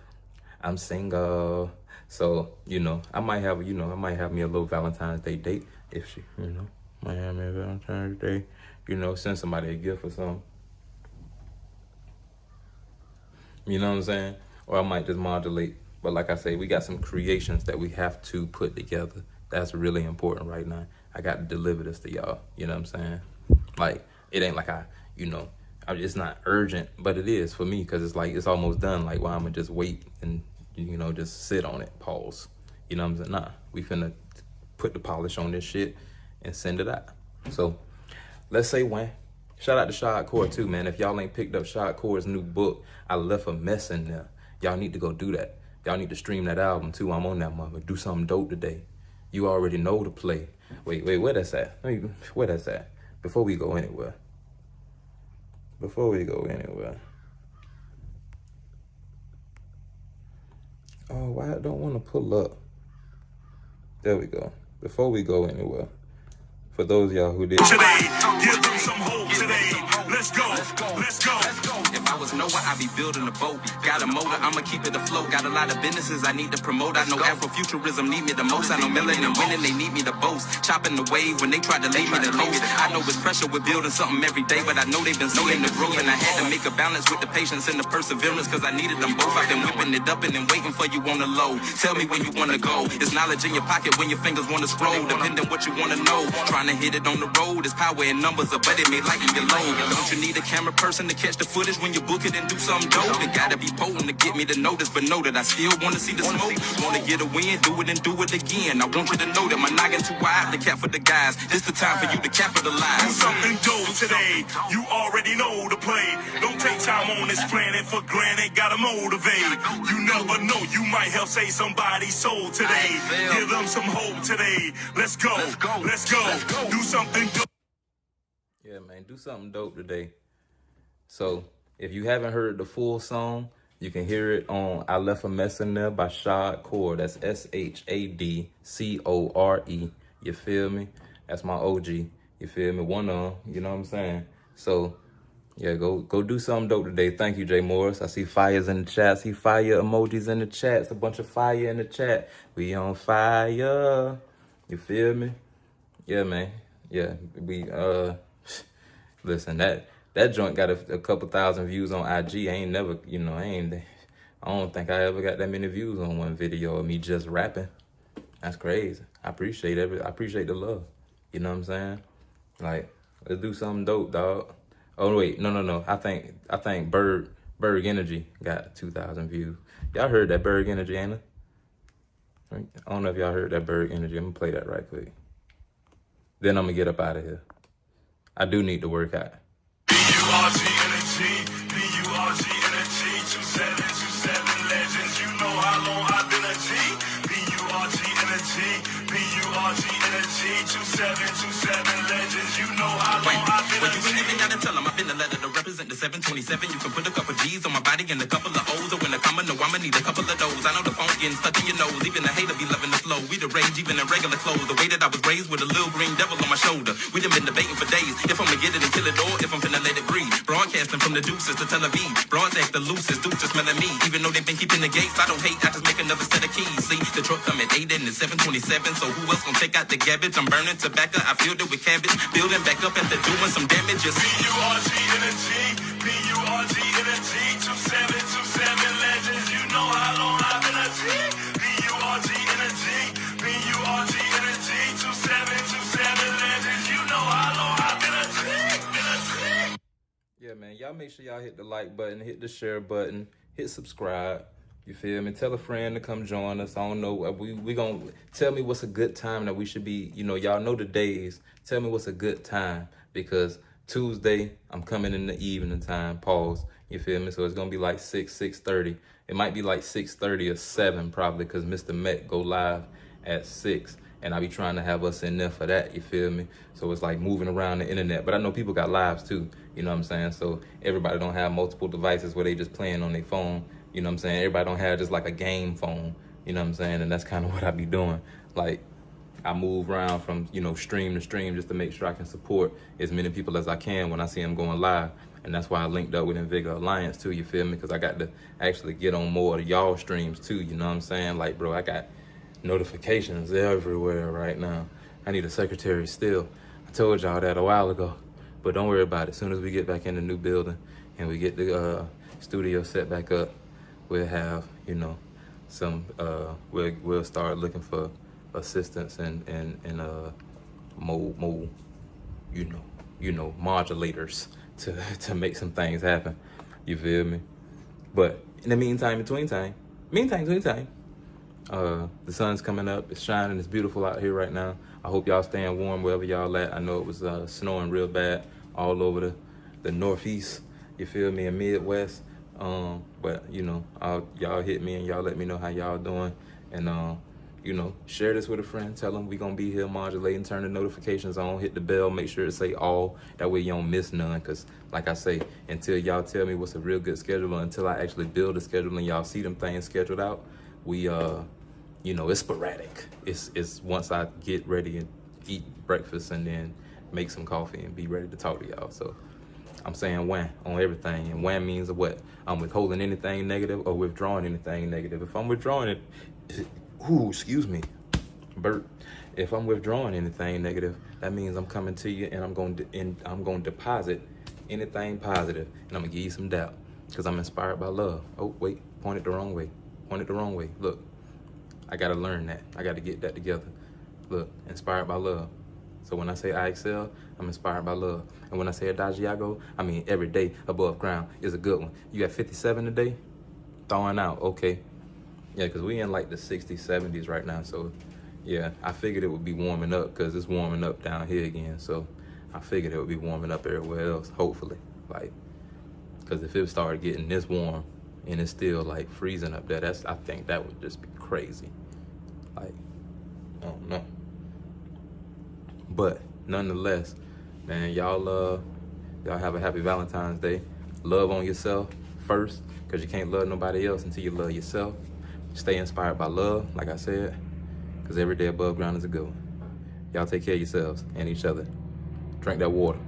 I'm single. So, you know, I might have me a little Valentine's Day date if she, you know, might have me a Valentine's Day, you know, send somebody a gift or something. You know what I'm saying? Or I might just modulate. But like I say, we got some creations that we have to put together. That's really important right now. I got to deliver this to y'all. You know what I'm saying? Like, it ain't like it's not urgent, but it is for me, because it's like, it's almost done. Like, why I'm going to just wait and, you know, just sit on it, pause. You know what I'm saying? Nah, we finna put the polish on this shit and send it out. So, let's say when. Shout out to Shad Core too, man. If y'all ain't picked up Shad Core's new book, I Left a Mess in There. Y'all need to go do that. Y'all need to stream that album too. I'm on that mother. Do something dope today. You already know the play. Wait, where that's at? Where that's at? Before we go anywhere. Oh, why I don't want to pull up. There we go. Before we go anywhere. For those of y'all who did. Today, give them some hope today. Let's go. If I was Noah, I'd be building a boat. Got a motor, I'ma keep it afloat. Got a lot of businesses I need to promote. I know Afrofuturism need me the most. I know Melanin winning, they need me the most. Chopping the wave when they tried to leave me the lowest. I know it's pressure with building something every day, but I know they've been seeing the growth. And I had to make a balance with the patience and the perseverance, because I needed them both. I've been whipping it up and then waiting for you on the low. Tell me where you wanna go. It's knowledge in your pocket when your fingers wanna scroll. Depending what you wanna know. Trying to hit it on the road. It's power in numbers, but it may lighten your load. Don't you need a camera person to catch the footage when you book it and do something dope? It gotta be potent to get me to notice, but know that I still wanna see the smoke. Wanna get a win, do it and do it again. I want you to know that my noggin too wide to cap for the guys. This the time for you to capitalize. Do something dope today. You already know the play. Don't take time on this planet for granted. Gotta motivate. You never know, you might help save somebody's soul today. Give them some hope today. Let's go. Do something dope. Yeah, man, do something dope today. So, if you haven't heard the full song, you can hear it on I Left a Mess in There by Shad Core. That's SHADCORE. You feel me? That's my OG. You feel me? One on, you know what I'm saying? So, yeah, go do something dope today. Thank you, Jay Morris. I see fires in the chat. I see fire emojis in the chat. It's a bunch of fire in the chat. We on fire. You feel me? Yeah, man. Yeah, we, listen, that joint got a couple thousand views on IG. I ain't never, you know, I don't think I ever got that many views on one video of me just rapping. That's crazy. I appreciate the love. You know what I'm saying? Like, let's do something dope, dog. Oh wait, no. I think Berg Energy got 2,000 views. Y'all heard that Berg Energy, ain't it? I don't know if y'all heard that Berg Energy. I'm gonna play that right quick. Then I'm gonna get up out of here. I do need to work out. B-U-R-G Energy, B-U-R-G Energy, 27 legends, you know how long I've been a G. B-U-R-G Energy, B-U-R-G Energy 2727 legends. You know how long I've been Well, you ain't even gotta tell them I've been the letter to represent the 727. You can put a couple G's on my body and a couple of O's. Or when I come, I know I'ma need a couple of those. I know the phone getting stuck in your nose. Even the hater be loving the flow. We the rage, even in regular clothes. The way that I was raised with a little green devil on my shoulder. We done been debating for days if I'ma get it and kill it or if I'm finna let it breathe. Broadcasting from the deuces to Tel Aviv. Broads act the loosest, dudes just smelling me. Even though they've been keeping the gates, I don't hate. I just make another set of keys. See, the truck come at 8 and it's 727. So who else gonna take out the garbage? I'm burning tobacco. I filled it with cabbage. Building back up after doing some damage. Just B-U-R-G Energy, B-U-R-G Energy 2727 legends. You know how long I've been a G. B-U-R-G Energy, B-U-R-G Energy 2727 legends. You know how long I've been a G. Yeah, man, y'all make sure y'all hit the like button, hit the share button, hit subscribe. You feel me? Tell a friend to come join us. I don't know. We gonna tell me what's a good time that we should be. You know, y'all know the days. Tell me what's a good time, because Tuesday I'm coming in the evening time. Pause. You feel me? So it's gonna be like 6:30. It might be like 6:30 or 7 probably, because Mr. Met go live at 6. And I be trying to have us in there for that, you feel me? So it's like moving around the internet. But I know people got lives too, you know what I'm saying? So everybody don't have multiple devices where they just playing on their phone, you know what I'm saying? Everybody don't have just like a game phone, you know what I'm saying? And that's kind of what I be doing. Like, I move around from, you know, stream to stream just to make sure I can support as many people as I can when I see them going live. And that's why I linked up with Invigor Alliance too, you feel me? Because I got to actually get on more of y'all streams too, you know what I'm saying? Like, bro, I got notifications everywhere right now. I need a secretary still. I told y'all that a while ago, but don't worry about it. As soon as we get back in the new building and we get the studio set back up, we'll have, you know, some, we'll start looking for assistance and more, you know, modulators to make some things happen. You feel me? But in the meantime, between time, the sun's coming up, it's shining, it's beautiful out here right now. I hope y'all staying warm wherever y'all at. I know it was snowing real bad all over the Northeast, you feel me, and Midwest. But, you know, y'all hit me and y'all let me know how y'all doing. And, you know, share this with a friend. Tell them we gonna be here modulating, turn the notifications on, hit the bell, make sure it say all. That way you don't miss none. Because, like I say, until y'all tell me what's a real good schedule, until I actually build a schedule and y'all see them things scheduled out, we, you know, it's sporadic. It's once I get ready and eat breakfast and then make some coffee and be ready to talk to y'all. So I'm saying when on everything. And when means what? I'm withholding anything negative or withdrawing anything negative. If I'm withdrawing it, excuse me, Bert. If I'm withdrawing anything negative, that means I'm coming to you and I'm going to deposit anything positive, and I'm gonna give you some doubt because I'm inspired by love. Oh wait, pointed the wrong way. Look, I gotta learn that. I gotta get that together. Look, inspired by love. So when I say I excel, I'm inspired by love. And when I say Edagiago, I mean every day above ground is a good one. You got 57 today? Thawing out, okay. Yeah, because we in like the 60s, 70s right now. So yeah, I figured it would be warming up because it's warming up down here again. So I figured it would be warming up everywhere else, hopefully. Like, because if it started getting this warm and it's still like freezing up there, I think that would just be crazy. Like, I don't know. But nonetheless, man, y'all have a happy Valentine's Day. Love on yourself first, because you can't love nobody else until you love yourself. Stay inspired by love, like I said, because every day above ground is a good one. Y'all take care of yourselves and each other. Drink that water.